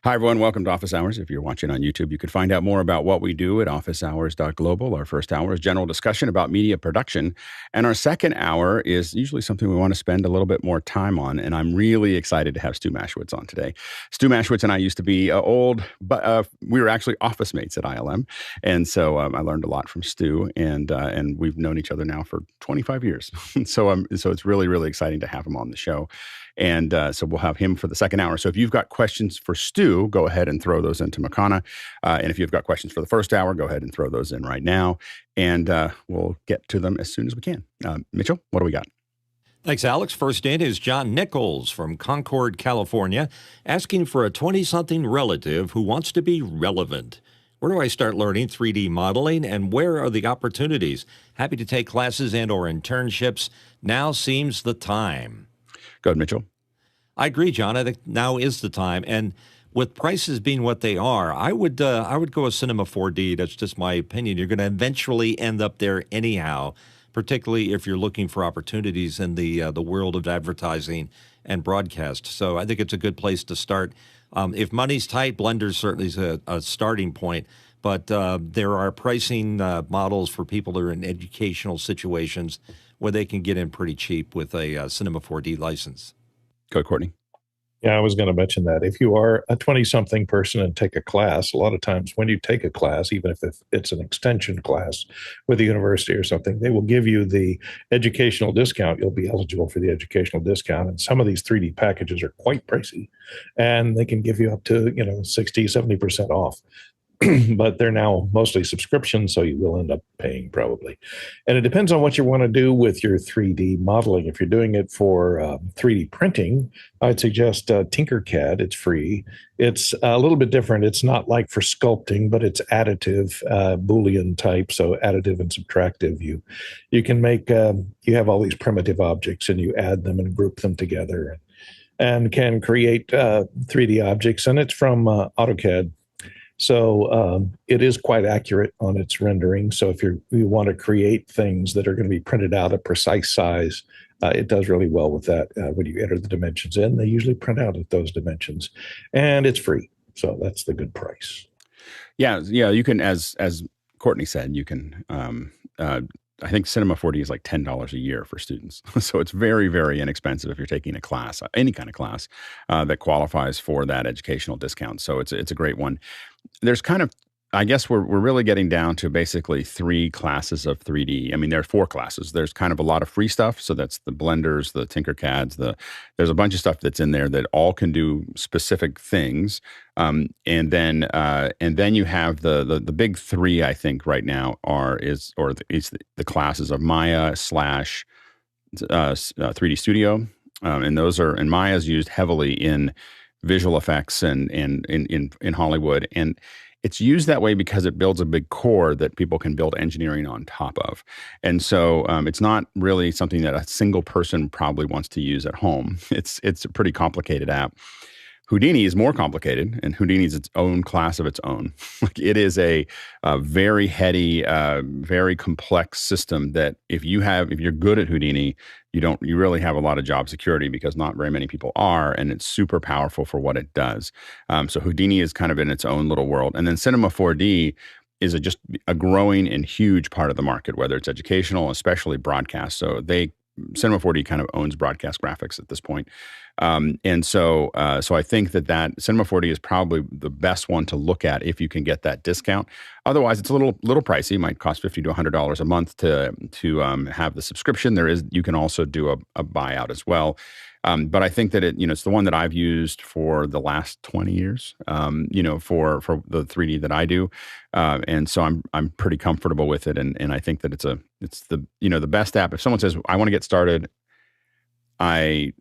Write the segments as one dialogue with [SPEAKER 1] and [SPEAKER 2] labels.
[SPEAKER 1] Hi, everyone. Welcome to Office Hours. If you're watching on YouTube, you can find out more about what we do at officehours.global. Our first hour is general discussion about media production. And our second hour is usually something we want to spend a little bit more time on. And I'm really excited to have Stu Maschwitz on today. Stu Maschwitz and I used to be but we were actually office mates at ILM. And so I learned a lot from Stu, and we've known each other now for 25 years. So it's really, really exciting to have him on the show. And so we'll have him for the second hour. So if you've got questions for Stu, go ahead and throw those into Makana. And if you've got questions for the first hour, go ahead and throw those in right now. And we'll get to them as soon as we can. Mitchell, what do we got?
[SPEAKER 2] Thanks, Alex. First in is John Nichols from Concord, California, asking for a 20-something relative who wants to be relevant. Where do I start learning 3D modeling, and where are the opportunities? Happy to take classes and or internships. Now seems the time.
[SPEAKER 1] Go ahead, Mitchell.
[SPEAKER 2] I agree, John. I think now is the time. And with prices being what they are, I would go with Cinema 4D. That's just my opinion. You're going to eventually end up there anyhow, particularly if you're looking for opportunities in the world of advertising and broadcast. So I think it's a good place to start. If money's tight, Blender certainly is a starting point. But there are pricing models for people that are in educational situations where they can get in pretty cheap with a Cinema 4D license.
[SPEAKER 1] Go, Courtney.
[SPEAKER 3] Yeah, I was going to mention that. If you are a 20-something person and take a class, a lot of times when you take a class, even if it's an extension class with a university or something, they will give you the educational discount. You'll be eligible for the educational discount. And some of these 3D packages are quite pricey, and they can give you up to 60, 70% off. But they're now mostly subscriptions, so you will end up paying probably. And it depends on what you want to do with your 3D modeling. If you're doing it for 3D printing, I'd suggest Tinkercad. It's free. It's a little bit different. It's not like for sculpting, but it's additive, Boolean type, so additive and subtractive. You can make, you have all these primitive objects, and you add them and group them together and can create 3D objects, and it's from AutoCAD. So it is quite accurate on its rendering. So if you want to create things that are going to be printed out a precise size, it does really well with that. When you enter the dimensions in, they usually print out at those dimensions, and it's free. So that's the good price.
[SPEAKER 1] Yeah. You can, as Courtney said, you can. I think Cinema 4D is like $10 a year for students. So it's very, very inexpensive if you're taking a class, any kind of class that qualifies for that educational discount. So it's a great one. There's kind of, I guess we're really getting down to basically 3 classes of 3D. I mean, there are 4 classes. There's kind of a lot of free stuff. So that's the Blenders, the Tinkercads, there's a bunch of stuff that's in there that all can do specific things. And then you have the big 3, I think right now is the classes of Maya / 3D Studio. And Maya is used heavily in visual effects and in Hollywood. And it's used that way because it builds a big core that people can build engineering on top of. And so it's not really something that a single person probably wants to use at home. It's a pretty complicated app. Houdini is more complicated, and Houdini is its own class of its own. Like, it is a very heady, very complex system that if you're good at Houdini, you really have a lot of job security, because not very many people are, and it's super powerful for what it does. So Houdini is kind of in its own little world. And then Cinema 4D is just a growing and huge part of the market, whether it's educational, especially broadcast. So Cinema 4D kind of owns broadcast graphics at this point. So I think that Cinema 4D is probably the best one to look at if you can get that discount. Otherwise, it's a little pricey. It might cost $50 to $100 a month to have the subscription. You can also do a buyout as well. But I think that it's the one that I've used for the last 20 years, for the 3D that I do. And so I'm pretty comfortable with it. And I think that it's the best app. If someone says, I want to get started, I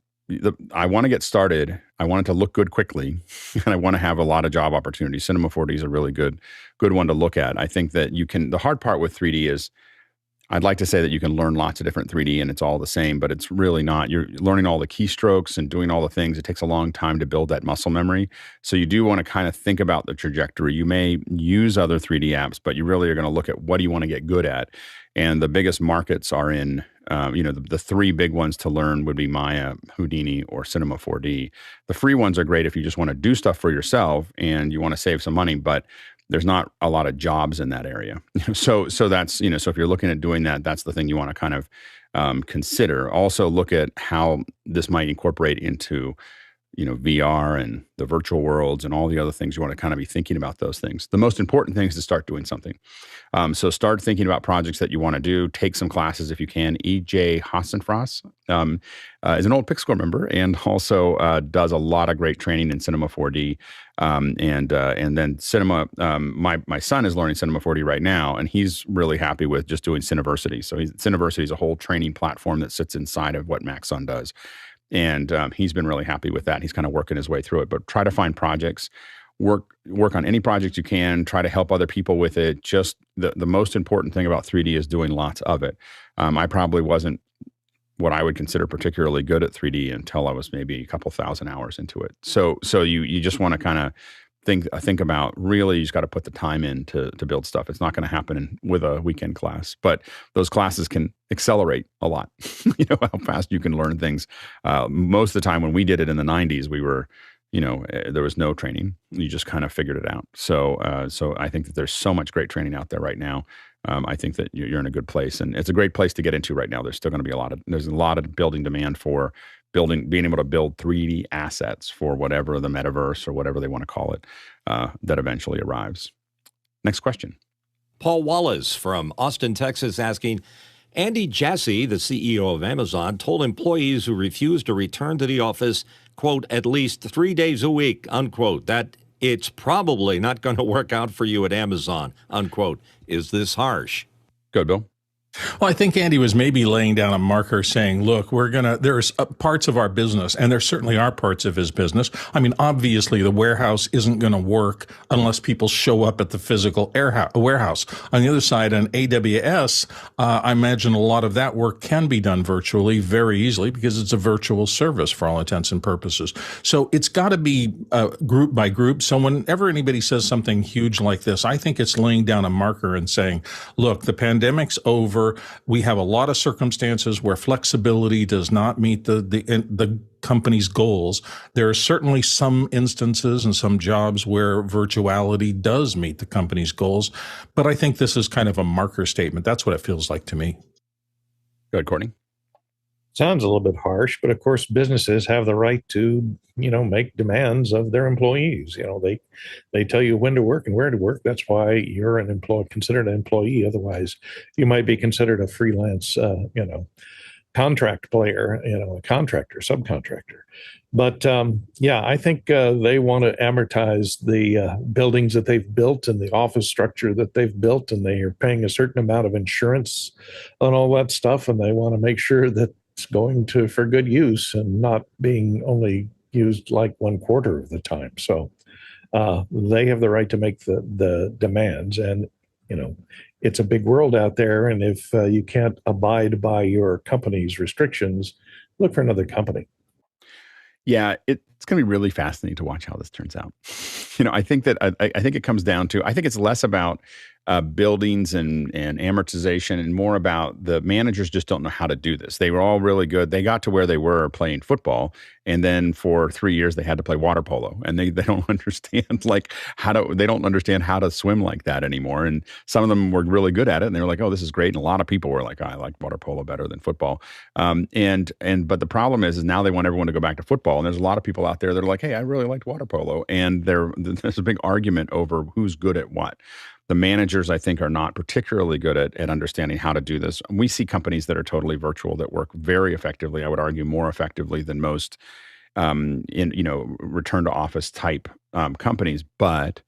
[SPEAKER 1] want to get started. I want it to look good quickly, and I want to have a lot of job opportunities. Cinema 4D is a really good one to look at. I think that the hard part with 3D is, I'd like to say that you can learn lots of different 3D and it's all the same, but it's really not. You're learning all the keystrokes and doing all the things. It takes a long time to build that muscle memory. So you do want to kind of think about the trajectory. You may use other 3D apps, but you really are going to look at what do you want to get good at. And the biggest markets are in, the three big ones to learn would be Maya, Houdini, or Cinema 4D. The free ones are great if you just want to do stuff for yourself and you want to save some money, but there's not a lot of jobs in that area. So that's, so if you're looking at doing that, that's the thing you want to kind of consider. Also look at how this might incorporate into VR and the virtual worlds and all the other things. You want to kind of be thinking about those things. The most important thing is to start doing something. So start thinking about projects that you want to do. Take some classes if you can. E.J. Hassenfrost is an old Pixcore member and also does a lot of great training in Cinema 4D. And then Cinema, my son is learning Cinema 4D right now, and he's really happy with just doing Cineversity. So Cineversity is a whole training platform that sits inside of what MAXON does. And he's been really happy with that. He's kind of working his way through it. But try to find projects, work on any projects you can, try to help other people with it. Just the most important thing about 3D is doing lots of it. I probably wasn't what I would consider particularly good at 3D until I was maybe a couple thousand hours into it. So you just want to kind of think about, really, you just got to put the time in to build stuff. It's not going to happen with a weekend class, but those classes can accelerate a lot. How fast you can learn things. Most of the time when we did it in the 90s, we were, there was no training. You just kind of figured it out. So I think that there's so much great training out there right now. I think that you're in a good place, and it's a great place to get into right now. There's still going to be there's a lot of building demand for being able to build 3D assets for whatever the metaverse or whatever they want to call it, that eventually arrives. Next question.
[SPEAKER 2] Paul Wallace from Austin, Texas, asking, Andy Jassy, the CEO of Amazon, told employees who refused to return to the office, quote, at least 3 days a week, unquote, that it's probably not going to work out for you at Amazon, unquote. Is this harsh?
[SPEAKER 1] Good, Bill.
[SPEAKER 4] Well, I think Andy was maybe laying down a marker saying, look, there's parts of our business, and there certainly are parts of his business. I mean, obviously, the warehouse isn't going to work unless people show up at the physical warehouse. On the other side, on AWS, I imagine a lot of that work can be done virtually very easily because it's a virtual service for all intents and purposes. So it's got to be group by group. So whenever anybody says something huge like this, I think it's laying down a marker and saying, look, the pandemic's over. We have a lot of circumstances where flexibility does not meet the company's goals. There are certainly some instances and some jobs where virtuality does meet the company's goals, but I think this is kind of a marker statement. That's what it feels like to me.
[SPEAKER 1] Go ahead, Courtney.
[SPEAKER 3] Sounds a little bit harsh, but of course, businesses have the right to, make demands of their employees. They tell you when to work and where to work. That's why you're considered an employee. Otherwise, you might be considered a freelance, contract player, a contractor, subcontractor. But I think they want to amortize the buildings that they've built and the office structure that they've built, and they are paying a certain amount of insurance on all that stuff, and they want to make sure that it's going for good use and not being only used like 1/4 of the time. So they have the right to make the demands, and it's a big world out there. And if you can't abide by your company's restrictions, look for another company.
[SPEAKER 1] Yeah, it's going to be really fascinating to watch how this turns out. I think that I think it comes down to, I think it's less about buildings and amortization and more about the managers just don't know how to do this. They were all really good. They got to where they were playing football, and then for 3 years they had to play water polo, and they don't understand they don't understand how to swim like that anymore. And some of them were really good at it, and they were like, oh, this is great. And a lot of people were like, I like water polo better than football. But the problem is now they want everyone to go back to football, and there's a lot of people out there that are like, hey, I really liked water polo, and there's a big argument over who's good at what. The managers, I think, are not particularly good at understanding how to do this. We see companies that are totally virtual that work very effectively. I would argue more effectively than most return to office type companies, but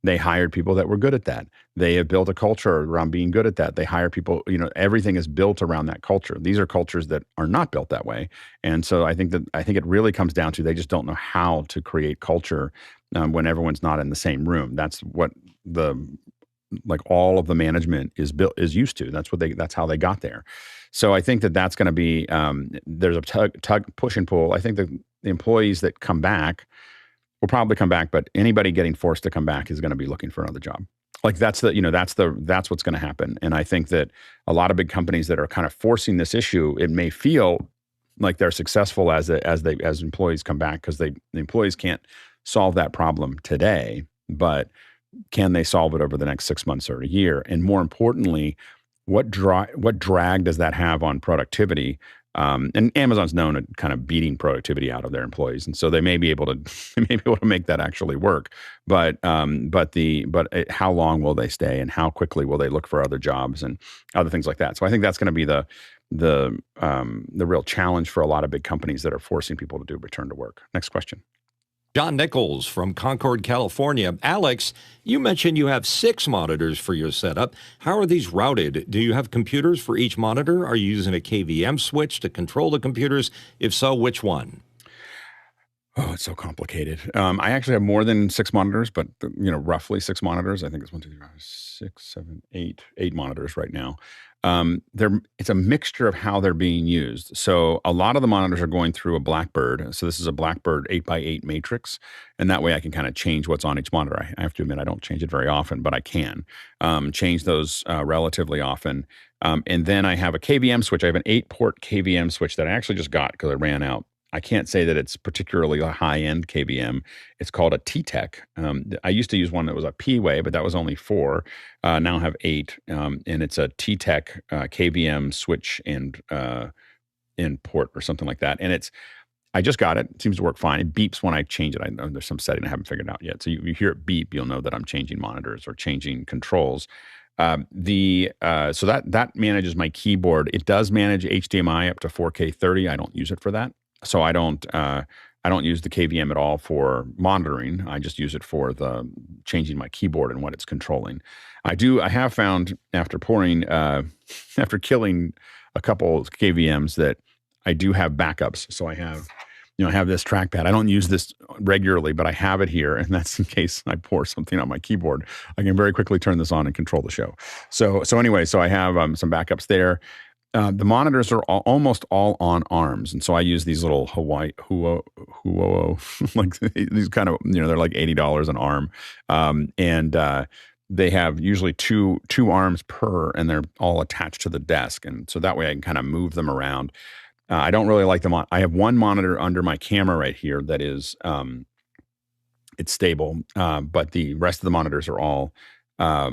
[SPEAKER 1] they hired people that were good at that. They have built a culture around being good at that. They hire people, everything is built around that culture. These are cultures that are not built that way. And so I think it really comes down to, they just don't know how to create culture when everyone's not in the same room. That's what all of the management is used to. That's how they got there. So I think that's going to be, there's a tug, push and pull. I think the employees that come back will probably come back, but anybody getting forced to come back is going to be looking for another job. Like that's what's going to happen. And I think that a lot of big companies that are kind of forcing this issue, it may feel like they're successful as employees come back, because the employees can't solve that problem today, but can they solve it over the next 6 months or a year? And more importantly, what drag does that have on productivity? And Amazon's known to kind of beating productivity out of their employees, and so they may be able to make that actually work. But how long will they stay, and how quickly will they look for other jobs and other things like that? So I think that's going to be the real challenge for a lot of big companies that are forcing people to do return to work. Next question.
[SPEAKER 2] John Nichols from Concord, California. Alex, you mentioned you have 6 monitors for your setup. How are these routed? Do you have computers for each monitor? Are you using a KVM switch to control the computers? If so, which one?
[SPEAKER 1] Oh, it's so complicated. I actually have more than 6 monitors, but roughly 6 monitors. I think it's 1, 2, 3, 4, 5, 6, 7, 8 monitors right now. It's a mixture of how they're being used. So a lot of the monitors are going through a Blackbird. So this is a Blackbird 8x8 matrix, and that way I can kind of change what's on each monitor. I have to admit I don't change it very often, but I can change those relatively often. And then I have a KVM switch. I have an 8-port KVM switch that I actually just got because I ran out. I can't say that it's particularly a high-end KVM. It's called a T-Tech. I used to use one that was a P-Way, but that was only 4. Now I have 8, and it's a T-Tech KVM switch and in port or something like that. And I just got it. It seems to work fine. It beeps when I change it. I know there's some setting I haven't figured out yet. So you hear it beep, you'll know that I'm changing monitors or changing controls. So that manages my keyboard. It does manage HDMI up to 4K 30. I don't use it for that. So I don't use the KVM at all for monitoring. I just use it for the changing my keyboard and what it's controlling. I have found after killing a couple of KVMs that I do have backups. So I have this trackpad. I don't use this regularly, but I have it here, and that's in case I pour something on my keyboard. I can very quickly turn this on and control the show. So I have some backups there. The monitors are almost all on arms, and so I use these little Huo like these kind of they're like $80 an arm, and they have usually two arms per, and they're all attached to the desk, and so that way I can kind of move them around. I don't really like them on. I have one monitor under my camera right here that is it's stable, but the rest of the monitors are all I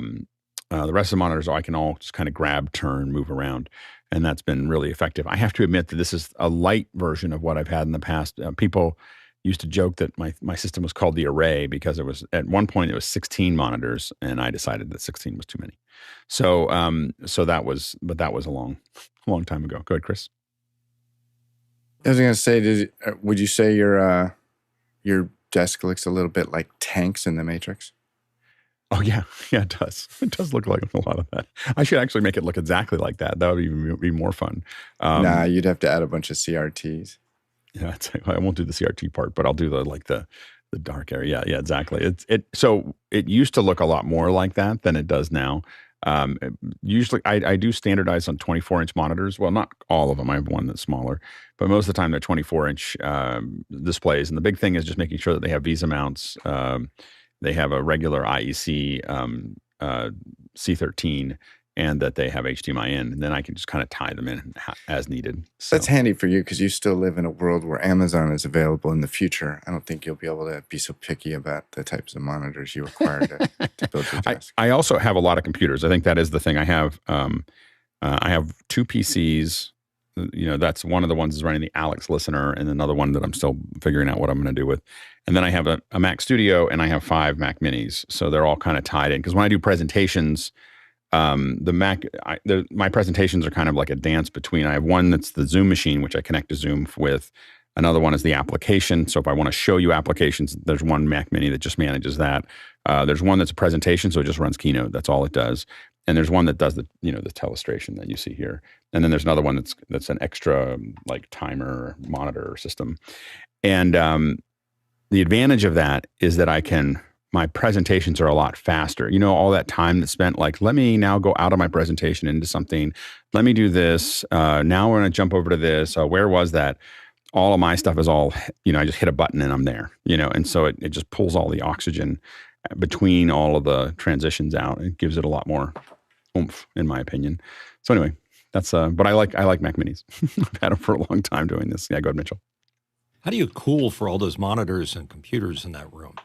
[SPEAKER 1] can all just kind of grab, turn, move around. And that's been really effective. I have to admit that this is a light version of what I've had in the past. People used to joke that my system was called the Array because it was at one point it was 16 monitors, and I decided that 16 was too many. So that was a long time ago. Go ahead, Chris.
[SPEAKER 5] I was going to say, would you say your desk looks a little bit like tanks in the Matrix?
[SPEAKER 1] Oh, yeah, it does. It does look like a lot of that. I should actually make it look exactly like that. That would even be more fun.
[SPEAKER 5] Nah, you'd have to add a bunch of CRTs.
[SPEAKER 1] Yeah, I won't do the CRT part, but I'll do the dark area. Yeah, exactly. So it used to look a lot more like that than it does now. Usually, I do standardize on 24-inch monitors. Well, not all of them. I have one that's smaller, but most of the time they're 24-inch displays. And the big thing is just making sure that they have VESA mounts. They have a regular IEC C13, and that they have HDMI in, and then I can just kind of tie them in as needed. So.
[SPEAKER 5] That's handy for you because you still live in a world where Amazon is available in the future. I don't think you'll be able to be so picky about the types of monitors you require to build your desk.
[SPEAKER 1] I also have a lot of computers. I think that is the thing. I have 2 PCs. That's one of the ones is running the Alex listener, and another one that I'm still figuring out what I'm going to do with. And then I have a Mac Studio, and I have 5 Mac Minis. So they're all kind of tied in. Because when I do presentations, my presentations are kind of like a dance between. I have one that's the Zoom machine, which I connect to Zoom with. Another one is the application. So if I want to show you applications, there's one Mac Mini that just manages that. There's one that's a presentation, so it just runs Keynote. That's all it does. And there's one that does the telestration that you see here. And then there's another one that's an extra like timer monitor system. And the advantage of that is that my presentations are a lot faster. All that time that's spent like, let me now go out of my presentation into something. Let me do this. Now we're going to jump over to this. Where was that? All of my stuff is all, I just hit a button and I'm there, and so it just pulls all the oxygen between all of the transitions out. It gives it a lot more oomph, in my opinion. So anyway, that's but I like Mac Minis. I've had them for a long time doing this. Yeah, go ahead, Mitchell.
[SPEAKER 2] How do you cool for all those monitors and computers in that room?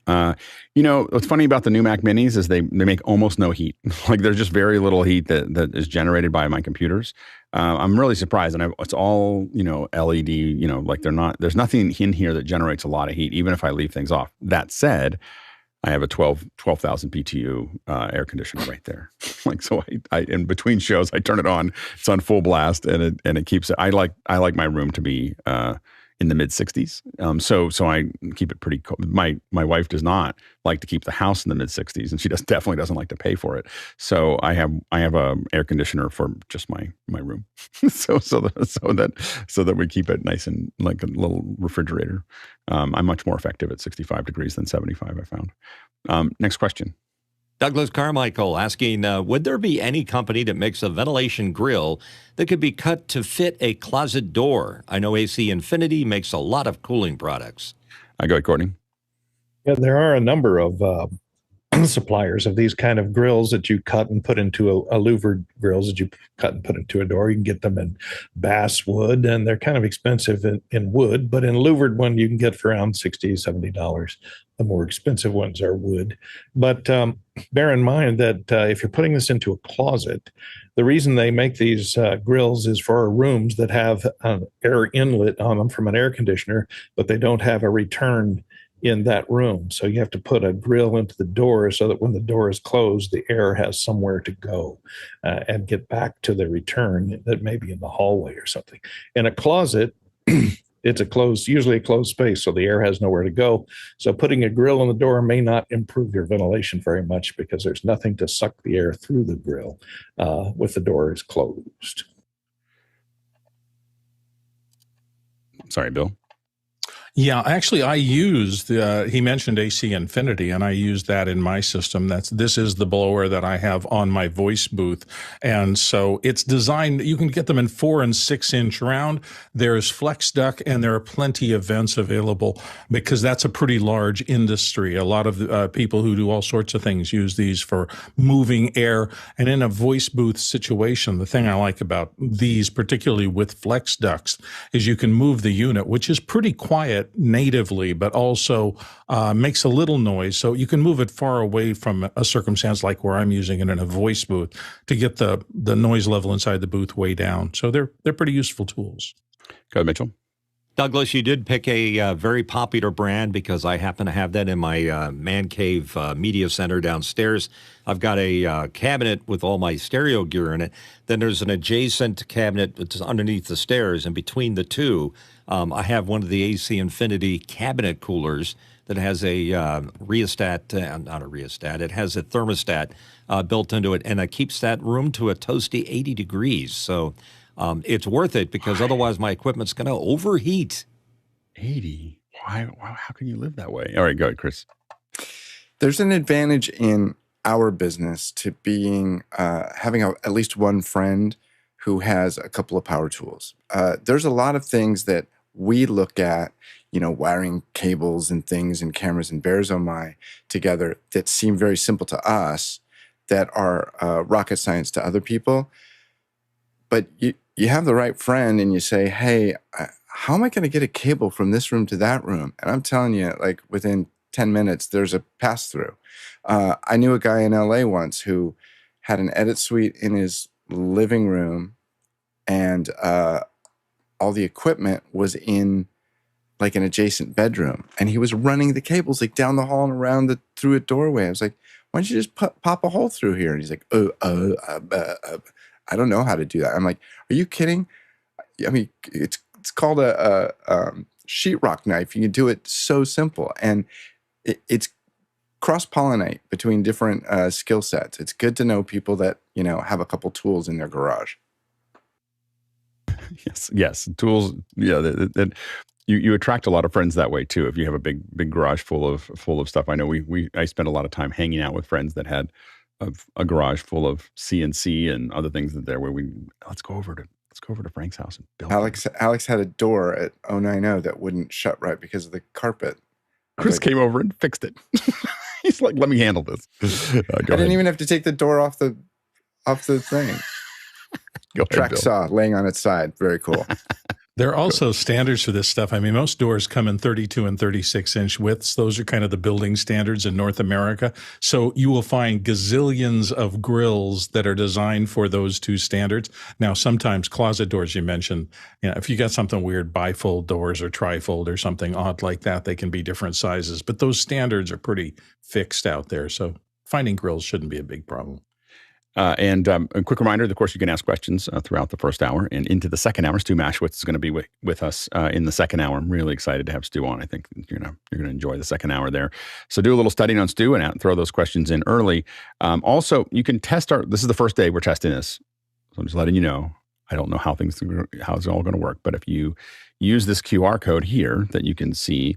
[SPEAKER 1] What's funny about the new Mac Minis is they make almost no heat. Like there's just very little heat that is generated by my computers. I'm really surprised, and it's all LED. Like there's nothing in here that generates a lot of heat, even if I leave things off. That said, I have a 12,000 BTU air conditioner right there. Like so, I in between shows I turn it on. It's on full blast, and it keeps it. I like my room to be in the mid 60s. So I keep it pretty cold. My wife does not like to keep the house in the mid 60s, and she definitely doesn't like to pay for it. So I have a air conditioner for just my room. so that we keep it nice and like a little refrigerator. I'm much more effective at 65 degrees than 75, I found. Next question.
[SPEAKER 2] Douglas Carmichael asking, would there be any company that makes a ventilation grill that could be cut to fit a closet door? I know AC Infinity makes a lot of cooling products.
[SPEAKER 1] Go ahead, Courtney.
[SPEAKER 3] Yeah, there are a number of suppliers of these kind of grills that you cut and put into a louvered grills that you cut and put into a door. You can get them in basswood, and they're kind of expensive in wood, but in louvered one you can get for around $60, $70. The more expensive ones are wood. But bear in mind that if you're putting this into a closet, the reason they make these grills is for rooms that have an air inlet on them from an air conditioner, but they don't have a return in that room. So you have to put a grill into the door so that when the door is closed, the air has somewhere to go and get back to the return that may be in the hallway or something. In a closet, it's usually a closed space, so the air has nowhere to go. So putting a grill on the door may not improve your ventilation very much because there's nothing to suck the air through the grill with the doors closed.
[SPEAKER 1] Sorry, Bill.
[SPEAKER 4] Yeah, actually, I used, he mentioned AC Infinity, and I used that in my system. This is the blower that I have on my voice booth. And so it's designed, you can get them in 4 and 6 inch round. There's flex duct, and there are plenty of vents available because that's a pretty large industry. A lot of people who do all sorts of things use these for moving air. And in a voice booth situation, the thing I like about these, particularly with flex ducts, is you can move the unit, which is pretty quiet natively, but also makes a little noise. So you can move it far away from a circumstance like where I'm using it in a voice booth to get the noise level inside the booth way down. So they're pretty useful tools.
[SPEAKER 1] Go ahead, Mitchell.
[SPEAKER 2] Douglas, you did pick a very popular brand because I happen to have that in my man cave media center downstairs. I've got a cabinet with all my stereo gear in it. Then there's an adjacent cabinet that's underneath the stairs, and between the two, I have one of the AC Infinity cabinet coolers that has a rheostat, not a rheostat, it has a thermostat built into it, and it keeps that room to a toasty 80 degrees. So it's worth it because otherwise my equipment's going to overheat.
[SPEAKER 1] 80? Why? How can you live that way? All right, go ahead, Chris.
[SPEAKER 5] There's an advantage in our business to being having at least one friend who has a couple of power tools. There's a lot of things that we look at, wiring cables and things and cameras and Bears Oh My together that seem very simple to us that are rocket science to other people. But you have the right friend and you say, hey, how am I going to get a cable from this room to that room? And I'm telling you, like within 10 minutes, there's a pass through. I knew a guy in LA once who had an edit suite in his living room, and all the equipment was in like an adjacent bedroom, and he was running the cables like down the hall and around through a doorway. I was like, why don't you just pop a hole through here? And he's like, I don't know how to do that. I'm like, are you kidding? I mean, it's called a sheetrock knife. You can do it so simple, and it's cross-pollinate between different skill sets. It's good to know people that have a couple tools in their garage.
[SPEAKER 1] Yes, tools. Yeah, that you attract a lot of friends that way too. If you have a big garage full of stuff, I know I spent a lot of time hanging out with friends that had a garage full of CNC and other things where let's go over to Frank's house and build.
[SPEAKER 5] Alex had a door at 090 that wouldn't shut right because of the carpet.
[SPEAKER 1] Chris came over and fixed it. He He's like, let me handle this.
[SPEAKER 5] I didn't even have to take the door off the thing.
[SPEAKER 1] Go ahead,
[SPEAKER 5] Track
[SPEAKER 1] Bill.
[SPEAKER 5] saw laying on its side. Very cool.
[SPEAKER 4] There are also standards for this stuff. I mean, most doors come in 32 and 36-inch widths. Those are kind of the building standards in North America. So you will find gazillions of grills that are designed for those two standards. Now, sometimes closet doors you mentioned, if you got something weird, bifold doors or trifold or something odd like that, they can be different sizes. But those standards are pretty fixed out there. So finding grills shouldn't be a big problem.
[SPEAKER 1] And a quick reminder, of course, you can ask questions throughout the first hour and into the second hour. Stu Maschwitz is going to be with us in the second hour. I'm really excited to have Stu on. I think you're going to enjoy the second hour there. So do a little studying on Stu and throw those questions in early. Also, you can test this is the first day we're testing this. So I'm just letting you know. I don't know how it's all going to work. But if you use this QR code here that you can see,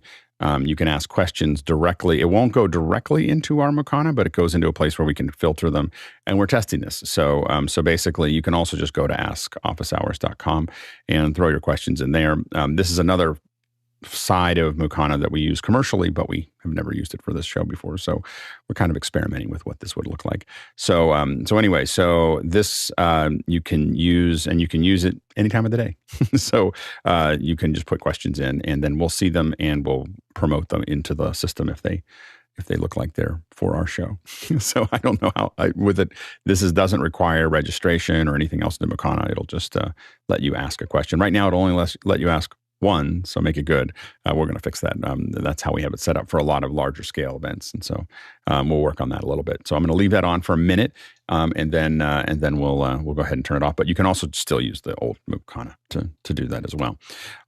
[SPEAKER 1] you can ask questions directly. It won't go directly into our Mocana, but it goes into a place where we can filter them. And we're testing this. So basically, you can also just go to askofficehours.com and throw your questions in there. This is another side of Mocana that we use commercially, but we have never used it for this show before. So we're kind of experimenting with what this would look like. So anyway, this you can use, and you can use it any time of the day. So you can just put questions in, and then we'll see them and we'll promote them into the system if they look like they're for our show. So I don't know how with it. Doesn't require registration or anything else in Mocana. It'll just let you ask a question. Right now, it only let you ask one, so make it good. We're going to fix that. That's how we have it set up for a lot of larger scale events, and so we'll work on that a little bit. So I'm going to leave that on for a minute, and then we'll go ahead and turn it off. But you can also still use the old Mocana to do that as well.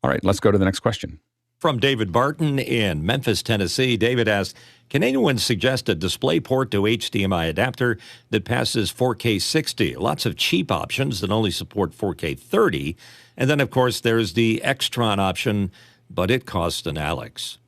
[SPEAKER 1] All right, let's go to the next question.
[SPEAKER 2] From David Barton in Memphis, Tennessee. David asks, can anyone suggest a DisplayPort to HDMI adapter that passes 4K 60? Lots of cheap options that only support 4K 30. And then, of course, there's the Extron option, but it costs an Alex.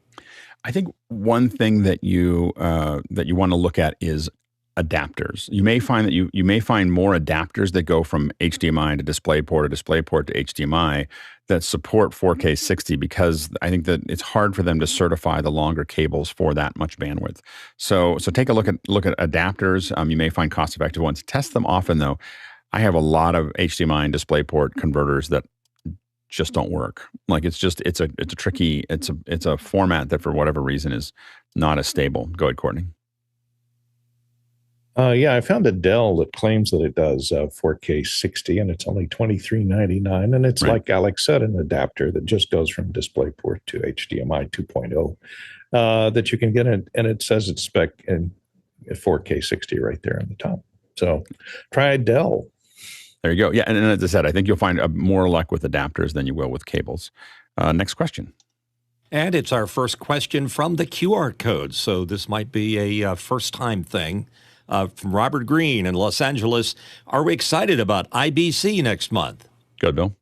[SPEAKER 1] I think one thing that you want to look at is adapters. You may find that you may find more adapters that go from HDMI to DisplayPort or DisplayPort to HDMI that support 4K 60, because I think that it's hard for them to certify the longer cables for that much bandwidth. So take a look at adapters. You may find cost-effective ones. Test them often, though. I have a lot of HDMI and DisplayPort converters that just don't work. Like it's a format that for whatever reason is not as stable. Go ahead, Courtney.
[SPEAKER 3] I found a Dell that claims that it does 4K 60, and it's only $23.99. And it's, like Alex said, an adapter that just goes from DisplayPort to HDMI 2.0 that you can get in, and it says it's spec in 4K 60 right there on the top. So try Dell.
[SPEAKER 1] There you go. Yeah, and as I said, I think you'll find more luck with adapters than you will with cables. Next question.
[SPEAKER 2] And it's our first question from the QR code. So this might be a first-time thing. From Robert Green in Los Angeles. Are we excited about IBC next month?
[SPEAKER 1] Good, Bill.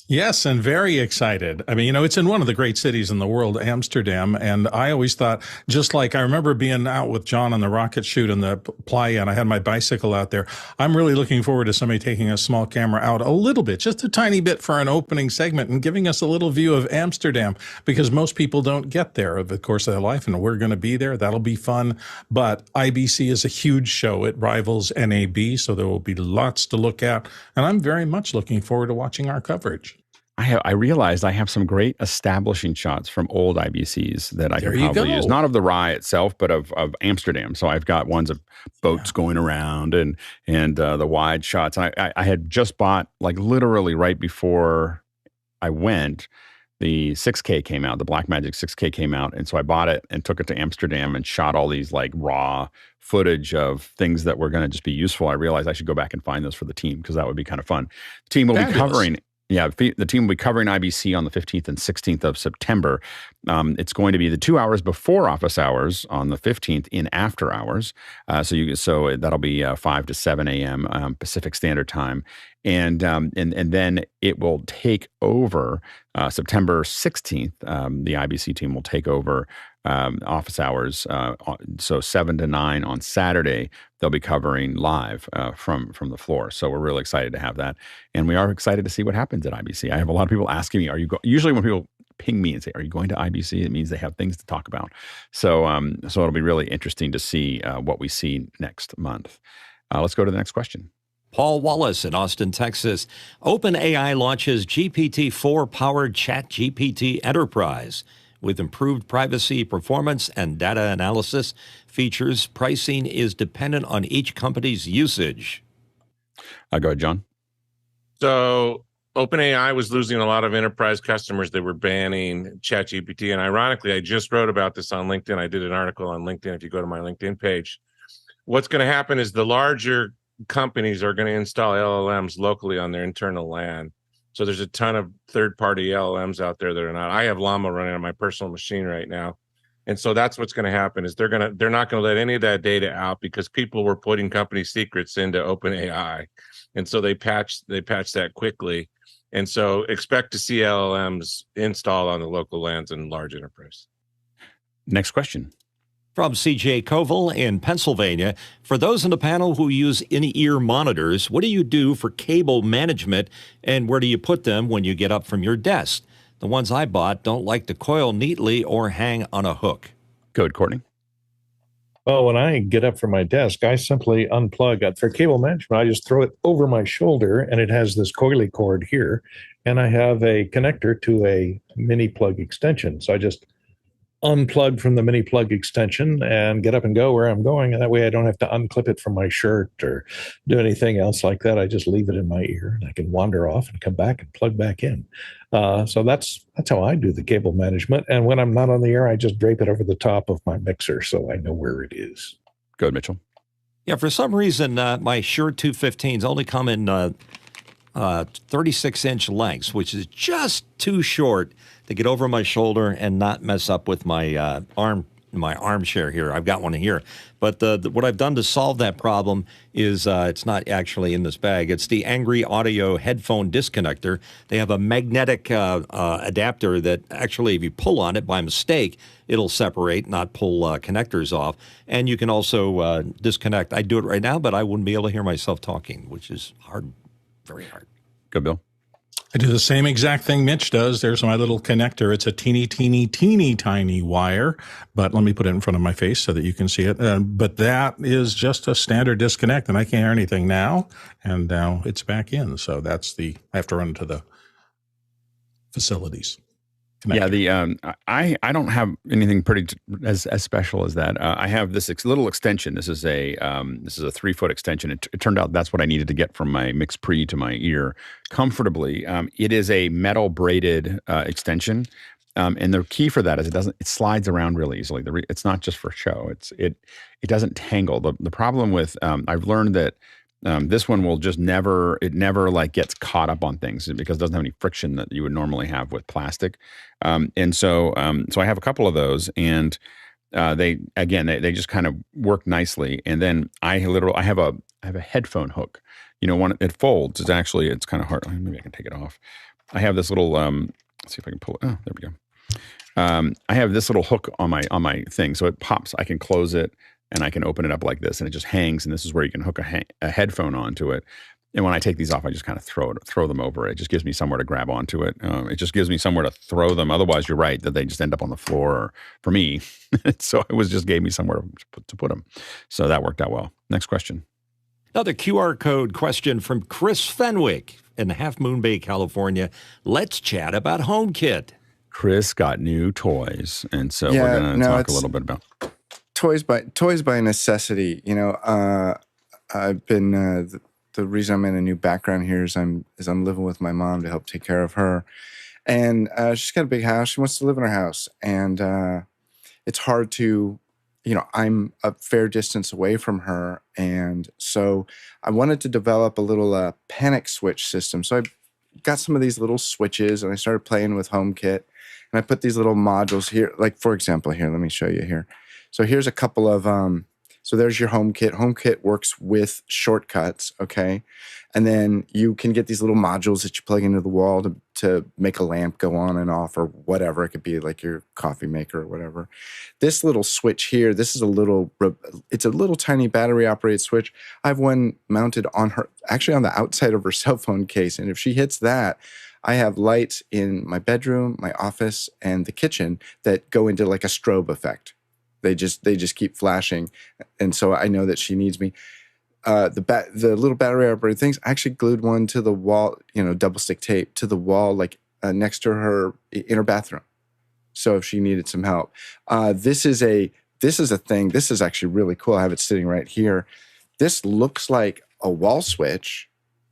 [SPEAKER 4] Yes, and very excited. I mean, it's in one of the great cities in the world, Amsterdam. And I always thought, just like I remember being out with John on the rocket shoot in the playa, and I had my bicycle out there. I'm really looking forward to somebody taking a small camera out a little bit, just a tiny bit for an opening segment and giving us a little view of Amsterdam, because most people don't get there over the course of their life, and we're going to be there. That'll be fun. But IBC is a huge show. It rivals NAB, so there will be lots to look at. And I'm very much looking forward to watching our coverage.
[SPEAKER 1] I realized I have some great establishing shots from old IBCs that I can probably use. Not of the Rye itself, but of Amsterdam. So I've got ones of boats going around and the wide shots. And I had just bought, like literally right before I went, the 6K came out, the Blackmagic 6K came out. And so I bought it and took it to Amsterdam and shot all these like raw footage of things that were going to just be useful. I realized I should go back and find those for the team, because that would be kind of fun. The team will be covering... Yeah, the team will be covering IBC on the 15th and 16th of September. It's going to be the 2 hours before office hours on the 15th in after hours. So that'll be 5 to 7 a.m. Pacific Standard Time. And then it will take over September 16th. The IBC team will take over office hours. So 7 to 9 on Saturday, they'll be covering live from the floor. So we're really excited to have that. And we are excited to see what happens at IBC. I have a lot of people asking me, usually when people ping me and say, "Are you going to IBC?" It means they have things to talk about. So so it'll be really interesting to see what we see next month. Let's go to the next question.
[SPEAKER 2] Paul Wallace in Austin, Texas. OpenAI launches GPT-4 powered ChatGPT Enterprise with improved privacy, performance, and data analysis features. Pricing is dependent on each company's usage.
[SPEAKER 1] Go ahead, John.
[SPEAKER 6] So OpenAI was losing a lot of enterprise customers that were banning ChatGPT. And ironically, I just wrote about this on LinkedIn. I did an article on LinkedIn. If you go to my LinkedIn page, what's going to happen is the larger companies are going to install LLMs locally on their internal LAN. So there's a ton of third-party LLMs out there that are not. I have Llama running on my personal machine right now. And so that's what's going to happen is they're not going to let any of that data out because people were putting company secrets into OpenAI. And so they patched that quickly. And so expect to see LLMs installed on the local LANs in large enterprise.
[SPEAKER 1] Next question.
[SPEAKER 2] From CJ Koval in Pennsylvania. For those in the panel who use in-ear monitors, what do you do for cable management and where do you put them when you get up from your desk? The ones I bought don't like to coil neatly or hang on a hook.
[SPEAKER 1] Go ahead, Courtney.
[SPEAKER 3] Well, when I get up from my desk, I simply unplug it. For cable management, I just throw it over my shoulder, and it has this coily cord here, and I have a connector to a mini plug extension. So I just unplug from the mini plug extension and get up and go where I'm going. And that way I don't have to unclip it from my shirt or do anything else like that. I just leave it in my ear and I can wander off and come back and plug back in. So that's how I do the cable management. And when I'm not on the air, I just drape it over the top of my mixer so I know where it is.
[SPEAKER 1] Go ahead, Mitchell.
[SPEAKER 2] Yeah, for some reason, my Shure 215s only come in 36-inch lengths, which is just too short to get over my shoulder and not mess up with my armchair here. I've got one here. But what I've done to solve that problem is it's not actually in this bag. It's the Angry Audio headphone disconnector. They have a magnetic adapter that actually, if you pull on it by mistake, it'll separate, not pull connectors off. And you can also disconnect. I do it right now, but I wouldn't be able to hear myself talking, which is hard, very hard.
[SPEAKER 1] Go, Bill.
[SPEAKER 4] I do the same exact thing Mitch does. There's my little connector. It's a teeny tiny wire, but let me put it in front of my face so that you can see it. But that is just a standard disconnect, and I can't hear anything now, and now it's back in. So I have to run to the facilities. Connector.
[SPEAKER 1] Yeah, I don't have anything as special as that. I have this little extension. This is a 3-foot extension. It turned out that's what I needed to get from my Mix Pre to my ear comfortably. It is a metal braided extension, and the key for that is it slides around really easily. It's not just for show. It doesn't tangle. The problem with I've learned that. This one will just never like gets caught up on things because it doesn't have any friction that you would normally have with plastic. So I have a couple of those, and they just kind of work nicely. And then I have a headphone hook. It folds. It's kind of hard. Maybe I can take it off. I have this little, let's see if I can pull it. Oh, there we go. I have this little hook on my thing. So it pops, I can close it. And I can open it up like this, and it just hangs. And this is where you can hook a headphone onto it. And when I take these off, I just kind of throw them over. It just gives me somewhere to grab onto it. It just gives me somewhere to throw them. Otherwise, you're right that they just end up on the floor for me. So it gave me somewhere to put them. So that worked out well. Next question.
[SPEAKER 2] Another QR code question from Chris Fenwick in Half Moon Bay, California. Let's chat about HomeKit.
[SPEAKER 1] Chris got new toys, and so we're going to talk a little bit about.
[SPEAKER 5] Toys by necessity. I've been the reason I'm in a new background here is I'm living with my mom to help take care of her, and she's got a big house. She wants to live in her house, and it's hard to, I'm a fair distance away from her, and so I wanted to develop a little panic switch system. So I got some of these little switches, and I started playing with HomeKit, and I put these little modules here. Like for example, here, let me show you here. So here's a couple of, so there's your HomeKit. HomeKit works with shortcuts, okay? And then you can get these little modules that you plug into the wall to make a lamp go on and off or whatever. It could be like your coffee maker or whatever. This little switch here, it's a little tiny battery-operated switch. I have one mounted on the outside of her cell phone case. And if she hits that, I have lights in my bedroom, my office, and the kitchen that go into like a strobe effect. They just keep flashing, and so I know that she needs me. The little battery operated things, I actually glued one to the wall, double stick tape to the wall, like next to her in her bathroom. So if she needed some help, this is a thing. This is actually really cool. I have it sitting right here. This looks like a wall switch,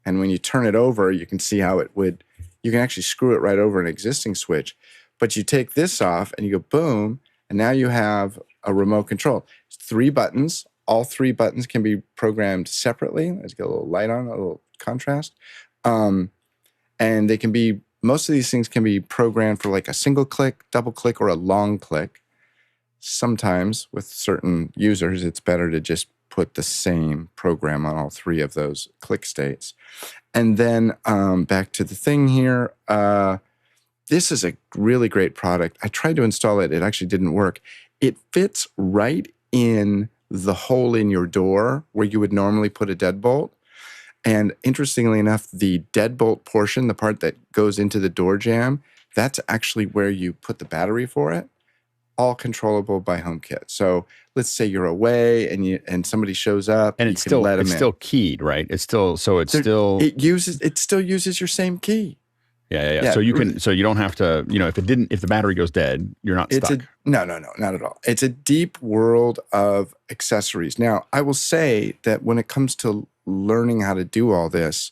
[SPEAKER 5] and when you turn it over, you can see how it would. You can actually screw it right over an existing switch, but you take this off and you go boom, and now you have a remote control. It's 3 buttons. All 3 buttons can be programmed separately. Let's get a little light on, a little contrast, and they can be. Most of these things can be programmed for like a single click, double click, or a long click. Sometimes with certain users, it's better to just put the same program on all 3 of those click states. And then back to the thing here. This is a really great product. I tried to install it. It actually didn't work. It fits right in the hole in your door where you would normally put a deadbolt. And interestingly enough, the deadbolt portion, the part that goes into the door jamb, that's actually where you put the battery for it. All controllable by HomeKit. So let's say you're away and somebody shows up,
[SPEAKER 1] and it's still keyed, right? It still
[SPEAKER 5] uses your same key.
[SPEAKER 1] Yeah. So you don't have to, if the battery goes dead, you're not stuck.
[SPEAKER 5] No, not at all. It's a deep world of accessories. Now, I will say that when it comes to learning how to do all this,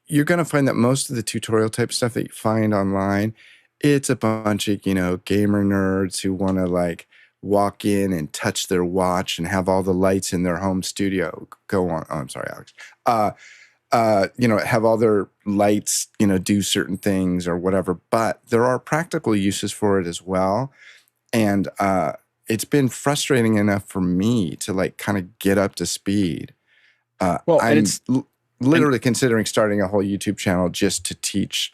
[SPEAKER 5] you're going to find that most of the tutorial type stuff that you find online, it's a bunch of, gamer nerds who want to like walk in and touch their watch and have all the lights in their home studio go on. Oh, I'm sorry, Alex. Have all their lights, do certain things or whatever. But there are practical uses for it as well. And it's been frustrating enough for me to like kind of get up to speed. I'm literally considering starting a whole YouTube channel just to teach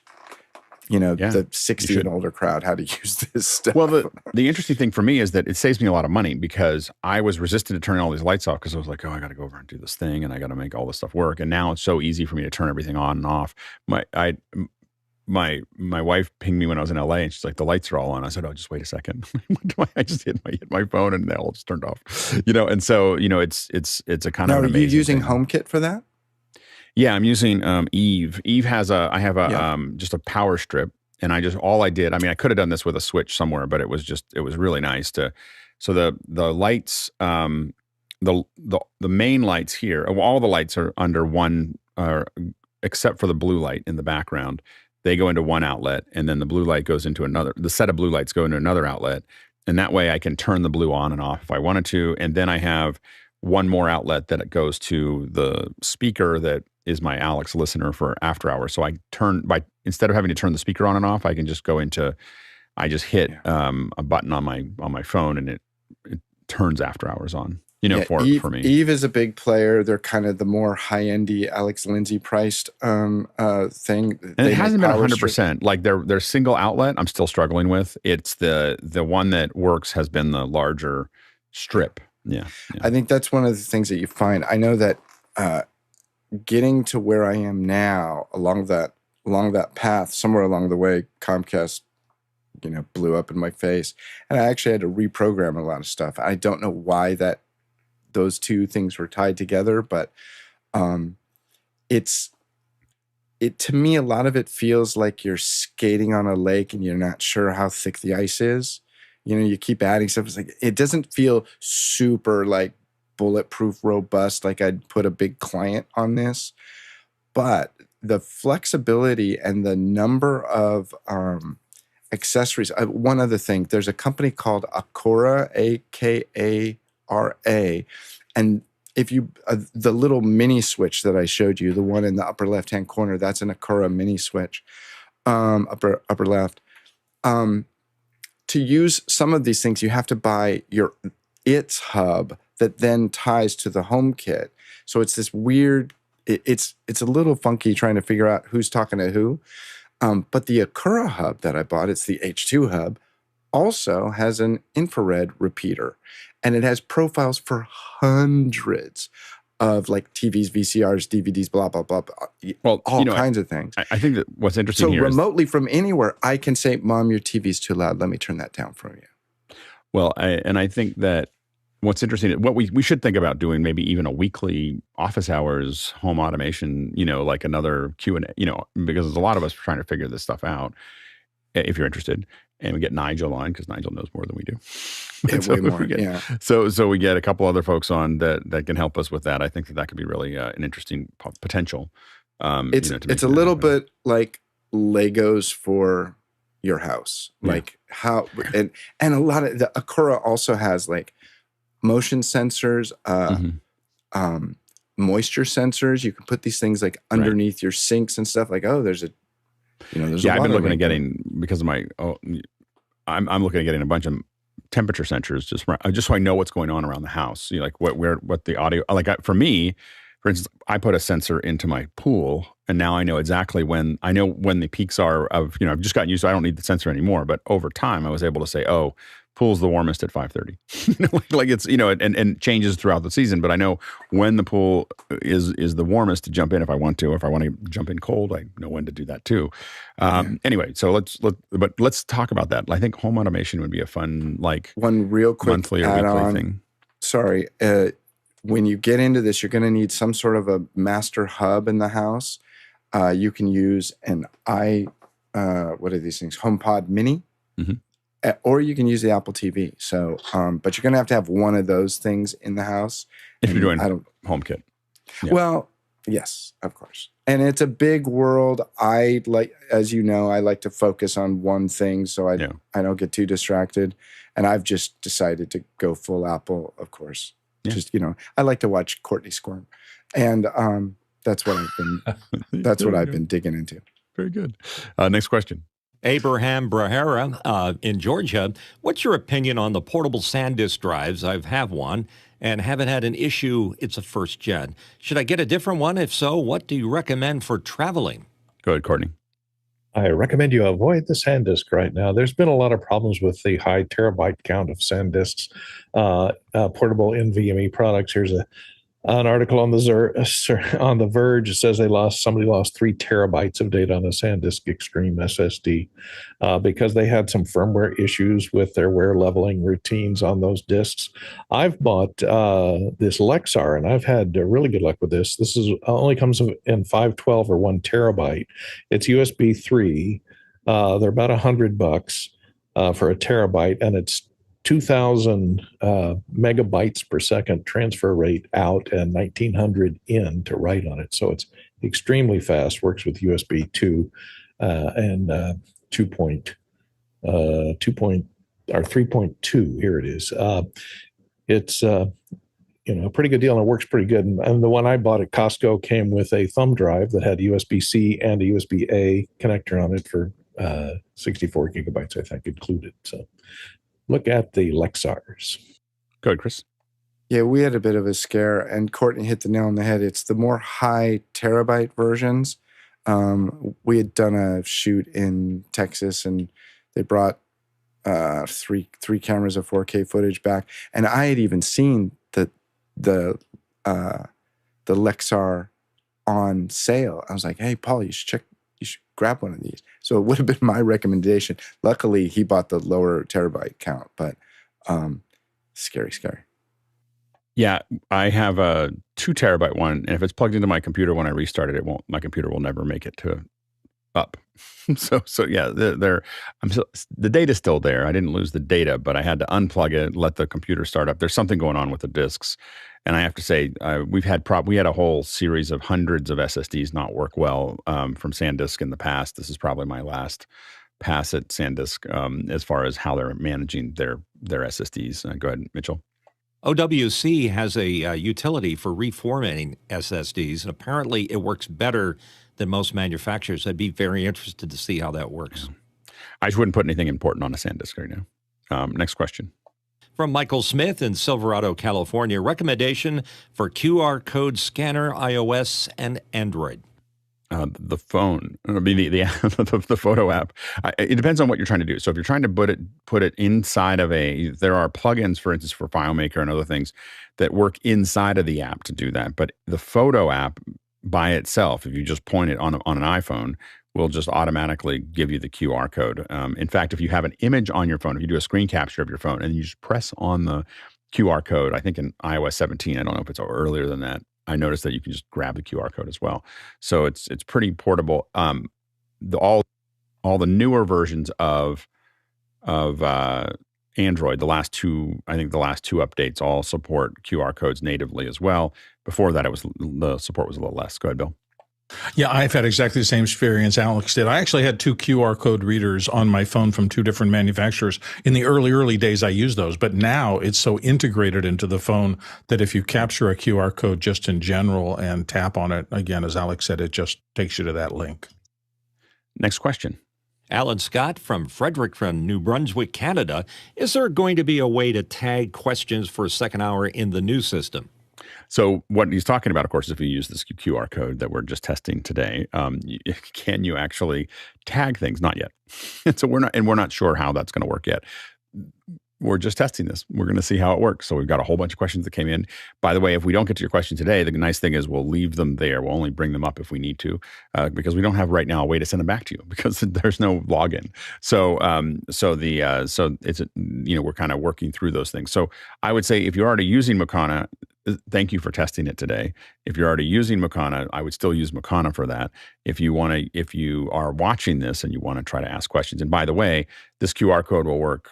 [SPEAKER 5] the 60 and older crowd how to use this stuff.
[SPEAKER 1] Well, the interesting thing for me is that it saves me a lot of money because I was resistant to turning all these lights off because I was like, I got to go over and do this thing and I got to make all this stuff work. And now it's so easy for me to turn everything on and off. My wife pinged me when I was in LA and she's like, the lights are all on. I said, just wait a second. I just hit my phone and they all just turned off, and so, it's a kind of an amazing
[SPEAKER 5] Are you using
[SPEAKER 1] thing.
[SPEAKER 5] HomeKit for that?
[SPEAKER 1] Yeah, I'm using Eve. Eve has I have just a power strip, and I could have done this with a switch somewhere, but it was really nice so the lights, the main lights here, all the lights are under one, except for the blue light in the background. They go into one outlet, and then the blue light goes into another. The set of blue lights go into another outlet, and that way I can turn the blue on and off if I wanted to. And then I have one more outlet that goes to the speaker that is my Alex listener for after hours. So instead of having to turn the speaker on and off, I can just I just hit a button on my phone and it turns after hours on. For me.
[SPEAKER 5] Eve is a big player. They're kind of the more high-endy Alex Lindsay priced thing.
[SPEAKER 1] And it hasn't been 100%. Like their single outlet, I'm still struggling with. It's the one that works has been the larger strip. Yeah.
[SPEAKER 5] I think that's one of the things that you find. I know that getting to where I am now along that path, somewhere along the way, Comcast, blew up in my face, and I actually had to reprogram a lot of stuff. I don't know why those two things were tied together, but to me, a lot of it feels like you're skating on a lake and you're not sure how thick the ice is. You keep adding stuff. It's like, it doesn't feel super like bulletproof, robust, like I'd put a big client on this. But the flexibility and the number of accessories. One other thing, there's a company called Akora, Akara. And if you, the little mini switch that I showed you, the one in the upper left-hand corner, that's an Akora mini switch, upper left. To use some of these things, you have to buy its hub that then ties to the HomeKit. So it's this weird, it's a little funky trying to figure out who's talking to who. But the Akura hub that I bought, it's the H2 hub, also has an infrared repeater. And it has profiles for hundreds of like TVs, VCRs, DVDs, blah, blah, blah, blah,
[SPEAKER 1] Well,
[SPEAKER 5] all kinds of things.
[SPEAKER 1] I think that what's interesting
[SPEAKER 5] So
[SPEAKER 1] here
[SPEAKER 5] remotely from anywhere, I can say, Mom, your TV's too loud. Let me turn that down for you.
[SPEAKER 1] Well, I think that what's interesting, what we should think about doing, maybe even a weekly office hours home automation, like another Q&A, because there's a lot of us trying to figure this stuff out, if you're interested. And we get Nigel on, because Nigel knows more than we do.
[SPEAKER 5] Yeah, way more,
[SPEAKER 1] So we get a couple other folks on that can help us with that. I think that could be really an interesting potential.
[SPEAKER 5] It's a little bit like Legos for your house, like how and a lot of the Acura also has like motion sensors, moisture sensors. You can put these things like underneath your sinks and stuff. Like, there's a
[SPEAKER 1] I've been looking at getting, because of my I'm looking at getting a bunch of temperature sensors just so I know what's going on around the house. Like what the audio, for me, for instance, I put a sensor into my pool, and now I know exactly when the peaks are of, I've just gotten used to, I don't need the sensor anymore. But over time, I was able to say, pool's the warmest at 5:30. Like it's, and changes throughout the season. But I know when the pool is the warmest to jump in if I want to. If I want to jump in cold, I know when to do that too. Anyway, so let's talk about that. I think home automation would be a fun,
[SPEAKER 5] one real quick
[SPEAKER 1] monthly or weekly thing.
[SPEAKER 5] Sorry. When you get into this, you're going to need some sort of a master hub in the house. You can use what are these things? HomePod Mini. Mm-hmm. Or you can use the Apple TV. So, but you're going to have one of those things in the house.
[SPEAKER 1] If you're doing HomeKit.
[SPEAKER 5] Yeah. Well, yes, of course. And it's a big world. As you know, I like to focus on one thing so I don't get too distracted. And I've just decided to go full Apple, of course. Yeah. Just, I like to watch Courtney squirm. And that's what I've been digging into.
[SPEAKER 1] Very good. Next question.
[SPEAKER 2] Abraham Brahera in Georgia. What's your opinion on the portable SanDisk drives? I have one and haven't had an issue. It's a first gen. Should I get a different one? If so, what do you recommend for traveling?
[SPEAKER 1] Go ahead, Courtney.
[SPEAKER 3] I recommend you avoid the SanDisk right now. There's been a lot of problems with the high terabyte count of SanDisks, portable NVMe products. Here's an article on the Verge. It says somebody lost 3 terabytes of data on a SanDisk Extreme SSD because they had some firmware issues with their wear leveling routines on those disks. I've bought this Lexar, and I've had really good luck with this. This only comes in 512 or 1 terabyte. It's USB 3. They're about $100 for a terabyte, and it's 2,000 megabytes per second transfer rate out and 1,900 in to write on it. So it's extremely fast, works with USB 2 and 3.2. Here it is. It's a pretty good deal, and it works pretty good. And the one I bought at Costco came with a thumb drive that had USB-C and a USB-A connector on it for 64 gigabytes, I think, included. So look at the Lexars.
[SPEAKER 1] Go ahead, Chris.
[SPEAKER 5] Yeah, we had a bit of a scare, and Courtney hit the nail on the head. It's the more high terabyte versions. We had done a shoot in Texas, and they brought three cameras of 4K footage back, and I had even seen the Lexar on sale. I was like, "Hey, Paul, you should grab one of these." So it would have been my recommendation. Luckily, he bought the lower terabyte count, but scary.
[SPEAKER 1] Yeah, I have a 2 terabyte one, and if it's plugged into my computer when I restart it, my computer will never make it to up. So yeah, the data's still there. I didn't lose the data, but I had to unplug it, let the computer start up. There's something going on with the disks. And I have to say, we had a whole series of hundreds of SSDs not work well from SanDisk in the past. This is probably my last pass at SanDisk as far as how they're managing their SSDs. Go ahead, Mitchell.
[SPEAKER 2] OWC has a utility for reformatting SSDs, and apparently it works better than most manufacturers. I'd be very interested to see how that works.
[SPEAKER 1] Yeah. I just wouldn't put anything important on a SanDisk right now. Next question.
[SPEAKER 2] From Michael Smith in Silverado, California, recommendation for QR code scanner, iOS and Android.
[SPEAKER 1] the phone, I mean, the photo app. It depends on what you're trying to do. So if you're trying to put it inside of there are plugins, for instance, for FileMaker and other things that work inside of the app to do that. But the photo app by itself, if you just point it on an iPhone, will just automatically give you the QR code. In fact, if you have an image on your phone, if you do a screen capture of your phone and you just press on the QR code, I think in iOS 17, I don't know if it's earlier than that, I noticed that you can just grab the QR code as well. So it's pretty portable. All the newer versions of Android, the last two updates all support QR codes natively as well. Before that, the support was a little less. Go ahead, Bill.
[SPEAKER 4] Yeah, I've had exactly the same experience Alex did. I actually had 2 QR code readers on my phone from 2 different manufacturers. In the early days, I used those, but now it's so integrated into the phone that if you capture a QR code just in general and tap on it, again, as Alex said, it just takes you to that link.
[SPEAKER 1] Next question.
[SPEAKER 2] Alan Scott from Fredericton, New Brunswick, Canada. Is there going to be a way to tag questions for a second hour in the new system?
[SPEAKER 1] So what he's talking about, of course, if you use this QR code that we're just testing today, can you actually tag things? Not yet. And so we're not sure how that's going to work yet. We're just testing this. We're going to see how it works. So we've got a whole bunch of questions that came in. By the way, if we don't get to your question today, the nice thing is we'll leave them there. We'll only bring them up if we need to, because we don't have right now a way to send them back to you because there's no login. So it's we're kind of working through those things. So I would say if you're already using Makana, thank you for testing it today. If you're already using Makana, I would still use Makana for that. If you are watching this and you want to try to ask questions, and by the way, this QR code will work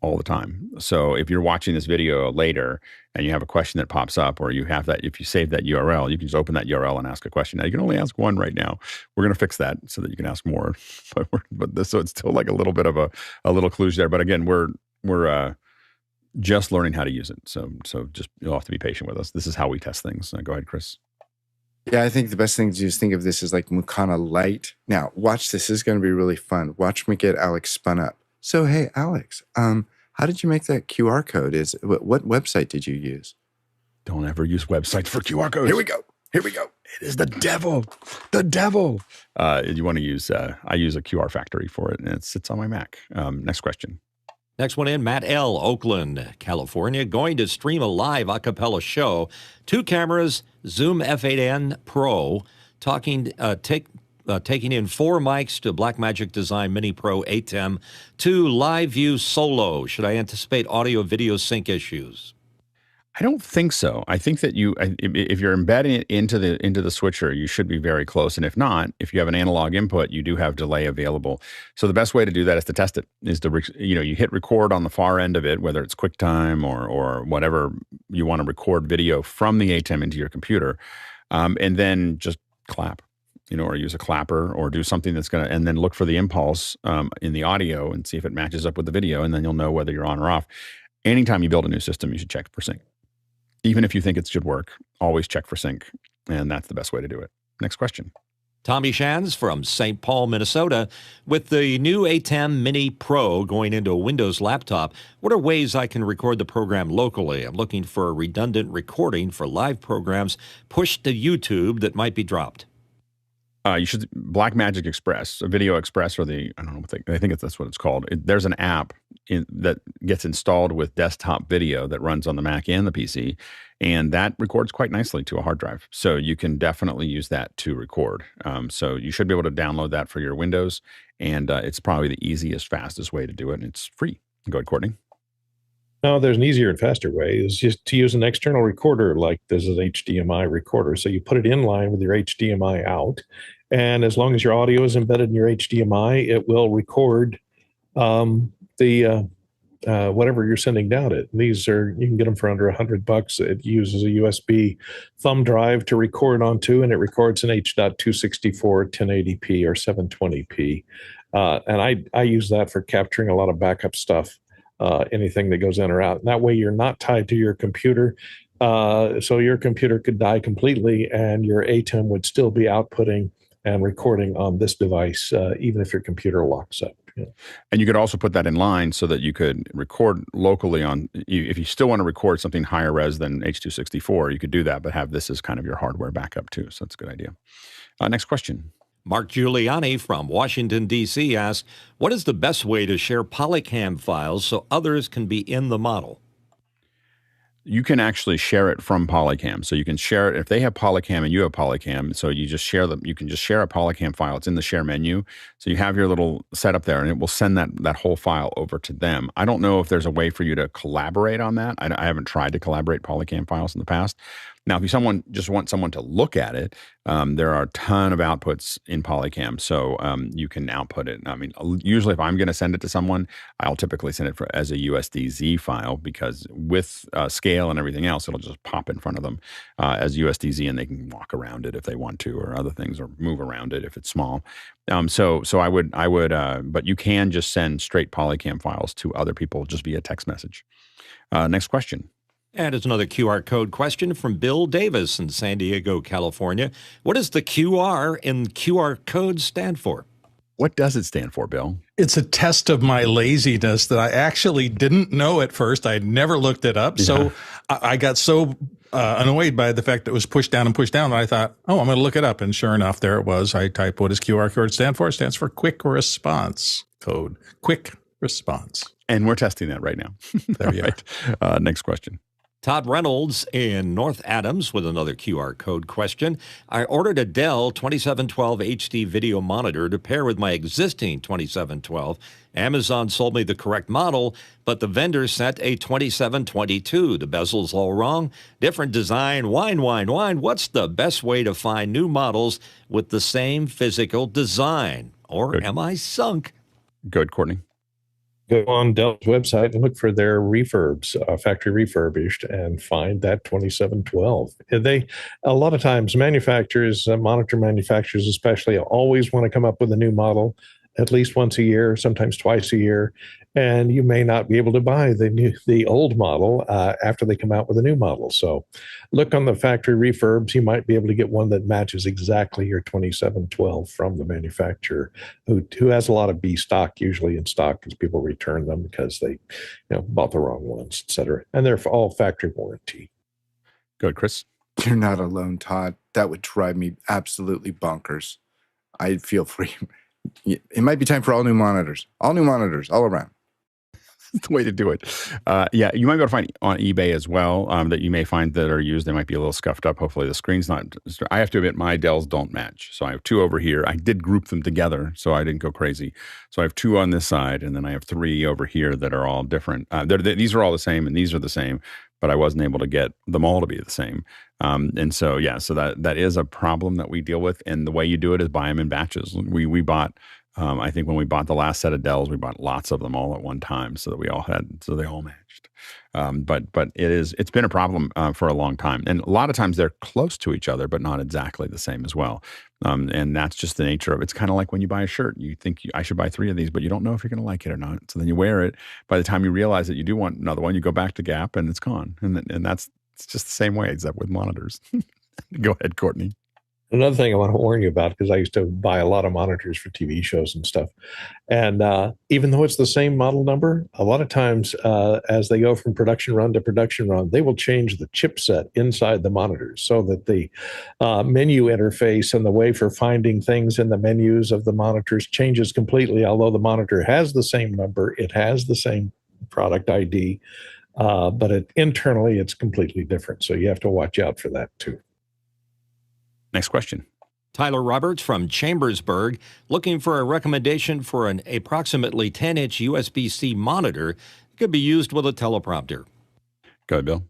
[SPEAKER 1] all the time. So if you're watching this video later and you have a question that pops up, or you have that, if you save that URL, you can just open that URL and ask a question. Now you can only ask one right now. We're going to fix that so that you can ask more. So it's still like a little bit of a little kludge there. But again, we're just learning how to use it. So just you'll have to be patient with us. This is how we test things. Go ahead, Chris.
[SPEAKER 5] Yeah, I think the best thing to do is think of this as like Makana Lite. Now, watch this. This is going to be really fun. Watch me get Alex spun up. So, hey, Alex, how did you make that QR code? What website did you use?
[SPEAKER 1] Don't ever use websites for QR codes.
[SPEAKER 5] Here we go.
[SPEAKER 1] It is the devil. The devil. You want to use, I use a QR factory for it, and it sits on my Mac. Next question.
[SPEAKER 2] Next one in, Matt L., Oakland, California, going to stream a live a cappella show. 2 cameras, Zoom F8N Pro, taking in 4 mics to Blackmagic Design Mini Pro ATEM, 2 Live View Solo. Should I anticipate audio-video sync issues?
[SPEAKER 1] I don't think so. I think that if you're embedding it into the switcher, you should be very close. And if not, if you have an analog input, you do have delay available. So the best way to do that is to test it. Is to you hit record on the far end of it, whether it's QuickTime or whatever you want to record video from the ATEM into your computer, and then just clap. Or use a clapper or do something that's going to, and then look for the impulse in the audio and see if it matches up with the video, and then you'll know whether you're on or off. Anytime you build a new system, you should check for sync. Even if you think it should work, always check for sync, and that's the best way to do it. Next question.
[SPEAKER 2] Tommy Shands from St. Paul, Minnesota. With the new ATEM Mini Pro going into a Windows laptop, what are ways I can record the program locally? I'm looking for a redundant recording for live programs pushed to YouTube that might be dropped.
[SPEAKER 1] You should Blackmagic Express, Video Express, or I don't know I think that's what it's called. There's an app that gets installed with desktop video that runs on the Mac and the PC, and that records quite nicely to a hard drive. So you can definitely use that to record. So you should be able to download that for your Windows, and it's probably the easiest, fastest way to do it, and it's free. Go ahead, Courtney.
[SPEAKER 3] No, there's an easier and faster way. Is just to use an external recorder like this is an HDMI recorder. So you put it in line with your HDMI out, and as long as your audio is embedded in your HDMI, it will record the whatever you're sending down it. And you can get them for under $100. It uses a USB thumb drive to record onto, and it records in H.264, 1080p, or 720p. And I use that for capturing a lot of backup stuff. Anything that goes in or out. And that way you're not tied to your computer. So your computer could die completely and your ATEM would still be outputting and recording on this device, even if your computer locks up.
[SPEAKER 1] And you could also put that in line so that you could record locally if you still want to record something higher res than H.264, you could do that, but have this as kind of your hardware backup too. So that's a good idea. Next question.
[SPEAKER 2] Mark Giuliani from Washington, D.C. asks, what is the best way to share Polycam files so others can be in the model?
[SPEAKER 1] You can actually share it from Polycam. So you can share it if they have Polycam and you have Polycam. So you just share them. You can just share a Polycam file. It's in the share menu. So you have your little setup there, and it will send that whole file over to them. I don't know if there's a way for you to collaborate on that. I haven't tried to collaborate Polycam files in the past. Now, if you just want someone to look at it, there are a ton of outputs in Polycam, so you can output it. I mean, usually if I'm going to send it to someone, I'll typically send it as a USDZ file because with scale and everything else, it'll just pop in front of them as USDZ, and they can walk around it if they want to, or other things, or move around it if it's small. So I would, but you can just send straight Polycam files to other people just via text message. Next question.
[SPEAKER 2] And it's another QR code question from Bill Davis in San Diego, California. What does the QR in QR code stand for?
[SPEAKER 1] What does it stand for, Bill?
[SPEAKER 4] It's a test of my laziness that I actually didn't know at first. I'd never looked it up. Yeah. So I got so annoyed by the fact that it was pushed down that I thought, oh, I'm going to look it up. And sure enough, there it was. I typed, what does QR code stand for? It stands for quick response code. Quick response.
[SPEAKER 1] And we're testing that right now.
[SPEAKER 4] There you
[SPEAKER 1] are. Next question.
[SPEAKER 2] Todd Reynolds in North Adams with another QR code question. I ordered a Dell 2712 HD video monitor to pair with my existing 2712. Amazon sold me the correct model, but the vendor sent a 2722. The bezel's all wrong. Different design. Wine. What's the best way to find new models with the same physical design? Or am I sunk?
[SPEAKER 1] Good, Courtney.
[SPEAKER 3] Go on Dell's website and look for their refurbs, factory refurbished, and find that 2712. A lot of times, manufacturers, monitor manufacturers especially, always want to come up with a new model at least once a year, sometimes twice a year, and you may not be able to buy the old model after they come out with a new model. So look on the factory refurbs. You might be able to get one that matches exactly your 2712 from the manufacturer, who has a lot of B stock, usually in stock, because people return them because they bought the wrong ones, et cetera. And they're all factory warranty.
[SPEAKER 1] Good, Chris.
[SPEAKER 5] You're not alone, Todd. That would drive me absolutely bonkers. I'd feel free. It might be time for all new monitors, all around.
[SPEAKER 1] That's the way to do it. Yeah, you might be able to find on eBay as well that you may find that are used. They might be a little scuffed up. Hopefully the screen's not. I have to admit my Dells don't match. So I have two over here. I did group them together so I didn't go crazy. So I have two on this side, and then I have three over here that are all different. These are all the same, and these are the same, but I wasn't able to get them all to be the same. And so, yeah, so that is a problem that we deal with. And the way you do it is buy them in batches. We bought, I think when we bought the last set of Dells, we bought lots of them all at one time so that they all matched. But it's been a problem for a long time. And a lot of times they're close to each other, but not exactly the same as well. And that's just the nature of it. It's kind of like when you buy a shirt, you think I should buy 3 of these, but you don't know if you're going to like it or not. So then you wear it. By the time you realize that you do want another one, you go back to Gap and it's gone. And it's just the same way, except with monitors. Go ahead, Courtney.
[SPEAKER 3] Another thing I want to warn you about, because I used to buy a lot of monitors for TV shows and stuff. And even though it's the same model number, a lot of times as they go from production run to production run, they will change the chipset inside the monitors so that the menu interface and the way for finding things in the menus of the monitors changes completely. Although the monitor has the same number, it has the same product ID, but internally it's completely different. So you have to watch out for that too.
[SPEAKER 1] Next question.
[SPEAKER 2] Tyler Roberts from Chambersburg, looking for a recommendation for an approximately 10-inch USB-C monitor that could be used with a teleprompter.
[SPEAKER 1] Go ahead, Bill.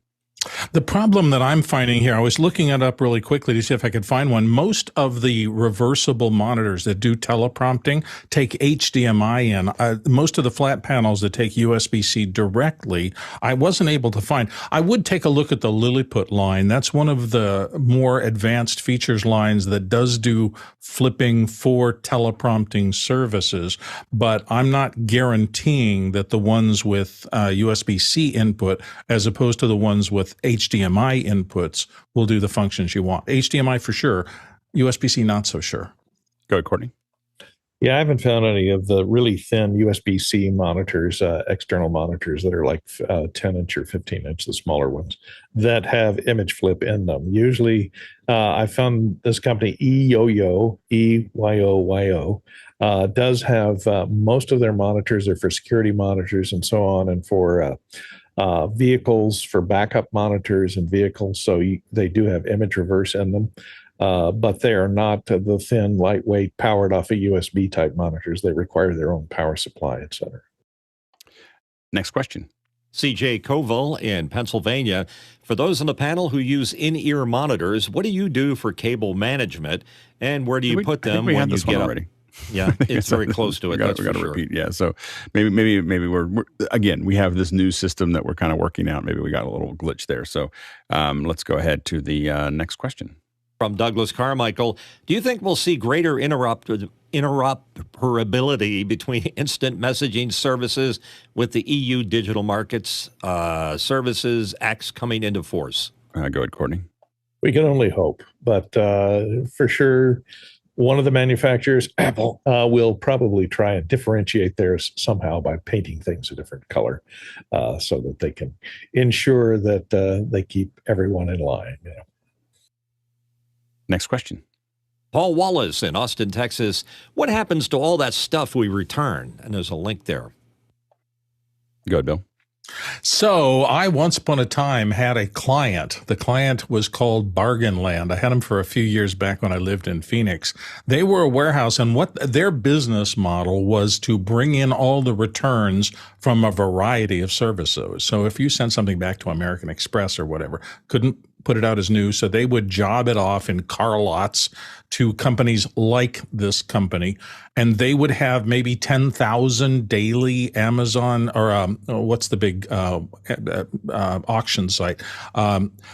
[SPEAKER 4] The problem that I'm finding here, I was looking it up really quickly to see if I could find one. Most of the reversible monitors that do teleprompting take HDMI in. Most of the flat panels that take USB-C directly, I wasn't able to find. I would take a look at the Lilliput line. That's one of the more advanced features lines that does do flipping for teleprompting services, but I'm not guaranteeing that the ones with USB-C input as opposed to the ones with HDMI inputs will do the functions you want. HDMI for sure, USB-C not so sure.
[SPEAKER 1] Go ahead, Courtney.
[SPEAKER 3] Yeah, I haven't found any of the really thin USB-C monitors, external monitors that are like 10-inch or 15-inch, the smaller ones, that have image flip in them. Usually, I found this company, eYoYo, EYOYO, does have most of their monitors are for security monitors and so on, and for vehicles, for backup monitors and vehicles. So they do have image reverse in them. But they are not the thin, lightweight, powered off of USB type monitors. They require their own power supply, et cetera.
[SPEAKER 1] Next question.
[SPEAKER 2] CJ Coville in Pennsylvania. For those on the panel who use in-ear monitors, what do you do for cable management, and where do you put them
[SPEAKER 1] we
[SPEAKER 2] when
[SPEAKER 1] had
[SPEAKER 2] you
[SPEAKER 1] this
[SPEAKER 2] get
[SPEAKER 1] one
[SPEAKER 2] up?
[SPEAKER 1] already.
[SPEAKER 2] Yeah, it's very close to it.
[SPEAKER 1] We got to repeat. Yeah. So maybe we're again, we have this new system that we're kind of working out. Maybe we got a little glitch there. So let's go ahead to the next question.
[SPEAKER 2] From Douglas Carmichael, do you think we'll see greater interoperability between instant messaging services with the EU digital markets services acts coming into force?
[SPEAKER 1] Go ahead, Courtney.
[SPEAKER 3] We can only hope, but for sure, one of the manufacturers, Apple, will probably try and differentiate theirs somehow by painting things a different color, so that they can ensure that they keep everyone in line. You know.
[SPEAKER 1] Next question.
[SPEAKER 2] Paul Wallace in Austin, Texas. What happens to all that stuff we return? And there's a link there.
[SPEAKER 1] Go ahead, Bill.
[SPEAKER 4] So I once upon a time had a client. The client was called Bargain Land. I had them for a few years back when I lived in Phoenix. They were a warehouse, and what their business model was to bring in all the returns from a variety of services. So if you sent something back to American Express or whatever, couldn't put it out as new, so they would job it off in car lots to companies like this company, and they would have maybe 10,000 daily Amazon or what's the big auction site?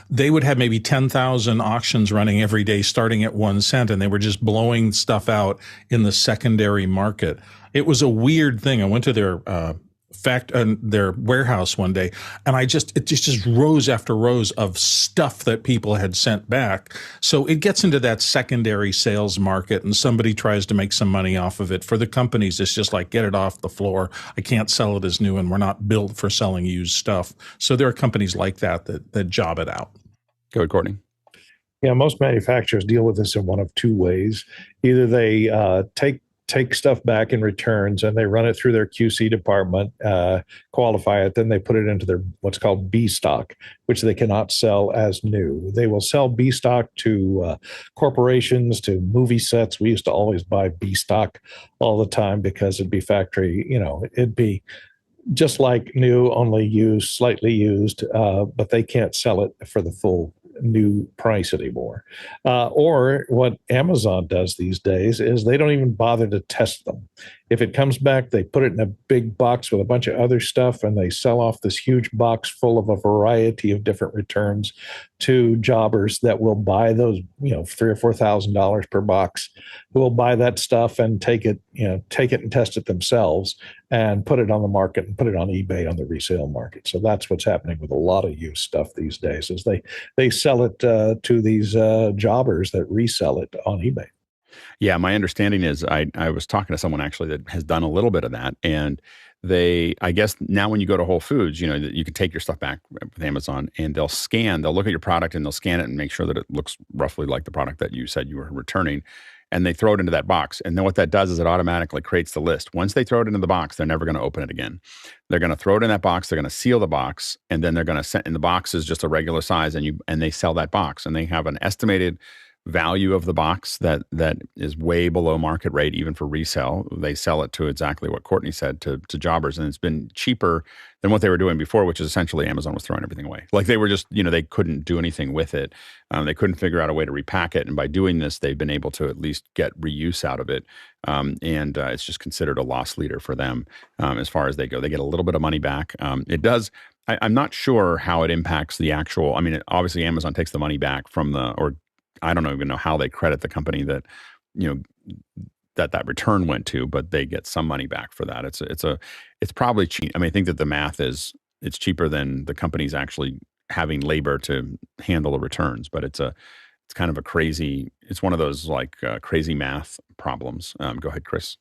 [SPEAKER 4] They would have maybe 10,000 auctions running every day, starting at 1 cent, and they were just blowing stuff out in the secondary market. It was a weird thing. I went to their warehouse one day, and it just rows after rows of stuff that people had sent back. So it gets into that secondary sales market, and somebody tries to make some money off of it. For the companies, it's just like, get it off the floor. I can't sell it as new, and we're not built for selling used stuff. So there are companies like that job it out.
[SPEAKER 1] Go ahead, Courtney.
[SPEAKER 3] Yeah, most manufacturers deal with this in one of two ways. Either they take stuff back in returns and they run it through their QC department, qualify it, then they put it into their what's called B stock, which they cannot sell as new. They will sell B stock to corporations, to movie sets. We used to always buy B stock all the time because it'd be factory, it'd be just like new, only used, slightly used, but they can't sell it for the full new price anymore. Or what Amazon does these days is they don't even bother to test them. If it comes back, they put it in a big box with a bunch of other stuff, and they sell off this huge box full of a variety of different returns to jobbers that will buy those, $3,000 or $4,000 per box, who will buy that stuff and take it and test it themselves and put it on the market and put it on eBay on the resale market. So that's what's happening with a lot of used stuff these days, is they sell it to these jobbers that resell it on eBay.
[SPEAKER 1] Yeah, my understanding is I was talking to someone actually that has done a little bit of that, and I guess now when you go to Whole Foods, you can take your stuff back with Amazon, and they'll look at your product and they'll scan it and make sure that it looks roughly like the product that you said you were returning, and they throw it into that box. And then what that does is it automatically creates the list. Once they throw it into the box, they're never going to open it again. They're going to throw it in that box, they're going to seal the box, and then they're going to send, and the box is just a regular size, and they sell that box, and they have an estimated value of the box that is way below market rate, even for resale. They sell it to exactly what Courtney said, to jobbers, and it's been cheaper than what they were doing before, which is essentially Amazon was throwing everything away. Like they were just, they couldn't do anything with it. They couldn't figure out a way to repack it, and by doing this, they've been able to at least get reuse out of it. And it's just considered a loss leader for them as far as they go. They get a little bit of money back. It does. I'm not sure how it impacts the actual. Obviously Amazon takes the money back from or I don't even know how they credit the company that, that return went to, but they get some money back for that. It's probably cheap. I think that the math is it's cheaper than the companies actually having labor to handle the returns, but it's kind of a crazy. It's one of those crazy math problems. Go ahead, Chris.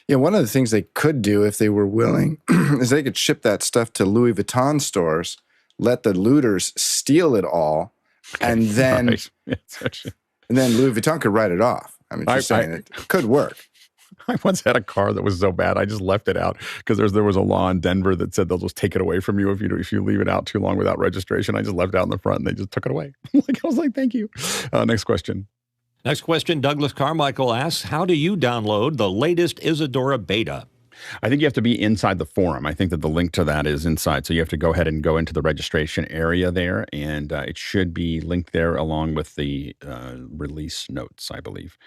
[SPEAKER 5] Yeah, one of the things they could do if they were willing is they could ship that stuff to Louis Vuitton stores, let the looters steal it all, and then
[SPEAKER 1] Right. It's actually-
[SPEAKER 5] and then Louis Vuitton could write it off. I mean, just saying it could work.
[SPEAKER 1] I once had a car that was so bad I just left it out because there was a law in Denver that said they'll just take it away from you if you leave it out too long without registration. I just left it out in the front and they just took it away. I was like, thank you. Next question.
[SPEAKER 2] Next question, Douglas Carmichael asks, how do you download the latest Isadora beta?
[SPEAKER 1] I think you have to be inside the forum. I think that the link to that is inside. So you have to go ahead and go into the registration area there, and it should be linked there along with the release notes, I believe.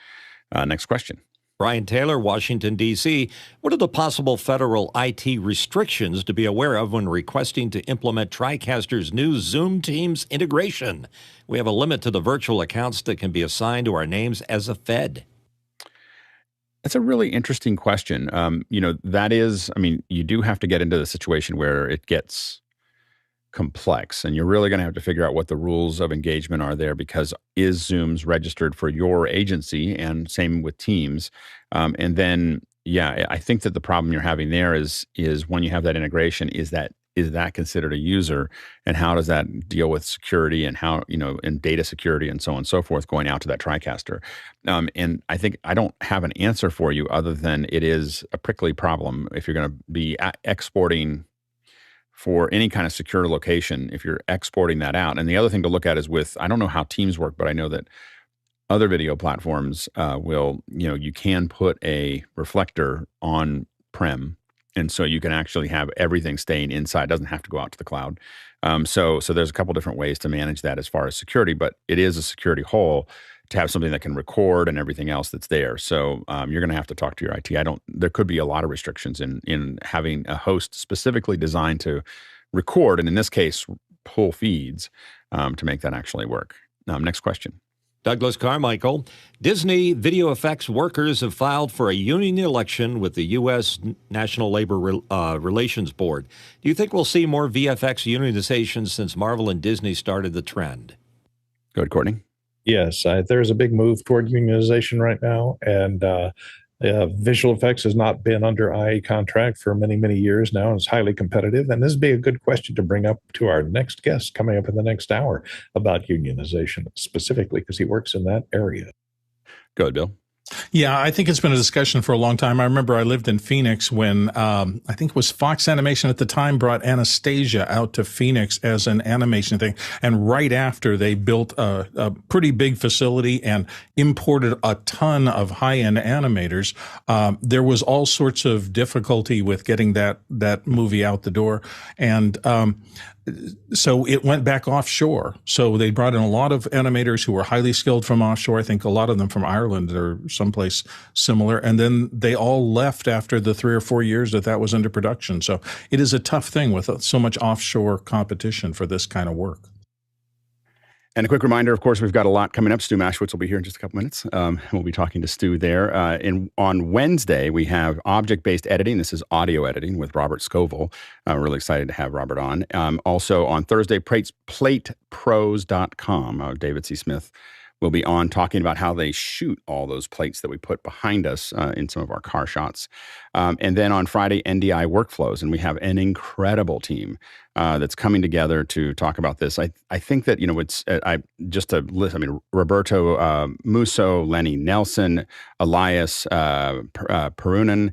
[SPEAKER 1] Next question.
[SPEAKER 2] Brian Taylor, Washington, D.C. What are the possible federal IT restrictions to be aware of when requesting to implement Tricaster's new Zoom Teams integration? We have a limit to the virtual accounts that can be assigned to our names as a Fed.
[SPEAKER 1] That's a really interesting question. You do have to get into the situation where it gets complex, and you're really going to have to figure out what the rules of engagement are there, because is Zoom's registered for your agency, and same with Teams. And then, I think that the problem you're having there is when you have that integration, is that considered a user, and how does that deal with security and how, and data security and so on and so forth going out to that Tricaster. And I think I don't have an answer for you other than it is a prickly problem if you're going to be exporting for any kind of secure location, if you're exporting that out. And the other thing to look at is I don't know how Teams work, but I know that other video platforms will, you can put a reflector on-prem. And so you can actually have everything staying inside. It doesn't have to go out to the cloud. So there's a couple different ways to manage that as far as security, but it is a security hole to have something that can record and everything else that's there. So you're going to have to talk to your IT. There could be a lot of restrictions in having a host specifically designed to record, and in this case, pull feeds to make that actually work. Next question.
[SPEAKER 2] Douglas Carmichael, Disney video effects workers have filed for a union election with the U.S. National Labor Relations Board. Do you think we'll see more VFX unionization since Marvel and Disney started the trend?
[SPEAKER 1] Go ahead, Courtney.
[SPEAKER 3] Yes, there's a big move toward unionization right now, and visual effects has not been under IA contract for many, many years now, and it's highly competitive. And this would be a good question to bring up to our next guest coming up in the next hour about unionization specifically, because he works in that area.
[SPEAKER 1] Go ahead, Bill.
[SPEAKER 4] Yeah, I think it's been a discussion for a long time. I remember I lived in Phoenix when I think it was Fox Animation at the time brought Anastasia out to Phoenix as an animation thing. And right after they built a pretty big facility and imported a ton of high-end animators, there was all sorts of difficulty with getting that movie out the door. And so it went back offshore. So they brought in a lot of animators who were highly skilled from offshore. I think a lot of them from Ireland or someplace similar. And then they all left after the 3 or 4 years that was under production. So it is a tough thing with so much offshore competition for this kind of work.
[SPEAKER 1] And a quick reminder, of course, we've got a lot coming up. Stu Maschwitz will be here in just a couple minutes. We'll be talking to Stu there. On Wednesday, we have object-based editing. This is audio editing with Robert Scoville. We're really excited to have Robert on. Also on Thursday, platepros.com. David C. Smith will be on talking about how they shoot all those plates that we put behind us in some of our car shots. And then on Friday, NDI workflows. And we have an incredible team that's coming together to talk about this. I think that, it's just a list. I mean, Roberto Musso, Lenny Nelson, Elias Perunen,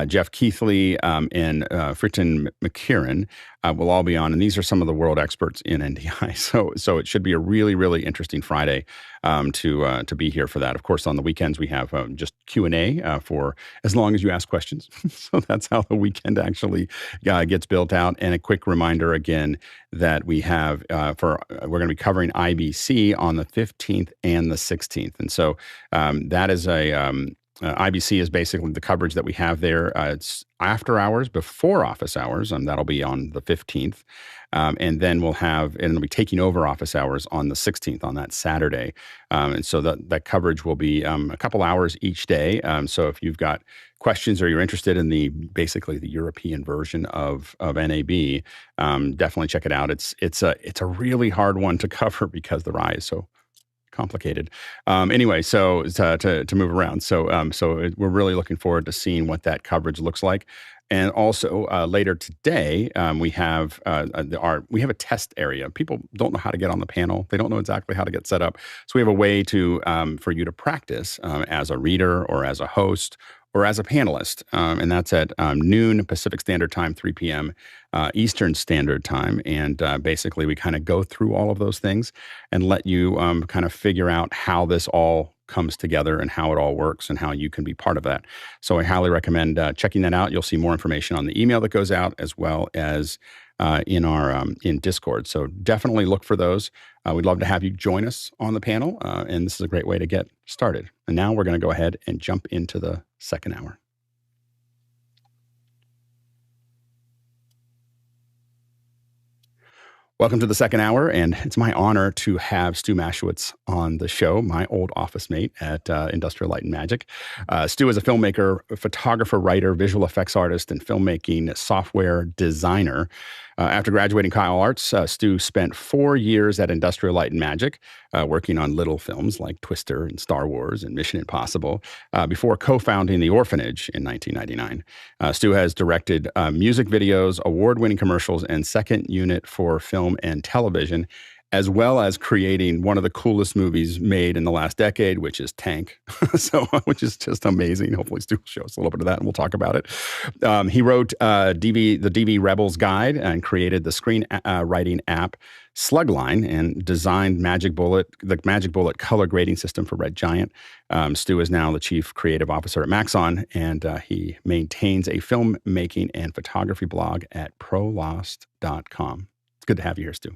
[SPEAKER 1] Jeff Keithley, and Fritzen McKieran will all be on. And these are some of the world experts in NDI. So it should be a really, really interesting Friday to be here for that. Of course, on the weekends, we have just Q&A for as long as you ask questions. So that's how the weekend actually gets built out. And a quick reminder again that we have we're going to be covering IBC on the 15th and the 16th. And so that is IBC is basically the coverage that we have there. It's after hours, before office hours, and that'll be on the 15th. And then we'll be taking over office hours on the 16th, on that Saturday. And so that coverage will be a couple hours each day. So if you've got questions or you're interested in basically the European version of NAB, definitely check it out. It's a really hard one to cover because the RAI is so complicated. Anyway, so to move around. We're really looking forward to seeing what that coverage looks like. And also later today, we have a test area. People don't know how to get on the panel. They don't know exactly how to get set up. So we have a way for you to practice as a reader or as a host or as a panelist. And that's at noon Pacific Standard Time, 3 p.m. Eastern Standard Time. And basically, we kind of go through all of those things and let you kind of figure out how this all comes together and how it all works and how you can be part of that. So I highly recommend checking that out. You'll see more information on the email that goes out as well as in Discord. So definitely look for those. We'd love to have you join us on the panel. And this is a great way to get started. And now we're going to go ahead and jump into the second hour. Welcome to the second hour, and it's my honor to have Stu Maschwitz on the show, my old office mate at Industrial Light and Magic. Stu is a filmmaker, photographer, writer, visual effects artist, and filmmaking software designer. After graduating Kyle Arts, Stu spent 4 years at Industrial Light and Magic, working on little films like Twister and Star Wars and Mission Impossible, before co-founding the Orphanage in 1999. Stu has directed music videos, award-winning commercials, and second unit for film and television, as well as creating one of the coolest movies made in the last decade, which is Tank, which is just amazing. Hopefully Stu will show us a little bit of that and we'll talk about it. He wrote the DV Rebels Guide and created the screen writing app Slugline and designed the Magic Bullet color grading system for Red Giant. Stu is now the chief creative officer at Maxon, and he maintains a filmmaking and photography blog at prolost.com. It's good to have you here, Stu.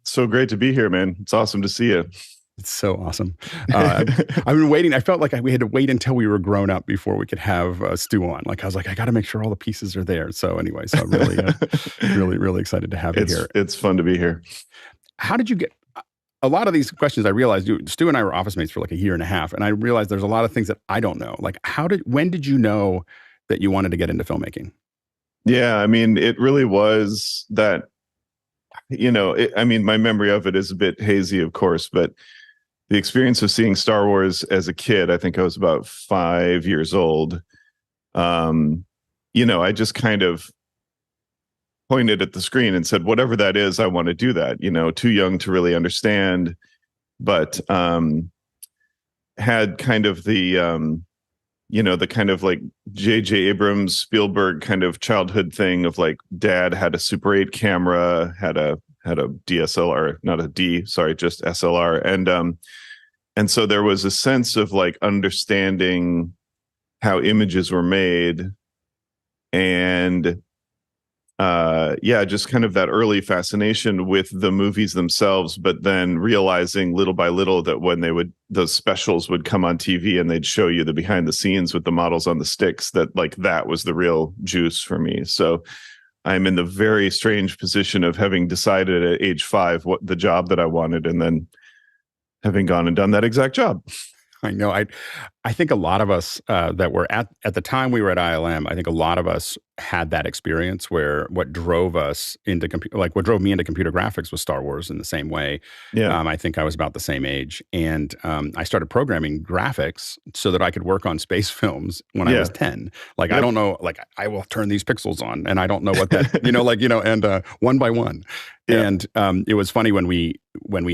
[SPEAKER 7] So great to be here, man. It's awesome to see you.
[SPEAKER 1] It's so awesome. I've been waiting. I felt like we had to wait until we were grown up before we could have Stu on. Like, I was like, I got to make sure all the pieces are there. So anyway, I'm really, really excited to have you here.
[SPEAKER 7] It's fun to be here.
[SPEAKER 1] How did you get a lot of these questions? I realized Stu and I were office mates for like a year and a half. And I realized there's a lot of things that I don't know. Like when did you know that you wanted to get into filmmaking?
[SPEAKER 7] Yeah, I mean, it really was that, my memory of it is a bit hazy, of course, but the experience of seeing Star Wars as a kid, I think I was about 5 years old. I just kind of pointed at the screen and said, whatever that is, I want to do that, too young to really understand, but had kind of the kind of like J.J. Abrams, Spielberg kind of childhood thing of like dad had a Super 8 camera, had a DSLR, not a D, sorry, just SLR. And so there was a sense of like understanding how images were made and just kind of that early fascination with the movies themselves, but then realizing little by little that when those specials would come on TV and they'd show you the behind the scenes with the models on the sticks, that like that was the real juice for me. So I'm in the very strange position of having decided at age 5 what the job that I wanted and then having gone and done that exact job.
[SPEAKER 1] I know. I think a lot of us that were at the time we were at ILM, I think a lot of us had that experience where what drove us into what drove me into computer graphics was Star Wars in the same way.
[SPEAKER 7] Yeah.
[SPEAKER 1] I think I was about the same age. And I started programming graphics so that I could work on space films when I was 10. Like, I don't know, like I will turn these pixels on and I don't know what that, and one by one. Yeah. And it was funny when we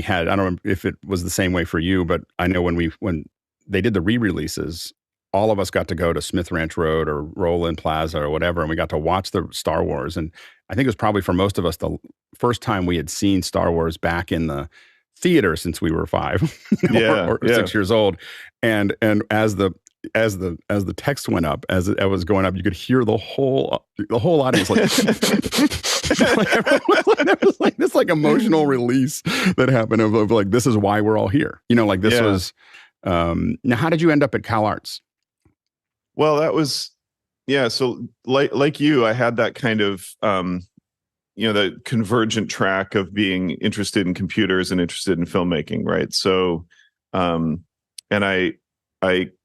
[SPEAKER 1] had, I don't know if it was the same way for you, but I know when they did the re-releases, all of us got to go to Smith Ranch Road or Roland Plaza or whatever, and we got to watch the Star Wars. And I think it was probably for most of us the first time we had seen Star Wars back in the theater since we were 5 or 6 years old. And as the text went up, as it was going up, you could hear the whole audience like it was like this like emotional release that happened of like, this is why we're all here. This was. Now, how did you end up at Cal Arts?
[SPEAKER 7] Well, that was, so like you, I had that kind of, the convergent track of being interested in computers and interested in filmmaking, right? So, and I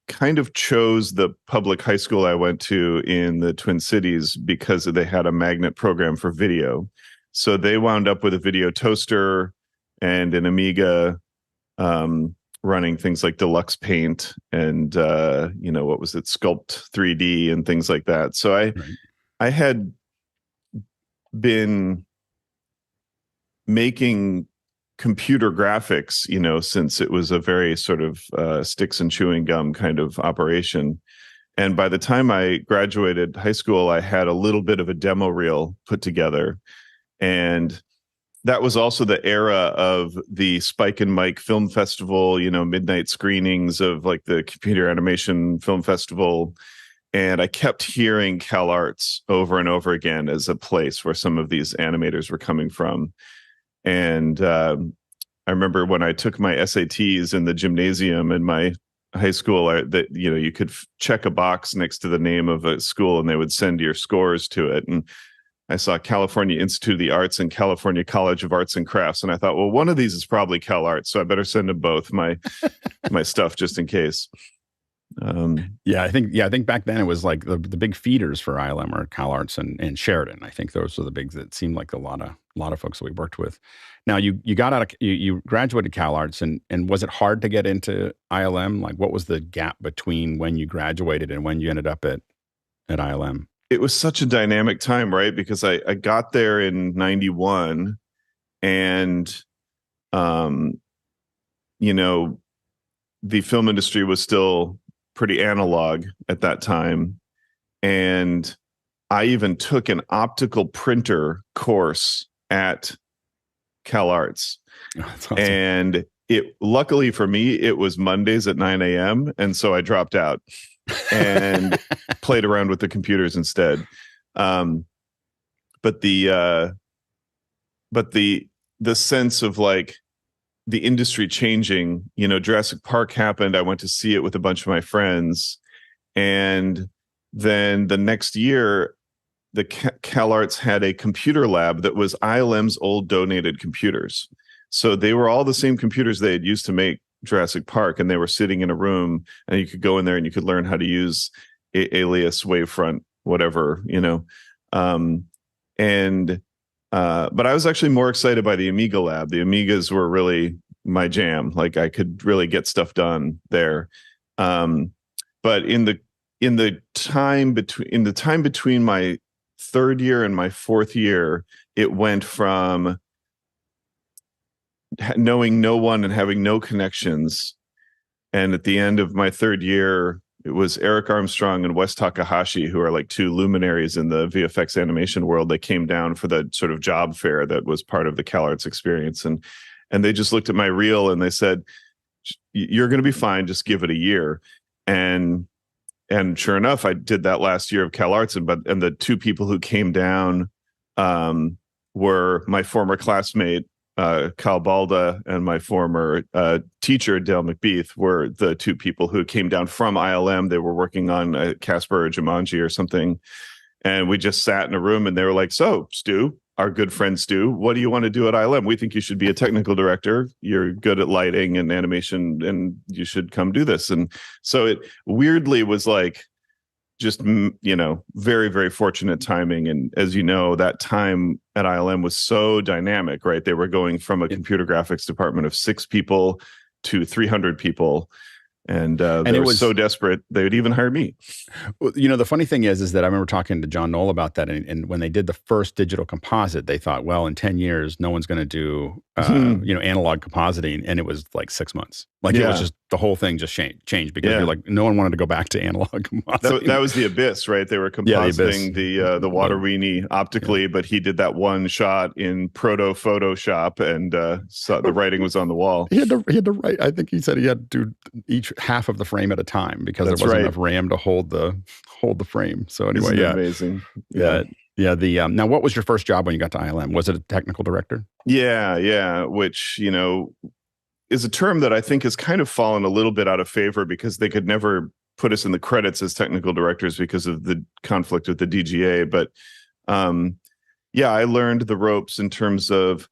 [SPEAKER 7] kind of chose the public high school I went to in the Twin Cities because they had a magnet program for video. So they wound up with a video toaster and an Amiga, running things like Deluxe Paint and what was it, Sculpt 3D and things like that. So I had been making computer graphics, since it was a very sort of sticks and chewing gum kind of operation. And by the time I graduated high school, I had a little bit of a demo reel put together. And that was also the era of the Spike and Mike Film Festival, midnight screenings of like the Computer Animation Film Festival. And I kept hearing CalArts over and over again as a place where some of these animators were coming from. And I remember when I took my SATs in the gymnasium in my high school, you could check a box next to the name of a school and they would send your scores to it. And I saw California Institute of the Arts and California College of Arts and Crafts. And I thought, well, one of these is probably CalArts, so I better send them both my stuff just in case.
[SPEAKER 1] I think back then it was like the big feeders for ILM are CalArts and Sheridan. I think those were the bigs that seemed like a lot of folks that we worked with. Now you got out of you graduated CalArts and was it hard to get into ILM? Like what was the gap between when you graduated and when you ended up at ILM?
[SPEAKER 7] It was such a dynamic time, right? Because I got there in 91 and the film industry was still pretty analog at that time. And I even took an optical printer course at CalArts.
[SPEAKER 1] Oh, that's awesome.
[SPEAKER 7] And luckily for me, it was Mondays at 9 a.m. And so I dropped out and played around with the computers instead. But the sense of like the industry changing, Jurassic Park happened. I went to see it with a bunch of my friends. And then the next year, the CalArts had a computer lab that was ILM's old donated computers. So they were all the same computers they had used to make Jurassic Park, and they were sitting in a room, and you could go in there and you could learn how to use Alias, Wavefront, whatever, but I was actually more excited by the Amiga lab. The Amigas were really my jam. Like I could really get stuff done there. But in the time between my third year and my fourth year, it went from knowing no one and having no connections. And at the end of my third year, it was Eric Armstrong and Wes Takahashi, who are like two luminaries in the VFX animation world, that came down for the sort of job fair that was part of the CalArts experience. And they just looked at my reel and they said, "You're going to be fine. Just give it a year." And sure enough, I did that last year of CalArts. And the two people who came down were my former classmate, Kyle Balda, and my former teacher, Dale McBeath, were the two people who came down from ILM. They were working on Casper or Jumanji or something. And we just sat in a room and they were like, "So, Stu, our good friend Stu, what do you want to do at ILM? We think you should be a technical director. You're good at lighting and animation, and you should come do this." And so it weirdly was like, just, very, very fortunate timing. And as you know, that time at ILM was so dynamic, right? They were going from a computer graphics department of 6 people to 300 people. And they were so desperate, they would even hire me.
[SPEAKER 1] Well, the funny thing is that I remember talking to John Knoll about that. And when they did the first digital composite, they thought, well, in 10 years, no one's going to do, analog compositing. And it was like 6 months. Like it was just, the whole thing just changed because you're like, no one wanted to go back to analog compositing.
[SPEAKER 7] That was the Abyss, right? They were compositing the Water Weenie optically, but he did that one shot in proto Photoshop, and so the writing was on the wall.
[SPEAKER 1] He had to write. I think he said he had to do each half of the frame at a time because there wasn't enough RAM to hold the frame. So anyway,
[SPEAKER 7] Isn't that amazing.
[SPEAKER 1] Now, what was your first job when you got to ILM? Was it a technical director?
[SPEAKER 7] Yeah, which is a term that I think has kind of fallen a little bit out of favor because they could never put us in the credits as technical directors because of the conflict with the DGA. But I learned the ropes in terms of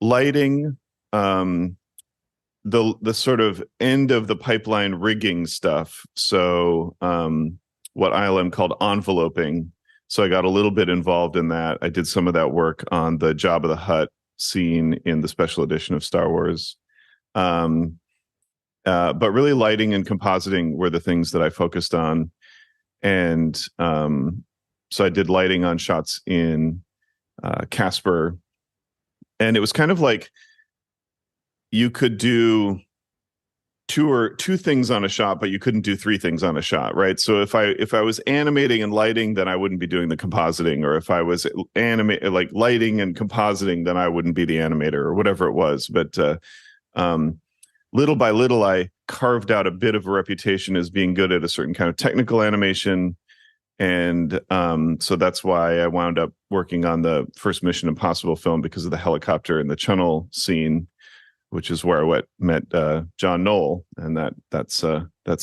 [SPEAKER 7] lighting, the sort of end of the pipeline rigging stuff. So what ILM called enveloping. So I got a little bit involved in that. I did some of that work on the Jabba the Hutt scene in the special edition of Star Wars. But really lighting and compositing were the things that I focused on. And so I did lighting on shots in Casper. And it was kind of like you could do two things on a shot, but you couldn't do three things on a shot, right? So if I was animating and lighting, then I wouldn't be doing the compositing, or if I was lighting and compositing, then I wouldn't be the animator, or whatever it was. But little by little, I carved out a bit of a reputation as being good at a certain kind of technical animation. And so that's why I wound up working on the first Mission Impossible film, because of the helicopter and the tunnel scene, which is where I met John Knoll. And that's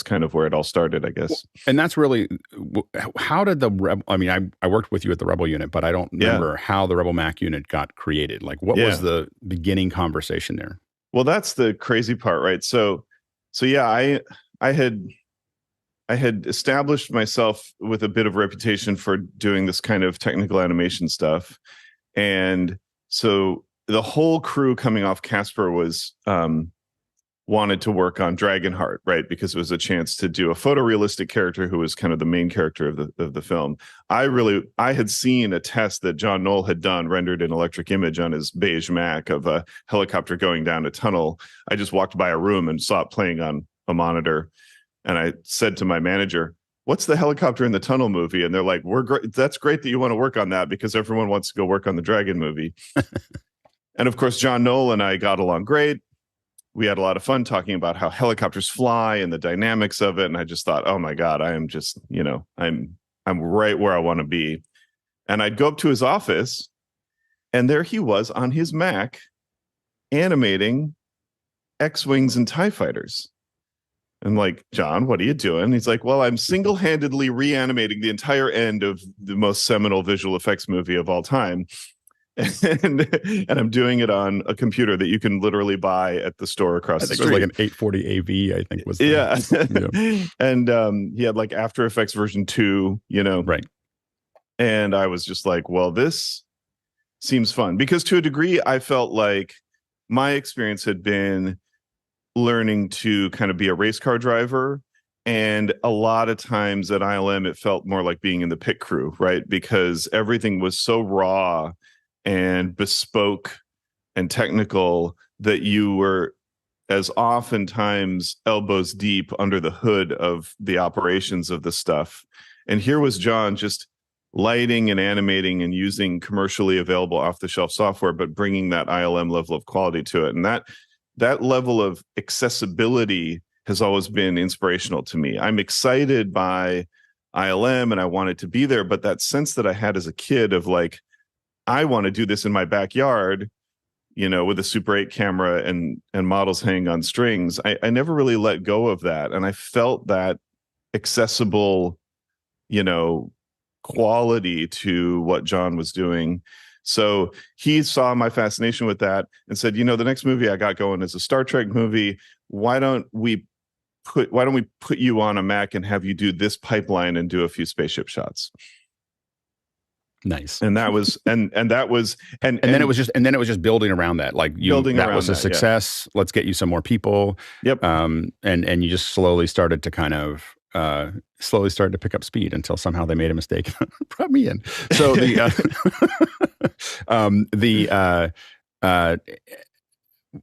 [SPEAKER 7] kind of where it all started, I guess.
[SPEAKER 1] And that's really, how did I worked with you at the Rebel unit, but I don't remember how the Rebel Mac unit got created. Like, what was the beginning conversation there?
[SPEAKER 7] Well, that's the crazy part, right? So yeah, I had established myself with a bit of reputation for doing this kind of technical animation stuff. And so the whole crew coming off Casper was wanted to work on Dragonheart, right? Because it was a chance to do a photorealistic character who was kind of the main character of the film. I had seen a test that John Knoll had done, rendered in electric image on his beige Mac, of a helicopter going down a tunnel. I just walked by a room and saw it playing on a monitor. And I said to my manager, "What's the helicopter in the tunnel movie?" And they're like, "That's great that you want to work on that, because everyone wants to go work on the Dragon movie." And of course, John Knoll and I got along great. We had a lot of fun talking about how helicopters fly and the dynamics of it. And I just thought, oh my God, I am just, I'm right where I want to be. And I'd go up to his office, and there he was on his Mac animating X-Wings and TIE fighters. I'm like, "John, what are you doing?" He's like, "Well, I'm single-handedly reanimating the entire end of the most seminal visual effects movie of all time. And I'm doing it on a computer that you can literally buy at the store across the street."
[SPEAKER 1] It was like an 840 AV, I think was.
[SPEAKER 7] And he had like After Effects version 2,
[SPEAKER 1] Right.
[SPEAKER 7] And I was just like, well, this seems fun, because to a degree, I felt like my experience had been learning to kind of be a race car driver. And a lot of times at ILM, it felt more like being in the pit crew, right? Because everything was so raw and bespoke and technical that you were as oftentimes elbows deep under the hood of the operations of the stuff. And here was John just lighting and animating and using commercially available off-the-shelf software, but bringing that ILM level of quality to it. And that level of accessibility has always been inspirational to me. I'm excited by ILM and I wanted to be there, but that sense that I had as a kid of like, I want to do this in my backyard, with a Super 8 camera and models hanging on strings. I never really let go of that. And I felt that accessible, quality to what John was doing. So he saw my fascination with that and said, the next movie I got going is a Star Trek movie. Why don't we put you on a Mac and have you do this pipeline and do a few spaceship shots?
[SPEAKER 1] Nice.
[SPEAKER 7] And that was and then it was just building around that. Like that was a success. Yeah. Let's get you some more people.
[SPEAKER 1] Yep. And you just slowly started to pick up speed until somehow they made a mistake and brought me in. So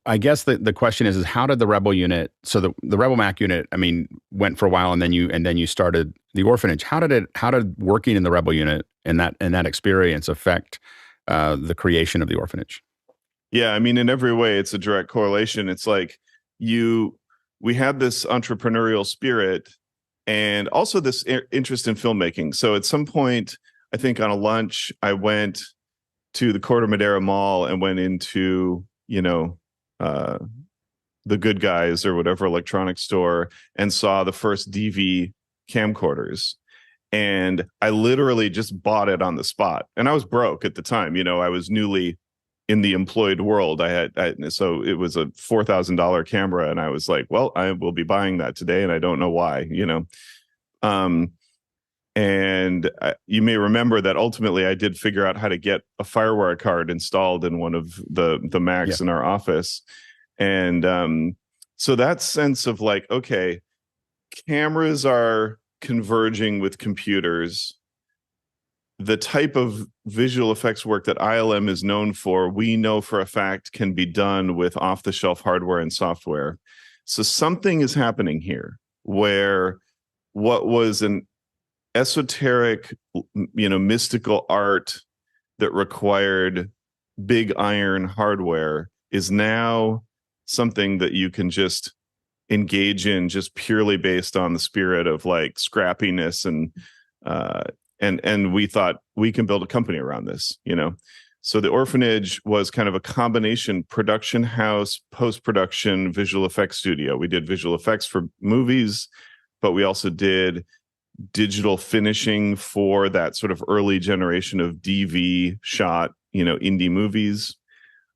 [SPEAKER 1] I guess the question is how did the Rebel unit, so the Rebel Mac unit, went for a while, and then you started the Orphanage. How did working in the Rebel unit and that experience affect the creation of the Orphanage?
[SPEAKER 7] Yeah, in every way, it's a direct correlation. It's like we had this entrepreneurial spirit and also this interest in filmmaking. So at some point, I think on a lunch, I went to the Corte Madera Mall and went into, the Good Guys or whatever electronics store and saw the first DV camcorders. And I literally just bought it on the spot. And I was broke at the time. I was newly in the employed world. So it was a $4,000 camera. And I was like, well, I will be buying that today. And I don't know why, And you may remember that ultimately I did figure out how to get a FireWire card installed in one of the Macs in our office. And So that sense of like, okay, cameras are converging with computers. The type of visual effects work that ILM is known for, we know for a fact can be done with off-the-shelf hardware and software. So something is happening here where what was an esoteric, mystical art that required big iron hardware is now something that you can just engage in just purely based on the spirit of like scrappiness and we thought we can build a company around this, So the Orphanage was kind of a combination production house, post-production visual effects studio. We did visual effects for movies, but we also did digital finishing for that sort of early generation of DV shot, indie movies.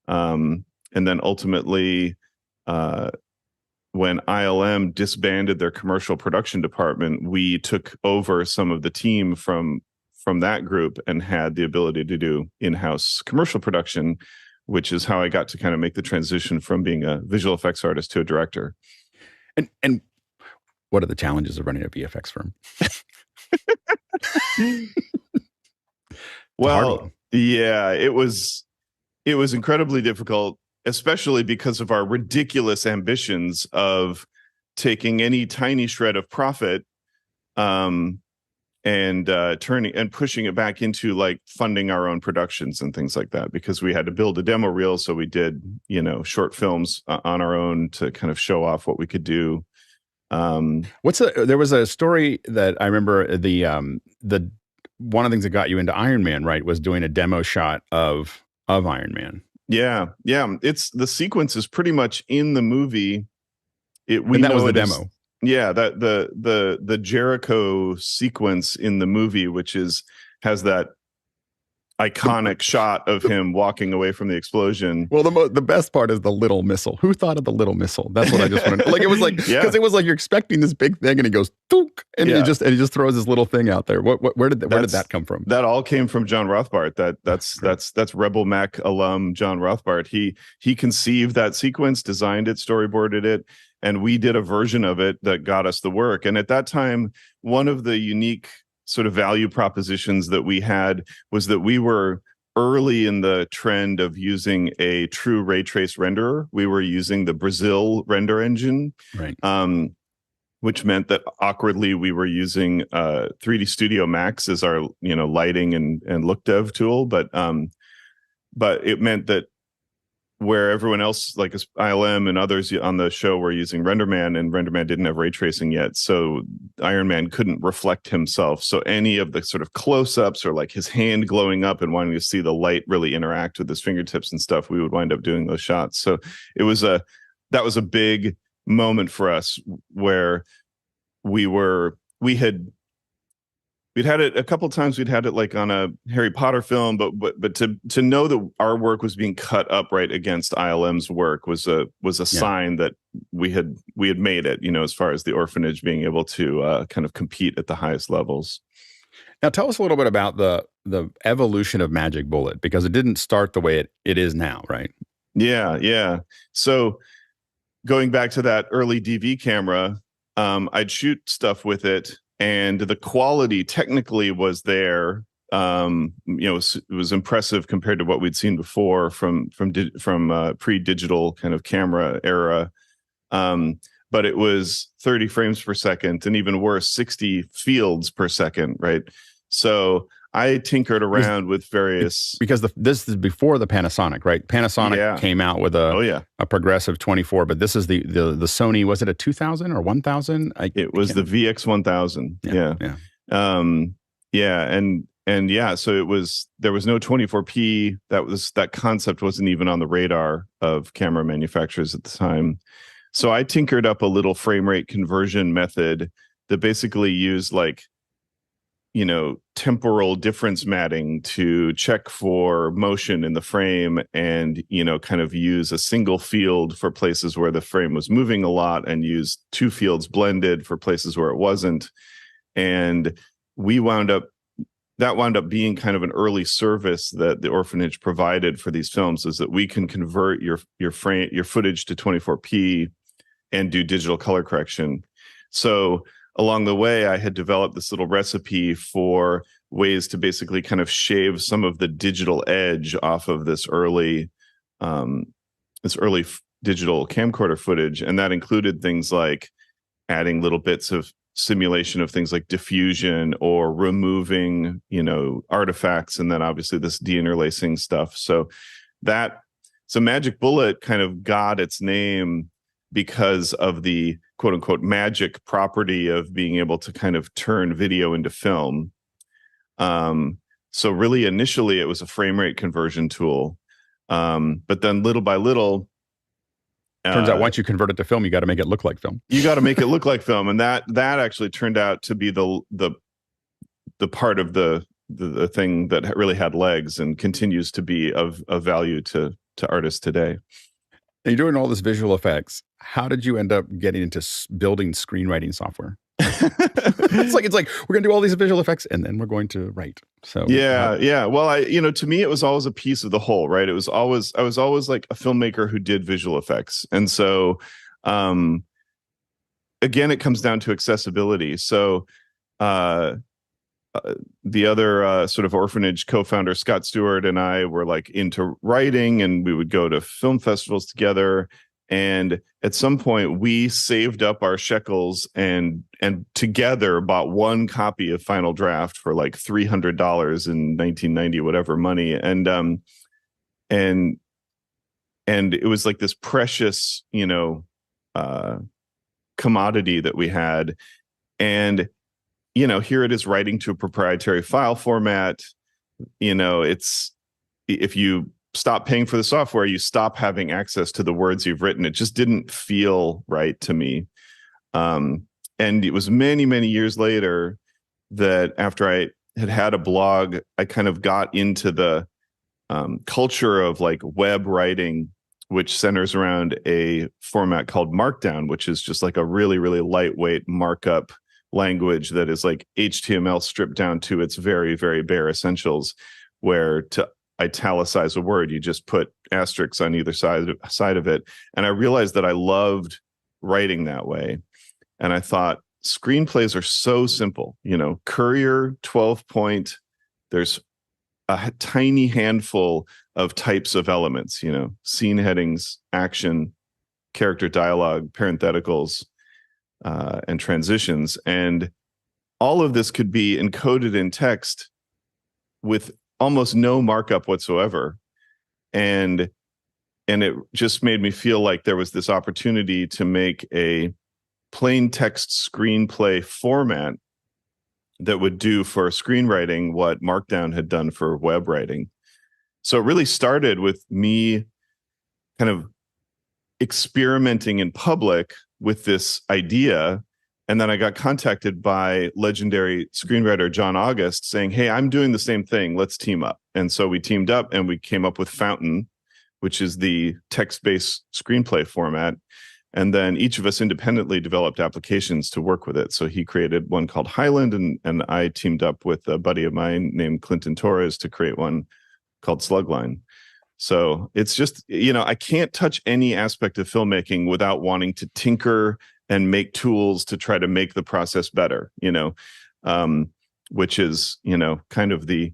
[SPEAKER 7] And then ultimately, when ILM disbanded their commercial production department, we took over some of the team from that group and had the ability to do in-house commercial production, which is how I got to kind of make the transition from being a visual effects artist to a director.
[SPEAKER 1] And what are the challenges of running a VFX firm?
[SPEAKER 7] Well, yeah, it was incredibly difficult, especially because of our ridiculous ambitions of taking any tiny shred of profit and turning and pushing it back into like funding our own productions and things like that, because we had to build a demo reel. So we did, short films on our own to kind of show off what we could do.
[SPEAKER 1] There was a story that I remember, the one of the things that got you into Iron Man, right, was doing a demo shot of Iron Man.
[SPEAKER 7] Yeah. It's the sequence is pretty much in the movie.
[SPEAKER 1] And that was the demo.
[SPEAKER 7] Yeah, that the Jericho sequence in the movie, which has that iconic shot of him walking away from the explosion.
[SPEAKER 1] Well, the best part is the little missile. Who thought of the little missile? That's what I just wanted. Like, it was like, because it was like you're expecting this big thing, and he goes took, and he just throws this little thing out there. Where did that come from?
[SPEAKER 7] That all came from John Rothbart. That's Rebel Mac alum John Rothbart. He conceived that sequence, designed it, storyboarded it, and we did a version of it that got us the work. And at that time, one of the unique sort of value propositions that we had was that we were early in the trend of using a true ray trace renderer. We were using the Brazil render engine,
[SPEAKER 1] right?
[SPEAKER 7] Which meant that awkwardly we were using 3D Studio Max as our lighting and look dev tool, but it meant that where everyone else, like ILM and others on the show, were using RenderMan, and RenderMan didn't have ray tracing yet, so Iron Man couldn't reflect himself. So any of the sort of close-ups or like his hand glowing up and wanting to see the light really interact with his fingertips and stuff, we would wind up doing those shots. So that was a big moment for us where we'd had it a couple times. We'd had it like on a Harry Potter film, but to know that our work was being cut up right against ILM's work was a sign that we had made it, as far as the Orphanage being able to kind of compete at the highest levels.
[SPEAKER 1] Now, tell us a little bit about the evolution of Magic Bullet, because it didn't start the way it is now, right?
[SPEAKER 7] Yeah. So going back to that early DV camera, I'd shoot stuff with it, and the quality technically was there. It was impressive compared to what we'd seen before from pre-digital kind of camera era. But it was 30 frames per second, and even worse, 60 fields per second, right? So I tinkered around with various,
[SPEAKER 1] because this is before the Panasonic, right? Panasonic came out with a progressive 24, but this is the Sony. Was it a 2000 or 1000?
[SPEAKER 7] It was the VX 1000. So there was no 24p. That concept wasn't even on the radar of camera manufacturers at the time. So I tinkered up a little frame rate conversion method that basically used temporal difference matting to check for motion in the frame, and kind of use a single field for places where the frame was moving a lot, and use two fields blended for places where it wasn't. And that wound up being kind of an early service that the Orphanage provided for these films, is that we can convert your footage to 24p and do digital color correction. So along the way, I had developed this little recipe for ways to basically kind of shave some of the digital edge off of this early digital camcorder footage. And that included things like adding little bits of simulation of things like diffusion or removing, artifacts, and then obviously this deinterlacing stuff. So Magic Bullet kind of got its name because of the quote unquote magic property of being able to kind of turn video into film. So really initially it was a frame rate conversion tool. But then little by little,
[SPEAKER 1] turns out once you convert it to film, you got to make it look like film.
[SPEAKER 7] You got to make it look like film. And that actually turned out to be the part of the thing that really had legs and continues to be of value to artists today.
[SPEAKER 1] Now, you're doing all this visual effects. How did you end up getting into building screenwriting software? it's like we're going to do all these visual effects and then we're going to write. So
[SPEAKER 7] yeah. Well, to me, it was always a piece of the whole, right? I was always like a filmmaker who did visual effects. And so, again, it comes down to accessibility. So, the other sort of Orphanage co-founder, Scott Stewart, and I were like into writing, and we would go to film festivals together. And at some point we saved up our shekels and together bought one copy of Final Draft for like $300 in 1990, whatever money. And it was like this precious, commodity that we had. And, here it is writing to a proprietary file format. It's, if you stop paying for the software, you stop having access to the words you've written. It just didn't feel right to me. And it was many, many years later that after I had a blog, I kind of got into the culture of like web writing, which centers around a format called Markdown, which is just like a really, really lightweight markup language that is like HTML stripped down to its very, very bare essentials, where to italicize a word, you just put asterisks on either side of it. And I realized that I loved writing that way. And I thought screenplays are so simple, Courier 12-point, there's a tiny handful of types of elements, scene headings, action, character dialogue, parentheticals, and transitions. And all of this could be encoded in text with almost no markup whatsoever. And it just made me feel like there was this opportunity to make a plain text screenplay format that would do for screenwriting what Markdown had done for web writing. So it really started with me kind of experimenting in public with this idea. And then I got contacted by legendary screenwriter John August saying, hey, I'm doing the same thing. Let's team up. And so we teamed up and we came up with Fountain, which is the text-based screenplay format. And then each of us independently developed applications to work with it. So he created one called Highland, and I teamed up with a buddy of mine named Clinton Torres to create one called Slugline. So it's just, I can't touch any aspect of filmmaking without wanting to tinker and make tools to try to make the process better, which is, kind of the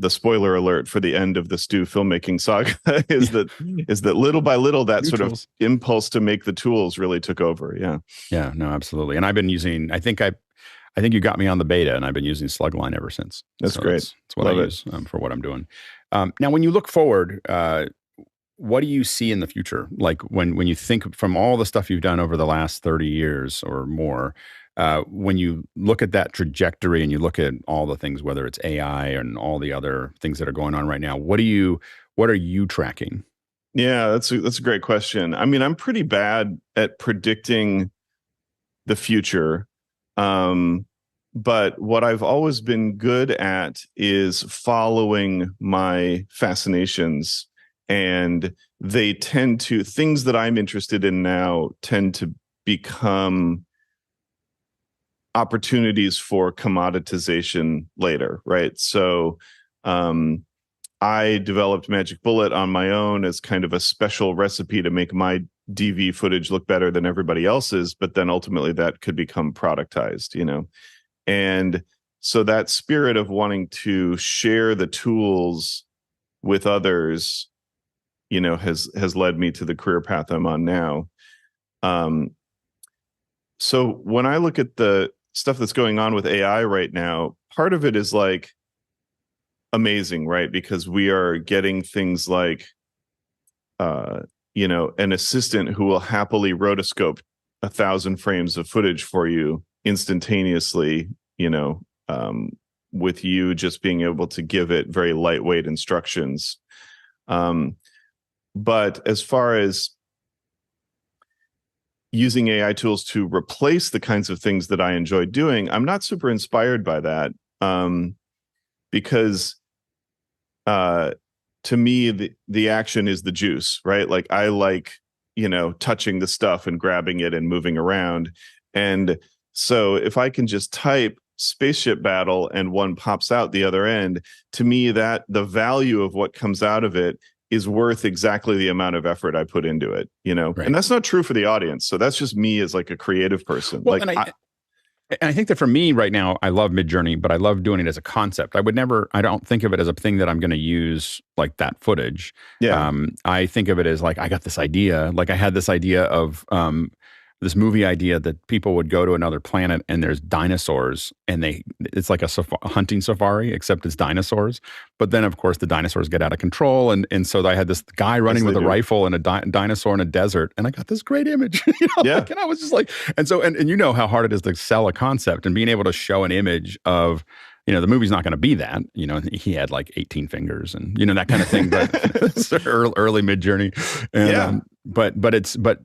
[SPEAKER 7] spoiler alert for the end of the Stu filmmaking saga is that little by little, that sort of impulse to make the tools really took over. Yeah.
[SPEAKER 1] Yeah, no, absolutely. And I've been using, I think you got me on the beta, and I've been using Slugline ever since.
[SPEAKER 7] That's great.
[SPEAKER 1] That's what I use for what I'm doing. Now, when you look forward, what do you see in the future? Like when you think from all the stuff you've done over the last 30 years or more, when you look at that trajectory and you look at all the things, whether it's AI and all the other things that are going on right now, what are you tracking?
[SPEAKER 7] Yeah, that's a great question. I mean, I'm pretty bad at predicting the future. But what I've always been good at is following my fascinations, and things that I'm interested in now tend to become opportunities for commoditization later, right? So I developed Magic Bullet on my own as kind of a special recipe to make my DV footage look better than everybody else's, but then ultimately that could become productized, And so that spirit of wanting to share the tools with others, has led me to the career path I'm on now. So when I look at the stuff that's going on with AI right now, part of it is like amazing, right? Because we are getting things like, an assistant who will happily rotoscope 1,000 frames of footage for you instantaneously, with you just being able to give it very lightweight instructions. But as far as using AI tools to replace the kinds of things that I enjoy doing, I'm not super inspired by that, because to me, the action is the juice, right? Like I like, touching the stuff and grabbing it and moving around. And so if I can just type spaceship battle and one pops out the other end, to me, that the value of what comes out of it is worth exactly the amount of effort I put into it,
[SPEAKER 1] Right.
[SPEAKER 7] And that's not true for the audience. So that's just me as like a creative person.
[SPEAKER 1] Well,
[SPEAKER 7] Like
[SPEAKER 1] and I think that for me right now, I love Midjourney, but I love doing it as a concept. I don't think of it as a thing that I'm going to use like that footage.
[SPEAKER 7] Yeah.
[SPEAKER 1] I think of it as like, I got this idea. Like I had this idea of this movie idea that people would go to another planet and there's dinosaurs and it's like a hunting safari, except it's dinosaurs. But then of course the dinosaurs get out of control. And so I had this guy running with a rifle and a dinosaur in a desert. And I got this great image,
[SPEAKER 7] Yeah.
[SPEAKER 1] and I was just like, and so, and you know how hard it is to sell a concept, and being able to show an image of, the movie's not going to be that, he had like 18 fingers and, that kind of thing, but it's early Midjourney. And,
[SPEAKER 7] Yeah.
[SPEAKER 1] But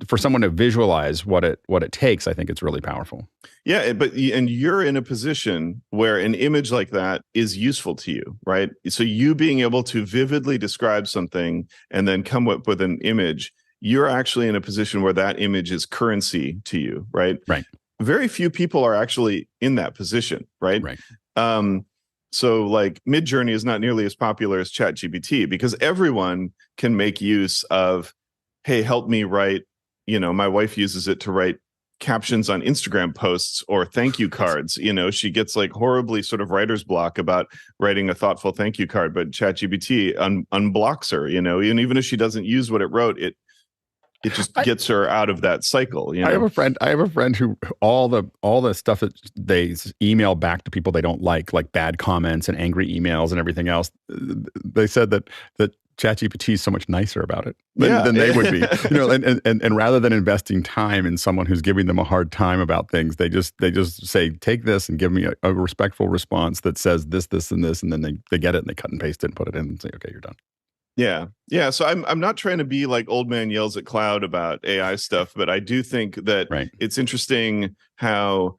[SPEAKER 1] for someone to visualize what it takes, I think it's really powerful.
[SPEAKER 7] Yeah, and you're in a position where an image like that is useful to you, right? So you being able to vividly describe something and then come up with an image, you're actually in a position where that image is currency to you, right?
[SPEAKER 1] Right.
[SPEAKER 7] Very few people are actually in that position, right?
[SPEAKER 1] Right.
[SPEAKER 7] So like Midjourney is not nearly as popular as ChatGPT because everyone can make use of, hey, help me write, my wife uses it to write captions on Instagram posts or thank you cards. She gets like horribly sort of writer's block about writing a thoughtful thank you card, but ChatGPT unblocks her, and even if she doesn't use what it wrote, it just gets her out of that cycle.
[SPEAKER 1] I have a friend who all the stuff that they email back to people they don't like bad comments and angry emails and everything else, they said that ChatGPT is so much nicer about it than they would be, and rather than investing time in someone who's giving them a hard time about things, they just say, take this and give me a respectful response that says this, and this, and then they get it and they cut and paste it and put it in and say, okay, you're done.
[SPEAKER 7] Yeah. So I'm not trying to be like old man yells at cloud about AI stuff, but I do think that It's interesting how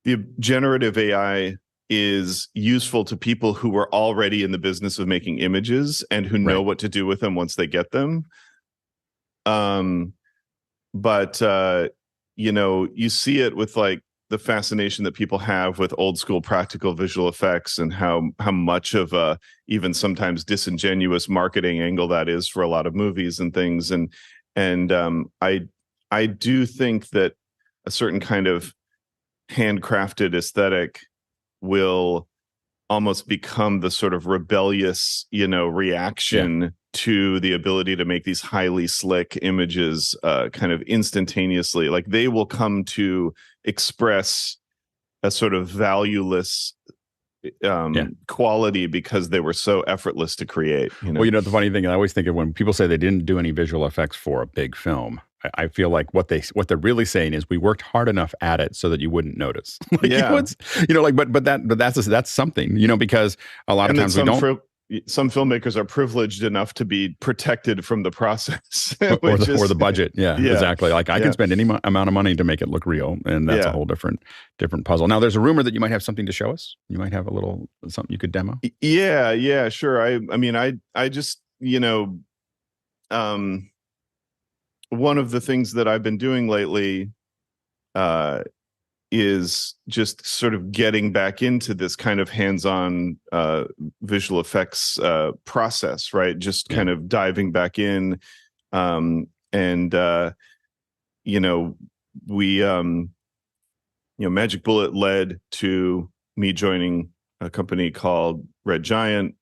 [SPEAKER 7] the generative AI is useful to people who are already in the business of making images and who know what to do with them once they get them. But you see it with like the fascination that people have with old school practical visual effects and how much of a even sometimes disingenuous marketing angle that is for a lot of movies and things. And I do think that a certain kind of handcrafted aesthetic will almost become the sort of rebellious, reaction to the ability to make these highly slick images kind of instantaneously. Like they will come to express a sort of valueless quality because they were so effortless to create.
[SPEAKER 1] Well, the funny thing, I always think of when people say they didn't do any visual effects for a big film, I feel like what they're really saying is we worked hard enough at it so that you wouldn't notice. That's something, because a lot of times we don't.
[SPEAKER 7] Some filmmakers are privileged enough to be protected from the process
[SPEAKER 1] or the budget. Yeah, exactly. Like I can spend any amount of money to make it look real, and that's a whole different puzzle. Now, there's a rumor that you might have something to show us. You might have a little something you could demo.
[SPEAKER 7] Yeah, sure. I just one of the things that I've been doing lately is just sort of getting back into this kind of hands-on visual effects process, right? Just kind of diving back in and and you know, we Magic Bullet led to me joining a company called Red Giant,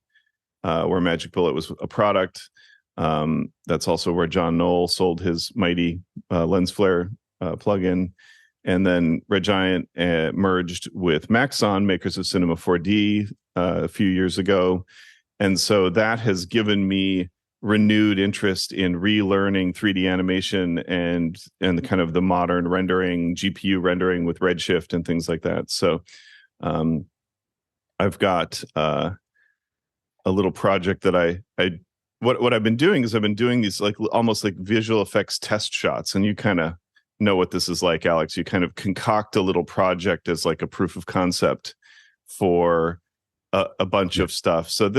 [SPEAKER 7] where Magic Bullet was a product. That's also where John Knoll sold his mighty lens flare plugin. And then Red Giant merged with Maxon, makers of Cinema 4D, a few years ago. And so that has given me renewed interest in relearning 3D animation and the kind of the modern rendering, GPU rendering with Redshift and things like that. So I've got a little project that what I've been doing is I've been doing these like almost like visual effects test shots, and you kind of know what this is like, Alex. You kind of concoct a little project as like a proof of concept for a bunch of stuff. So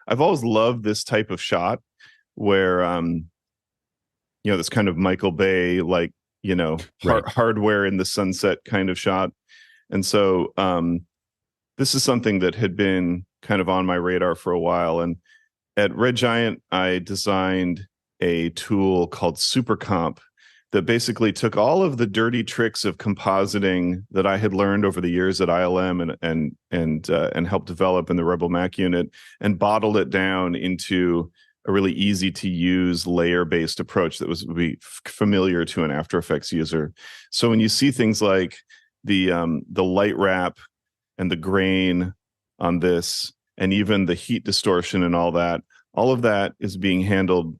[SPEAKER 7] I've always loved this type of shot where this kind of Michael Bay, like, hardware in the sunset kind of shot. And so this is something that had been kind of on my radar for a while. And at Red Giant, I designed a tool called SuperComp that basically took all of the dirty tricks of compositing that I had learned over the years at ILM and helped develop in the Rebel Mac unit, and bottled it down into a really easy to use layer-based approach that would be familiar to an After Effects user. So when you see things like the light wrap and the grain on this, and even the heat distortion and all of that is being handled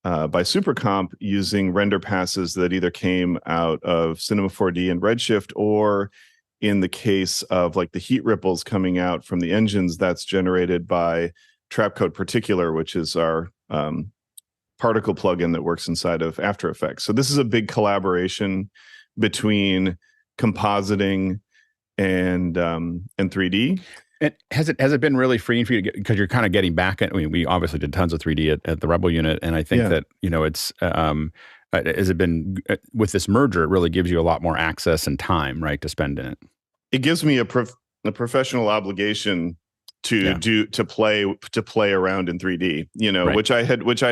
[SPEAKER 7] by SuperComp using render passes that either came out of Cinema 4D and Redshift, or in the case of like the heat ripples coming out from the engines, that's generated by Trapcode Particular, which is our particle plugin that works inside of After Effects. So this is a big collaboration between compositing and 3D.
[SPEAKER 1] And has it been really freeing for you to get, because you're kind of getting back at, I mean, we obviously did tons of 3D at the Rebel unit, and I think that, it's, has it been, with this merger, it really gives you a lot more access and time, right, to spend in it?
[SPEAKER 7] It gives me a professional obligation to play around in 3D, right. which I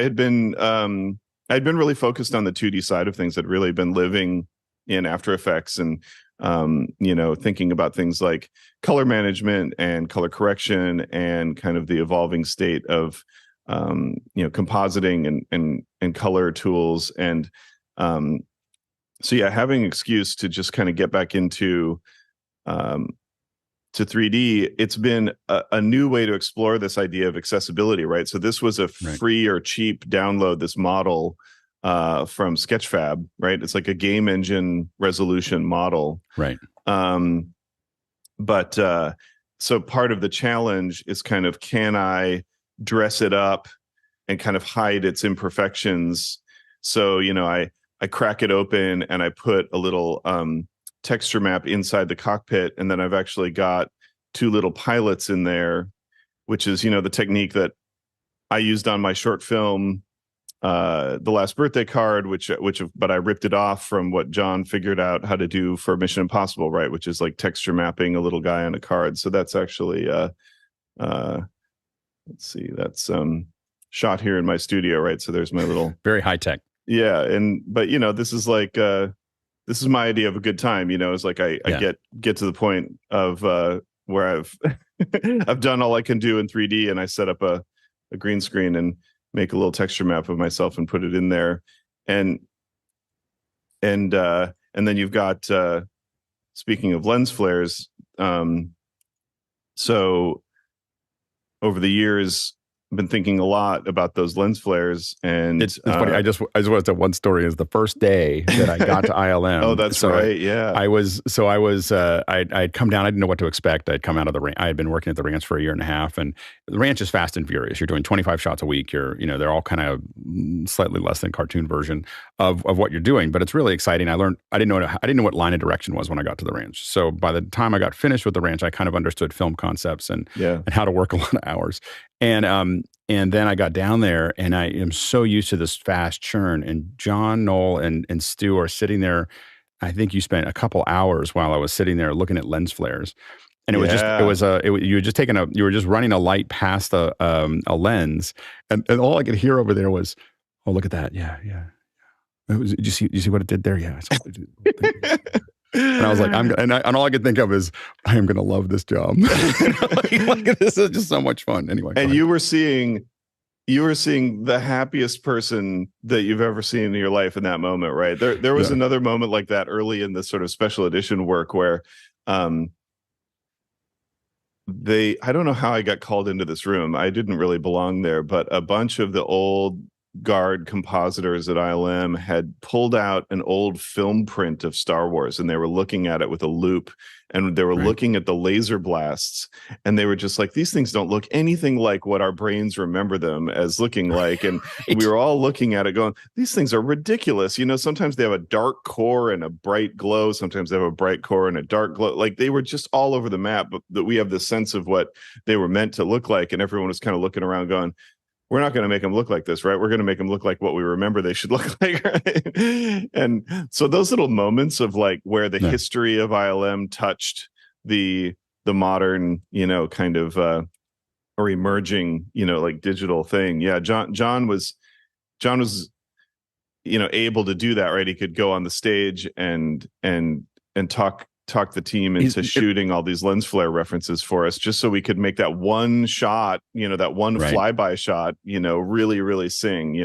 [SPEAKER 7] had been, I'd been really focused on the 2D side of things. I'd really been living in After Effects and, thinking about things like color management and color correction and kind of the evolving state of, compositing and color tools. And having an excuse to just kind of get back into to 3D, it's been a new way to explore this idea of accessibility, right? So this was a free or cheap download, this model from Sketchfab, right? It's like a game engine resolution model.
[SPEAKER 1] Right.
[SPEAKER 7] But so part of the challenge is kind of, can I dress it up and kind of hide its imperfections? So, I crack it open and I put a little texture map inside the cockpit, and then I've actually got two little pilots in there, which is, the technique that I used on my short film, The Last Birthday Card, but I ripped it off from what John figured out how to do for Mission Impossible, right? Which is like texture mapping a little guy on a card. So that's actually, let's see, that's shot here in my studio, right? So there's my little
[SPEAKER 1] very high tech.
[SPEAKER 7] Yeah, but this is like this is my idea of a good time. It's like I get to the point of where I've I've done all I can do in 3D, and I set up a green screen and make a little texture map of myself and put it in there, and then you've got speaking of lens flares, so over the years I've been thinking a lot about those lens flares, and
[SPEAKER 1] it's funny. I just want to tell one story. Is the first day that I got to ILM.
[SPEAKER 7] Oh, that's right. Yeah.
[SPEAKER 1] I'd come down. I didn't know what to expect. I'd come out of the ranch. I had been working at the ranch for a year and a half, and the ranch is fast and furious. You're doing 25 shots a week. They're all kind of slightly less than cartoon version of what you're doing, but it's really exciting. I didn't know what line of direction was when I got to the ranch. So by the time I got finished with the ranch, I kind of understood film concepts and how to work a lot of hours. And then I got down there, and I am so used to this fast churn. And John, Knoll, and Stu are sitting there. I think you spent a couple hours while I was sitting there looking at lens flares. And you were just running a light past a lens, and all I could hear over there was, "Oh, look at that! Yeah, Did you see what it did there? Yeah. I saw what it did. And I was like, and all I could think of is, I am going to love this job. This is just so much fun. Anyway.
[SPEAKER 7] And you were seeing the happiest person that you've ever seen in your life in that moment, right? There was another moment like that early in this sort of special edition work where I don't know how I got called into this room. I didn't really belong there, but a bunch of the old guard compositors at ILM had pulled out an old film print of Star Wars, and they were looking at it with a loop, and they were looking at the laser blasts, and they were just like, these things don't look anything like what our brains remember them as looking like. And we were all looking at it going, these things are ridiculous. Sometimes they have a dark core and a bright glow. Sometimes they have a bright core and a dark glow. Like, they were just all over the map, but that we have the sense of what they were meant to look like. And everyone was kind of looking around going, we're not going to make them look like this, right? We're going to make them look like what we remember they should look like, right? And so those little moments of like where the history of ILM touched the modern, kind of or emerging, like digital thing. Yeah, John was able to do that, right? He could go on the stage and talk the team into shooting all these lens flare references for us, just so we could make that one shot, that one flyby shot, really, really sing,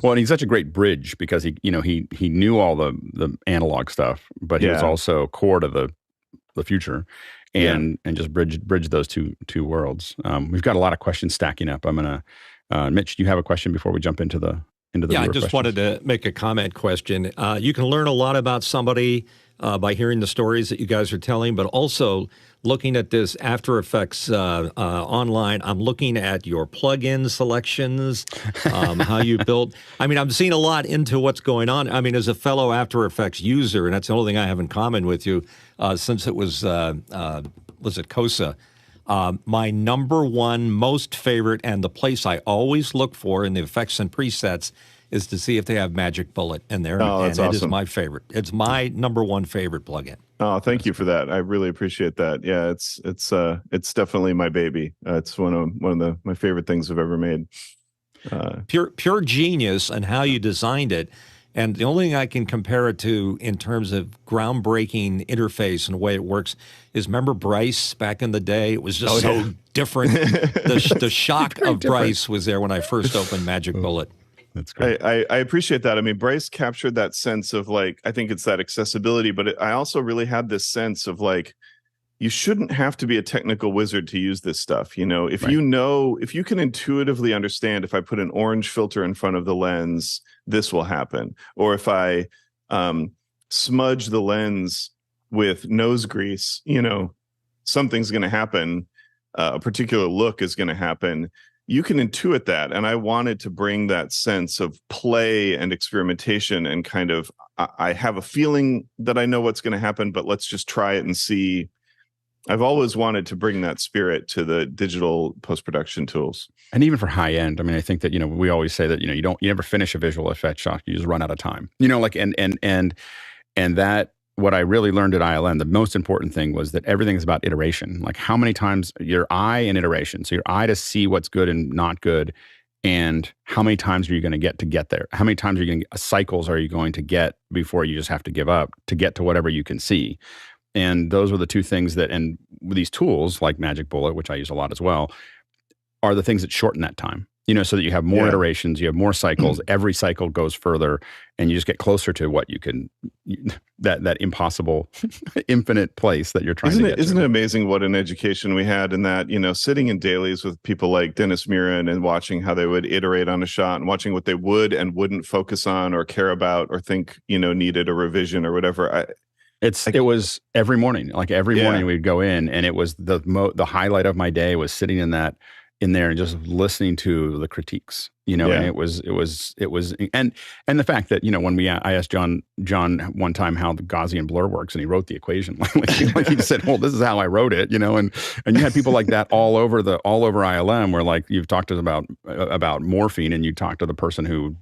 [SPEAKER 1] Well, and he's such a great bridge because he knew all the analog stuff, but he was also core to the future, and just bridge those two worlds. We've got a lot of questions stacking up. I'm gonna, Mitch, do you have a question before we jump into the
[SPEAKER 2] I just wanted to make a comment question. You can learn a lot about somebody by hearing the stories that you guys are telling, but also looking at this After Effects online. I'm looking at your plugin selections, how you built. I mean, I'm seeing a lot into what's going on. I mean, as a fellow After Effects user, and that's the only thing I have in common with you, since it was it COSA? My number one most favorite, and the place I always look for in the effects and presets, is to see if they have Magic Bullet in there.
[SPEAKER 7] Oh, that's
[SPEAKER 2] and
[SPEAKER 7] awesome.
[SPEAKER 2] It is my favorite. It's my number one favorite plugin.
[SPEAKER 7] Oh, thank you for that. I really appreciate that. Yeah, it's definitely my baby. It's one of my favorite things I've ever made.
[SPEAKER 2] Pure genius and how you designed it. And the only thing I can compare it to in terms of groundbreaking interface and the way it works is, remember Bryce back in the day? It was just so different. The shock of Bryce was there when I first opened Magic Bullet.
[SPEAKER 1] That's great.
[SPEAKER 7] I appreciate that. I mean, Bryce captured that sense of like, I think it's that accessibility, but I also really had this sense of like, you shouldn't have to be a technical wizard to use this stuff. If you can intuitively understand, if I put an orange filter in front of the lens, this will happen. Or if I smudge the lens with nose grease, something's going to happen. A particular look is going to happen. You can intuit that. And I wanted to bring that sense of play and experimentation and kind of, I have a feeling that I know what's going to happen, but let's just try it and see. I've always wanted to bring that spirit to the digital post-production tools.
[SPEAKER 1] And even for high end, I mean, I think that, we always say that, you never finish a visual effect shot. You just run out of time, and that, what I really learned at ILM, the most important thing was that everything is about iteration. Like, how many times your eye and iteration. So your eye to see what's good and not good, and how many times are you going to get there? How many times are you going to cycles are you going to get before you just have to give up to get to whatever you can see? And those were the two things that, and with these tools like Magic Bullet, which I use a lot as well, are the things that shorten that time. So that you have more iterations, you have more cycles, every cycle goes further, and you just get closer to what you can, that impossible, infinite place that you're trying to get to.
[SPEAKER 7] Isn't it amazing what an education we had in that, sitting in dailies with people like Dennis Murin and watching how they would iterate on a shot and watching what they would and wouldn't focus on or care about or think, needed a revision or whatever.
[SPEAKER 1] It was every morning, like every morning we'd go in, and it was the highlight of my day was sitting in there and just listening to the critiques, and it was, and the fact that, when I asked John one time how the Gaussian blur works, and he wrote the equation, like he said, well, this is how I wrote it, and you had people like that all over ILM, where like you've talked about morphine, and you talked to the person who,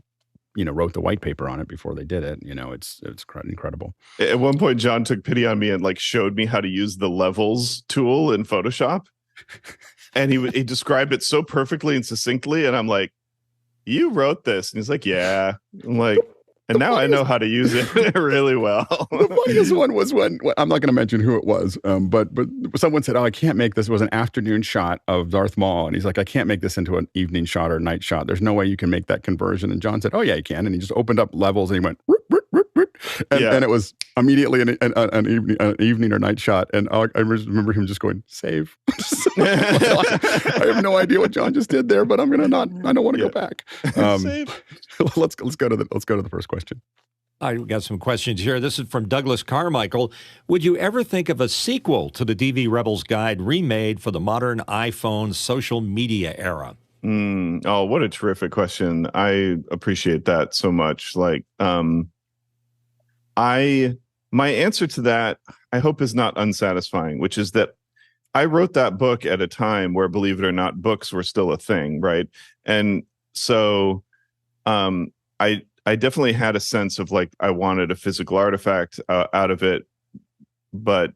[SPEAKER 1] wrote the white paper on it before they did it. It's incredible.
[SPEAKER 7] At one point, John took pity on me and like showed me how to use the levels tool in Photoshop. And he described it so perfectly and succinctly. And I'm like, you wrote this? And he's like, yeah. I'm like, And now I know how to use it really well.
[SPEAKER 1] The funniest one was when I'm not going to mention who it was, but someone said, "Oh, I can't make this." It was an afternoon shot of Darth Maul, and he's like, "I can't make this into an evening shot or a night shot. There's no way you can make that conversion." And John said, "Oh yeah, you can." And he just opened up levels and he went, "Root, root, root, root." And it was immediately an evening or night shot. And I remember him just going, "Save." I have no idea what John just did there, but I don't want to go back.
[SPEAKER 7] Save.
[SPEAKER 1] Let's go to the first question.
[SPEAKER 2] I've got some questions here. This is from Douglas Carmichael. Would you ever think of a sequel to the DV Rebels Guide remade for the modern iPhone social media era?
[SPEAKER 7] Oh, what a terrific question. I appreciate that so much. Like, my answer to that, I hope, is not unsatisfying, which is that I wrote that book at a time where, believe it or not, books were still a thing, right? And so I definitely had a sense of like I wanted a physical artifact out of it. But,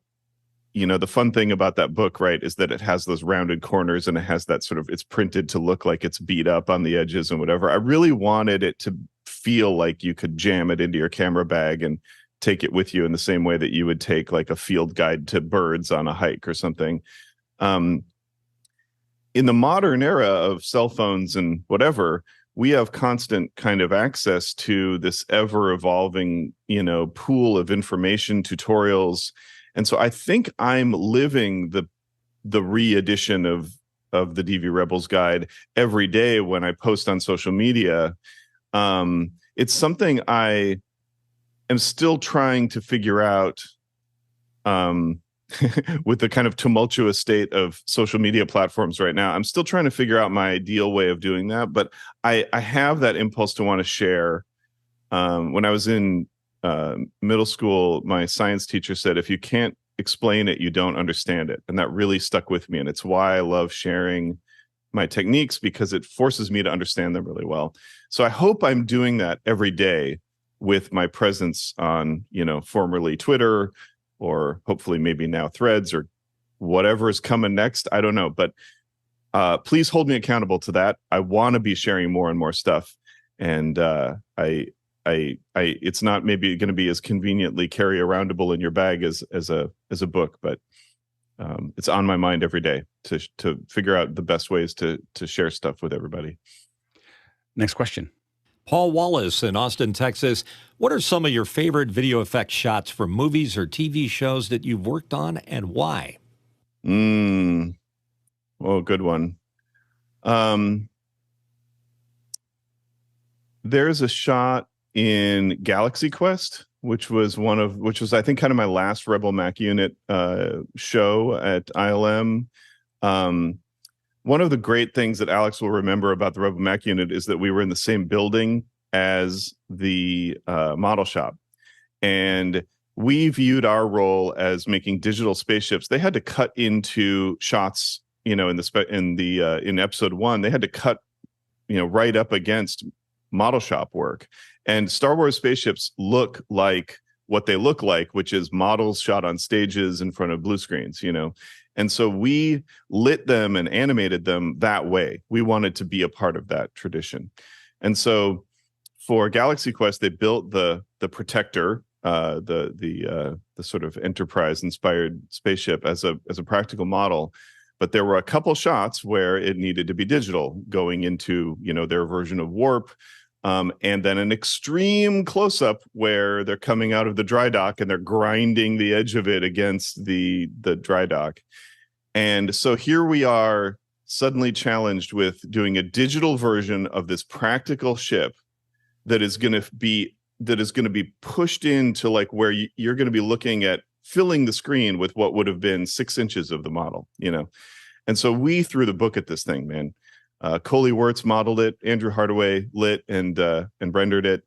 [SPEAKER 7] the fun thing about that book, right, is that it has those rounded corners and it has that sort of, it's printed to look like it's beat up on the edges and whatever. I really wanted it to feel like you could jam it into your camera bag and take it with you in the same way that you would take like a field guide to birds on a hike or something. In the modern era of cell phones and whatever, we have constant kind of access to this ever evolving, pool of information, tutorials. And so I think I'm living the re-edition of the DV Rebels Guide every day when I post on social media. It's something I am still trying to figure out with the kind of tumultuous state of social media platforms right now. I'm still trying to figure out my ideal way of doing that, but I have that impulse to want to share. When I was in middle school, my science teacher said, if you can't explain it, you don't understand it. And that really stuck with me. And it's why I love sharing my techniques, because it forces me to understand them really well. So I hope I'm doing that every day with my presence on, formerly Twitter, or hopefully maybe now Threads, or whatever is coming next. I don't know, but please hold me accountable to that. I want to be sharing more and more stuff, and it's not maybe going to be as conveniently carry aroundable in your bag as a book, but it's on my mind every day to figure out the best ways to share stuff with everybody.
[SPEAKER 1] Next question.
[SPEAKER 2] Paul Wallace in Austin, Texas. What are some of your favorite video effects shots from movies or TV shows that you've worked on, and why?
[SPEAKER 7] Well, good one. There's a shot in Galaxy Quest, which was I think kind of my last Rebel Mac unit show at ILM. One of the great things that Alex will remember about the Rebel Mac unit is that we were in the same building as the model shop, and we viewed our role as making digital spaceships. They had to cut into shots, in episode 1, they had to cut, right up against model shop work. And Star Wars spaceships look like what they look like, which is models shot on stages in front of blue screens, And so we lit them and animated them that way. We wanted to be a part of that tradition. And so for Galaxy Quest, they built the Protector, the sort of Enterprise-inspired spaceship as a practical model. But there were a couple shots where it needed to be digital, going into, their version of warp. And then an extreme close-up where they're coming out of the dry dock and they're grinding the edge of it against the dry dock. And so here we are, suddenly challenged with doing a digital version of this practical ship that is going to be pushed into like where you're going to be looking at filling the screen with what would have been 6 inches of the model, And so we threw the book at this thing, man. Coley Wirtz modeled it, Andrew Hardaway lit and rendered it,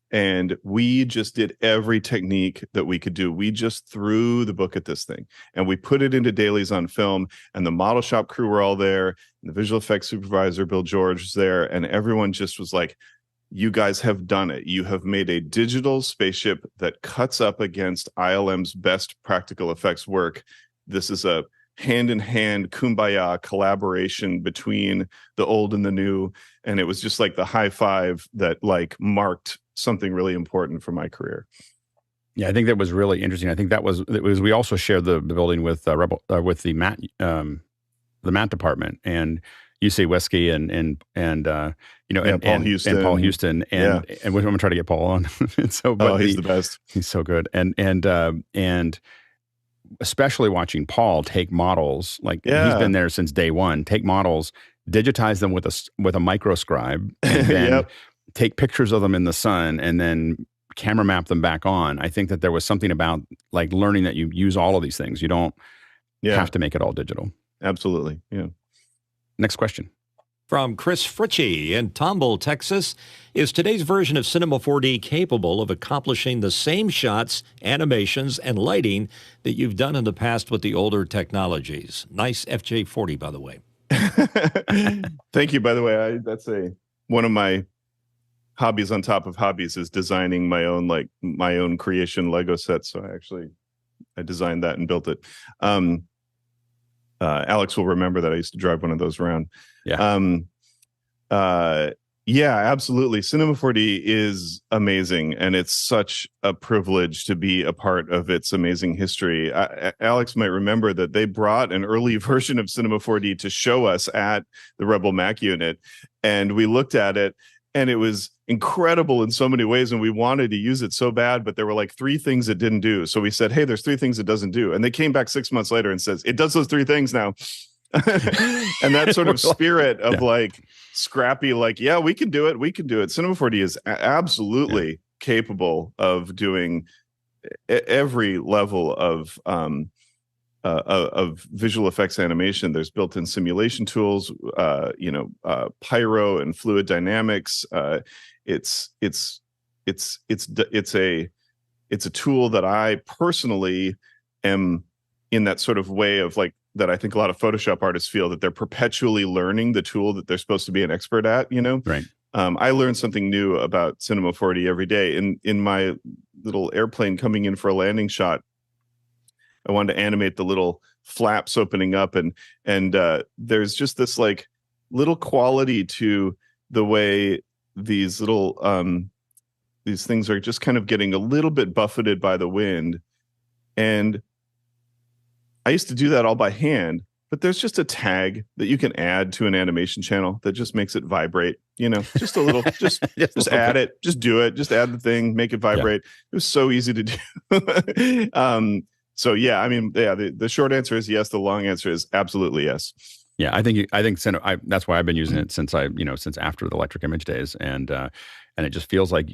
[SPEAKER 7] and we just did every technique that we could do. We just threw the book at this thing, and we put it into dailies on film, and the model shop crew were all there, and the visual effects supervisor, Bill George, was there, and everyone just was like, you guys have done it. You have made a digital spaceship that cuts up against ILM's best practical effects work. This is a hand-in-hand kumbaya collaboration between the old and the new, and it was just like the high five that like marked something really important for my career.
[SPEAKER 1] Yeah, I think that was really interesting. I think we also shared the building with with the Matt department, and UC Wesky and Paul Houston and I'm going to try to get Paul on. And so,
[SPEAKER 7] he's the best.
[SPEAKER 1] He's so good, and especially watching Paul take models, like he's been there since day one. Take models, digitize them with a microscribe, and then take pictures of them in the sun, and then camera map them back on. I think that there was something about like learning that you use all of these things. You don't have to make it all digital.
[SPEAKER 7] Absolutely. Yeah.
[SPEAKER 1] Next question.
[SPEAKER 2] From Chris Fritchie in Tomball, Texas. Is today's version of Cinema 4D capable of accomplishing the same shots, animations, and lighting that you've done in the past with the older technologies? Nice FJ40, by the way.
[SPEAKER 7] Thank you. By the way, that's one of my hobbies on top of hobbies is designing my own creation Lego set. So I designed that and built it. Alex will remember that I used to drive one of those around. Yeah, absolutely. Cinema 4D is amazing, and it's such a privilege to be a part of its amazing history. Alex might remember that they brought an early version of Cinema 4D to show us at the Rebel Mac unit, and we looked at it, and it was incredible in so many ways, and we wanted to use it so bad, but there were like 3 things it didn't do. So we said, hey, there's 3 things it doesn't do. And they came back 6 months later and says, it does those 3 things now. And that sort of spirit of like scrappy, like, yeah, we can do it. We can do it. Cinema 4D is absolutely capable of doing every level of visual effects animation. There's built-in simulation tools, pyro and fluid dynamics. It's a tool that I personally am in that sort of way of like that. I think a lot of Photoshop artists feel that they're perpetually learning the tool that they're supposed to be an expert at.
[SPEAKER 1] Right.
[SPEAKER 7] I learn something new about Cinema 4D every day. In my little airplane coming in for a landing shot, I wanted to animate the little flaps opening up, and there's just this like little quality to the way these little these things are just kind of getting a little bit buffeted by the wind. And I used to do that all by hand, but there's just a tag that you can add to an animation channel that just makes it vibrate, just a little, just add it, just do it, just add the thing, make it vibrate. It was so easy to do. So yeah, I mean, the short answer is yes. The long answer is absolutely yes.
[SPEAKER 1] Yeah, I think that's why I've been using it since after the electric image days, and it just feels like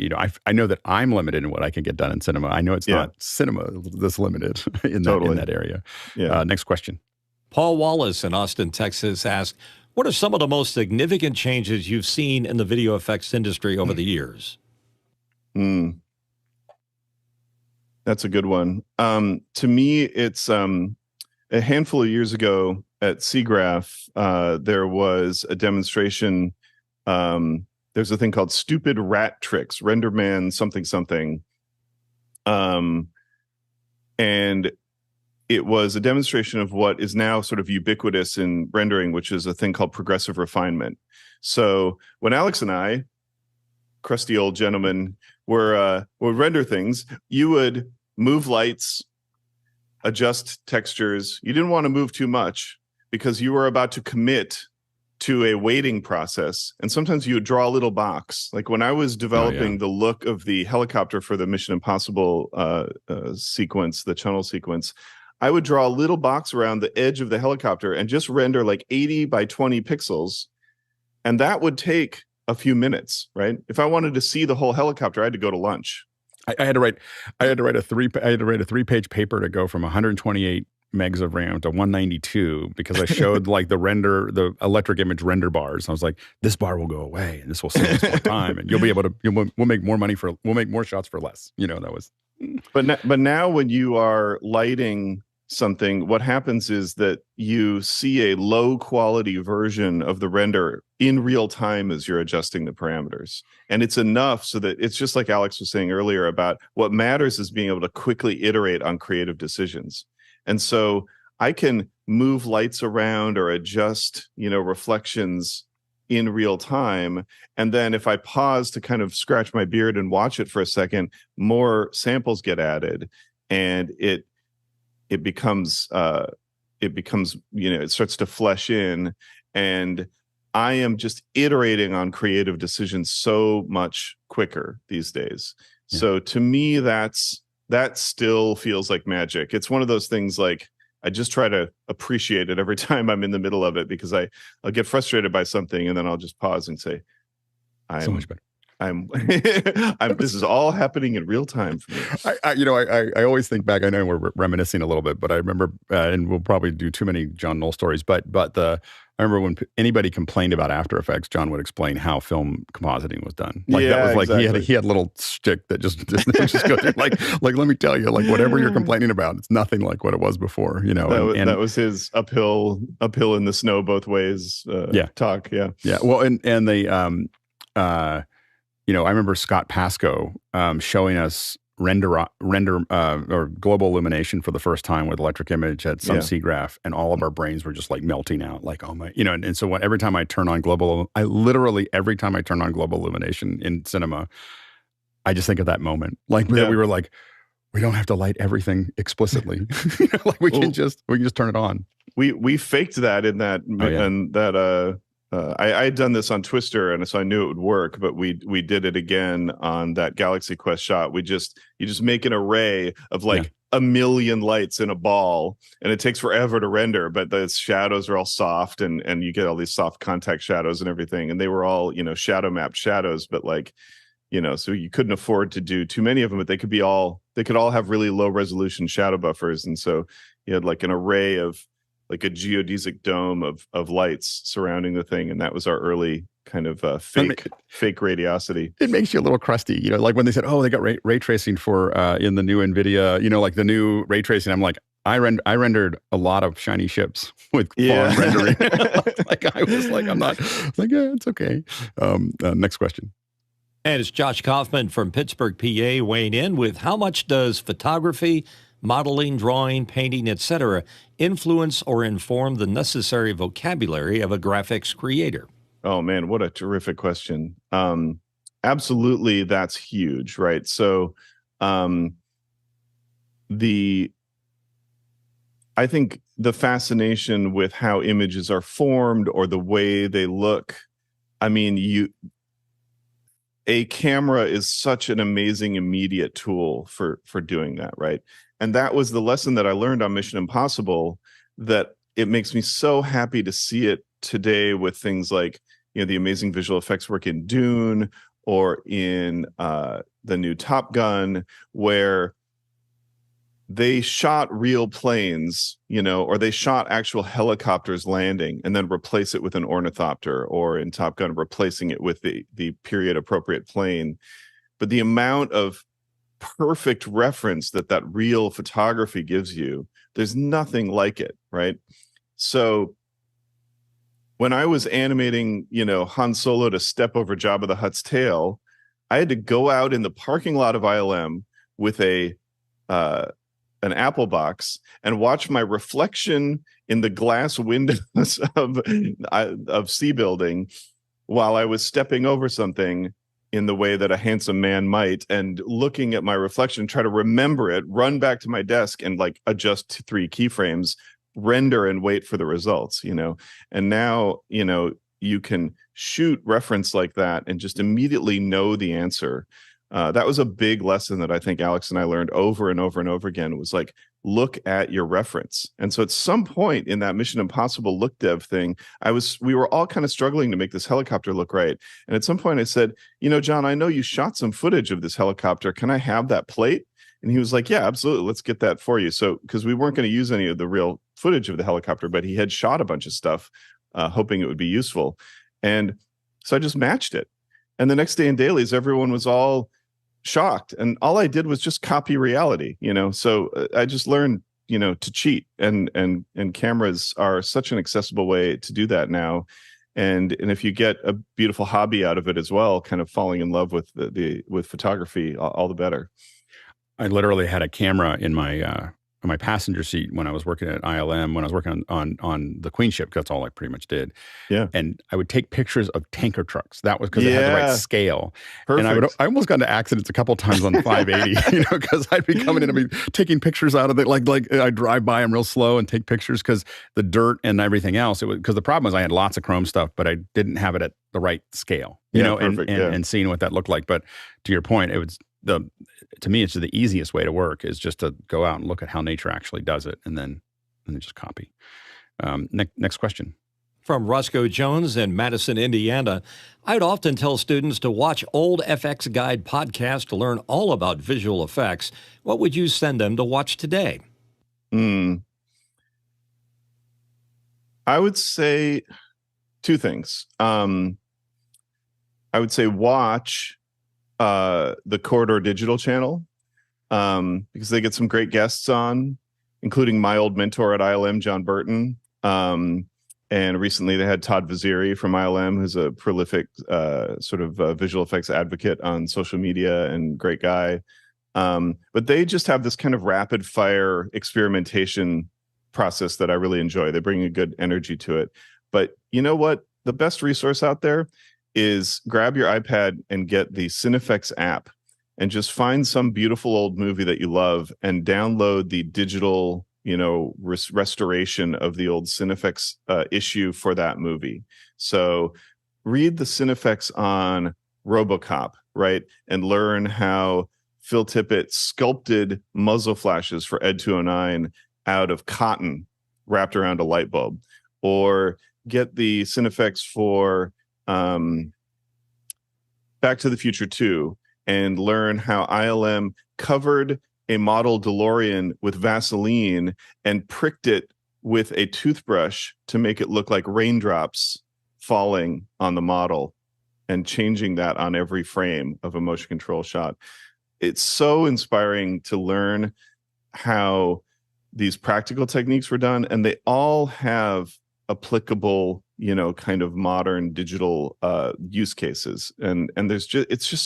[SPEAKER 1] I know that I'm limited in what I can get done in cinema. I know it's not cinema that's limited in that area. Yeah. Next question.
[SPEAKER 2] Paul Wallace in Austin, Texas asked, "What are some of the most significant changes you've seen in the video effects industry over the years?"
[SPEAKER 7] That's a good one. To me, it's a handful of years ago at SIGGRAPH, there was a demonstration. There's a thing called Stupid Rat Tricks, RenderMan something something. And it was a demonstration of what is now sort of ubiquitous in rendering, which is a thing called progressive refinement. So when Alex and I, crusty old gentlemen, would render things, you would move lights, adjust textures. You didn't want to move too much because you were about to commit to a waiting process. And sometimes you would draw a little box. Like when I was developing the look of the helicopter for the Mission Impossible sequence, the tunnel sequence, I would draw a little box around the edge of the helicopter and just render like 80 by 20 pixels. And that would take a few minutes, right? If I wanted to see the whole helicopter, I had to go to lunch.
[SPEAKER 1] I had to write a 3-page paper to go from 128 megs of RAM to 192 because I showed like the electric image render bars. I was like, this bar will go away and this will save us more time, and we'll make more money we'll make more shots for less. That was.
[SPEAKER 7] But now when you are lighting something, what happens is that you see a low quality version of the render in real time as you're adjusting the parameters. And it's enough so that it's just like Alex was saying earlier about what matters is being able to quickly iterate on creative decisions. And so I can move lights around or adjust, reflections in real time. And then if I pause to kind of scratch my beard and watch it for a second, more samples get added, and it becomes it starts to flesh in. And I am just iterating on creative decisions so much quicker these days. Yeah. So to me, that still feels like magic. It's one of those things, like, I just try to appreciate it every time I'm in the middle of it, because I'll get frustrated by something, and then I'll just pause and say,
[SPEAKER 1] so much better.
[SPEAKER 7] This is all happening in real time for me.
[SPEAKER 1] I always think back. I know we're reminiscing a little bit, but I remember, and we'll probably do too many John Knoll stories. But I remember when anybody complained about After Effects, John would explain how film compositing was done. Like,
[SPEAKER 7] yeah,
[SPEAKER 1] that was like
[SPEAKER 7] exactly.
[SPEAKER 1] he had a little stick that just go through, like let me tell you, like, whatever you're complaining about, it's nothing like what it was before.
[SPEAKER 7] That was his uphill in the snow both ways. Talk. Yeah.
[SPEAKER 1] Well, and the I remember Scott Pascoe showing us render or global illumination for the first time with electric image at some SIGGRAPH, and all of our brains were just like melting out, like, oh my, and so every time I turn on global illumination in cinema, I just think of that moment, like, we were like, we don't have to light everything explicitly, like we can just turn it on.
[SPEAKER 7] We faked that in that, and that I had done this on Twister, and so I knew it would work, but we did it again on that Galaxy Quest shot. You just make an array of like a million lights in a ball, and it takes forever to render, but the shadows are all soft, and you get all these soft contact shadows and everything, and they were all, shadow mapped shadows, but like, so you couldn't afford to do too many of them, but they could all have really low resolution shadow buffers, and so you had like an array of, like, a geodesic dome of lights surrounding the thing, and that was our early kind of fake radiosity.
[SPEAKER 1] It makes you a little crusty, like when they said, "Oh, they got ray tracing for in the new NVIDIA," like the new ray tracing. I'm like, I rendered a lot of shiny ships with fog rendering. Like, I was like, I'm not like, yeah, it's okay. Next question.
[SPEAKER 2] And it's Josh Kaufman from Pittsburgh, PA, weighing in with: how much does photography, modeling, drawing, painting, etc., influence or inform the necessary vocabulary of a graphics creator?
[SPEAKER 7] Oh man, what a terrific question. Absolutely, that's huge, right? So I think the fascination with how images are formed or the way they look, a camera is such an amazing immediate tool for doing that, right? And that was the lesson that I learned on Mission Impossible, that it makes me so happy to see it today with things like, the amazing visual effects work in Dune or in the new Top Gun, where they shot real planes, or they shot actual helicopters landing and then replace it with an ornithopter, or in Top Gun, replacing it with the period appropriate plane. But the amount of perfect reference that real photography gives you, there's nothing like it, right? So when I was animating, Han Solo to step over Jabba the Hutt's tail, I had to go out in the parking lot of ILM with an Apple box and watch my reflection in the glass windows of C building while I was stepping over something in the way that a handsome man might, and looking at my reflection, try to remember it, run back to my desk and like adjust to 3 keyframes, render, and wait for the results, and now, you can shoot reference like that and just immediately know the answer. That was a big lesson that I think Alex and I learned over and over and over again. It was like, look at your reference. And so at some point in that Mission Impossible look dev thing, we were all kind of struggling to make this helicopter look right. And at some point I said, John, I know you shot some footage of this helicopter. Can I have that plate? And he was like, yeah, absolutely. Let's get that for you. So, because we weren't going to use any of the real footage of the helicopter, but he had shot a bunch of stuff, hoping it would be useful. And so I just matched it. And the next day in dailies, everyone was all shocked, and all I did was just copy reality, so I just learned, to cheat, and cameras are such an accessible way to do that now, and if you get a beautiful hobby out of it as well, kind of falling in love with with photography, all the better.
[SPEAKER 1] I literally had a camera in my my passenger seat when I was working at ILM, when I was working on the Queen ship, 'cause that's all I pretty much did.
[SPEAKER 7] Yeah.
[SPEAKER 1] And I would take pictures of tanker trucks. That was because it had the right
[SPEAKER 7] Yeah.
[SPEAKER 1] scale.
[SPEAKER 7] Perfect.
[SPEAKER 1] And I almost got into accidents a couple of times on the 580, because I'd be coming in and be taking pictures out of it. Like I drive by them real slow and take pictures because the dirt and everything else. Because the problem was I had lots of chrome stuff, but I didn't have it at the right scale,
[SPEAKER 7] perfect,
[SPEAKER 1] and seeing what that looked like. But to your point, to me, it's the easiest way to work is just to go out and look at how nature actually does it, and then just copy. Next question.
[SPEAKER 2] From Roscoe Jones in Madison, Indiana. I'd often tell students to watch old FX Guide podcast to learn all about visual effects. What would you send them to watch today?
[SPEAKER 7] I would say two things. I would say watch the Corridor Digital channel, because they get some great guests on, including my old mentor at ILM, John Burton. And recently they had Todd Vaziri from ILM, who's a prolific visual effects advocate on social media and great guy. But they just have this kind of rapid fire experimentation process that I really enjoy. They bring a good energy to it. But you know what? The best resource out there is grab your iPad and get the Cinefx app and just find some beautiful old movie that you love and download the digital, restoration of the old Cinefx issue for that movie. So read the Cinefx on RoboCop, right? And learn how Phil Tippett sculpted muzzle flashes for Ed 209 out of cotton wrapped around a light bulb. Or get the Cinefx for Back to the Future 2 and learn how ILM covered a model DeLorean with Vaseline and pricked it with a toothbrush to make it look like raindrops falling on the model, and changing that on every frame of a motion control shot. It's so inspiring to learn how these practical techniques were done, and they all have applicable, kind of modern digital use cases. And it's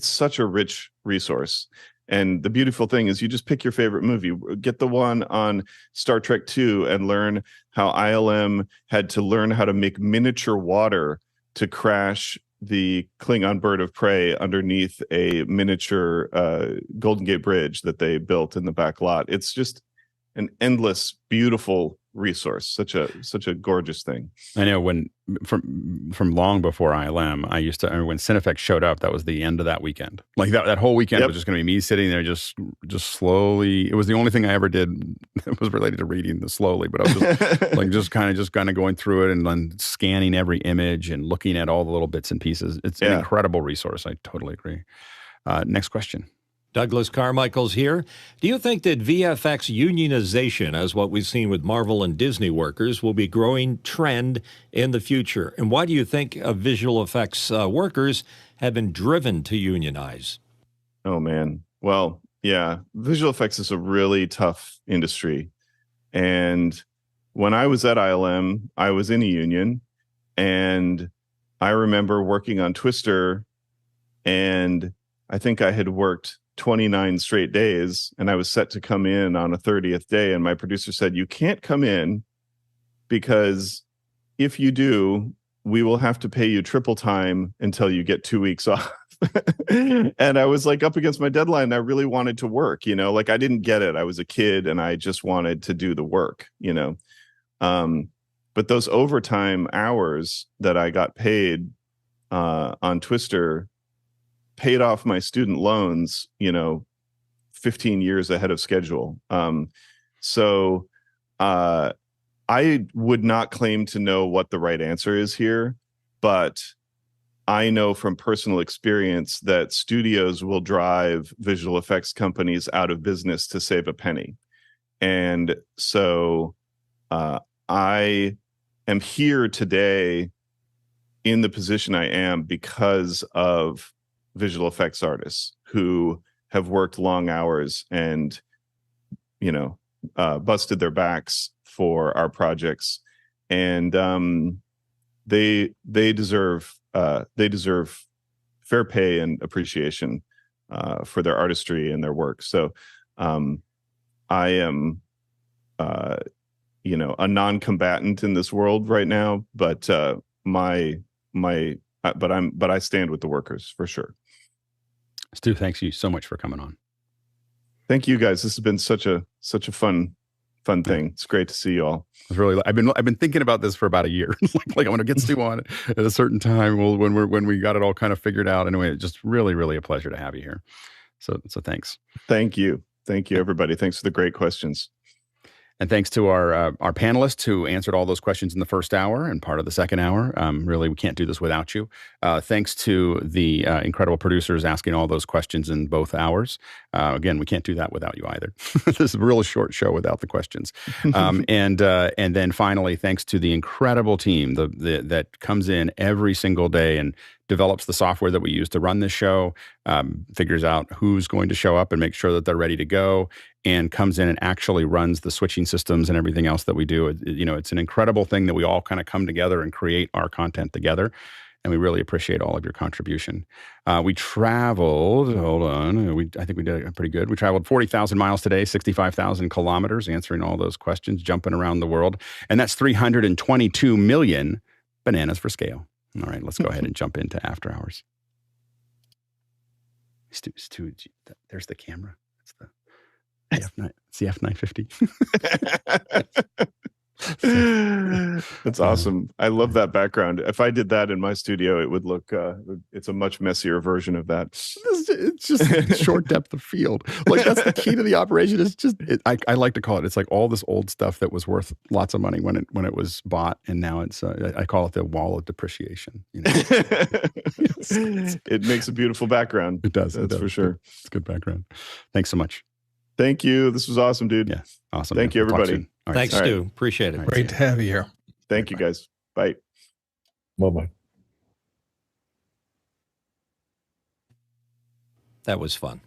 [SPEAKER 7] such a rich resource. And the beautiful thing is you just pick your favorite movie. Get the one on Star Trek II and learn how ILM had to learn how to make miniature water to crash the Klingon bird of prey underneath a miniature Golden Gate Bridge that they built in the back lot. It's just an endless, beautiful resource. Such a gorgeous thing.
[SPEAKER 1] I know from long before ILM, I used to, I remember when Cinefx showed up, that was the end of that weekend. Like that whole weekend was just going to be me sitting there just slowly. It was the only thing I ever did that was related to reading slowly, but I was just kind of going through it and then scanning every image and looking at all the little bits and pieces. It's an incredible resource. I totally agree. Next question.
[SPEAKER 2] Douglas Carmichael's here. Do you think that VFX unionization, as what we've seen with Marvel and Disney workers, will be a growing trend in the future? And why do you think visual effects workers have been driven to unionize?
[SPEAKER 7] Oh, man. Well, yeah, visual effects is a really tough industry. And when I was at ILM, I was in a union. And I remember working on Twister, and I think I had worked 29 straight days, and I was set to come in on a 30th day, and my producer said, "You can't come in, because if you do, we will have to pay you triple time until you get 2 weeks off." And I was like up against my deadline. I really wanted to work, like I didn't get it. I was a kid and I just wanted to do the work, but those overtime hours that I got paid on Twister paid off my student loans, 15 years ahead of schedule. So I would not claim to know what the right answer is here, but I know from personal experience that studios will drive visual effects companies out of business to save a penny. And so I am here today in the position I am because of visual effects artists who have worked long hours and, busted their backs for our projects. And they deserve fair pay and appreciation for their artistry and their work. So I am, you know, a non-combatant in this world right now, but but I stand with the workers for sure.
[SPEAKER 1] Stu, thanks you so much for coming on.
[SPEAKER 7] Thank you guys. This has been such a fun thing. It's great to see you all.
[SPEAKER 1] It's really, I've been thinking about this for about a year. like I want to get Stu on at a certain time. Well, when we got it all kind of figured out. Anyway, it's just really a pleasure to have you here. So thanks.
[SPEAKER 7] Thank you, everybody. Thanks for the great questions.
[SPEAKER 1] And thanks to our panelists who answered all those questions in the first hour and part of the second hour. Really, we can't do this without you. Thanks to the incredible producers asking all those questions in both hours. Again, we can't do that without you either. This is a real short show without the questions. And then finally, thanks to the incredible team that comes in every single day and develops the software that we use to run this show, figures out who's going to show up and make sure that they're ready to go, and comes in and actually runs the switching systems and everything else that we do. It's an incredible thing that we all kind of come together and create our content together. And we really appreciate all of your contribution. We traveled, I think we did pretty good. We traveled 40,000 miles today, 65,000 kilometers, answering all those questions, jumping around the world. And that's 322 million bananas for scale. All right, let's go ahead and jump into After Hours. Stu, there's the camera. It's the F950.
[SPEAKER 7] That's awesome. I love that background. If I did that in my studio, it would look, it's a much messier version of that.
[SPEAKER 1] It's just short depth of field. Like, that's the key to the operation. It's just, I like to call it, it's like all this old stuff that was worth lots of money when it was bought. And now it's, I call it the wall of depreciation. You know?
[SPEAKER 7] It makes a beautiful background.
[SPEAKER 1] It does.
[SPEAKER 7] That's for sure.
[SPEAKER 1] It's a good background. Thanks so much.
[SPEAKER 7] Thank you. This was awesome, dude.
[SPEAKER 1] Yeah. Awesome.
[SPEAKER 7] Thank you, everybody.
[SPEAKER 1] All
[SPEAKER 2] Thanks,
[SPEAKER 1] right.
[SPEAKER 2] Stu. Appreciate it.
[SPEAKER 1] All right,
[SPEAKER 4] Great to have you here.
[SPEAKER 7] Thank you, guys. Bye.
[SPEAKER 3] Bye-bye.
[SPEAKER 2] That was fun.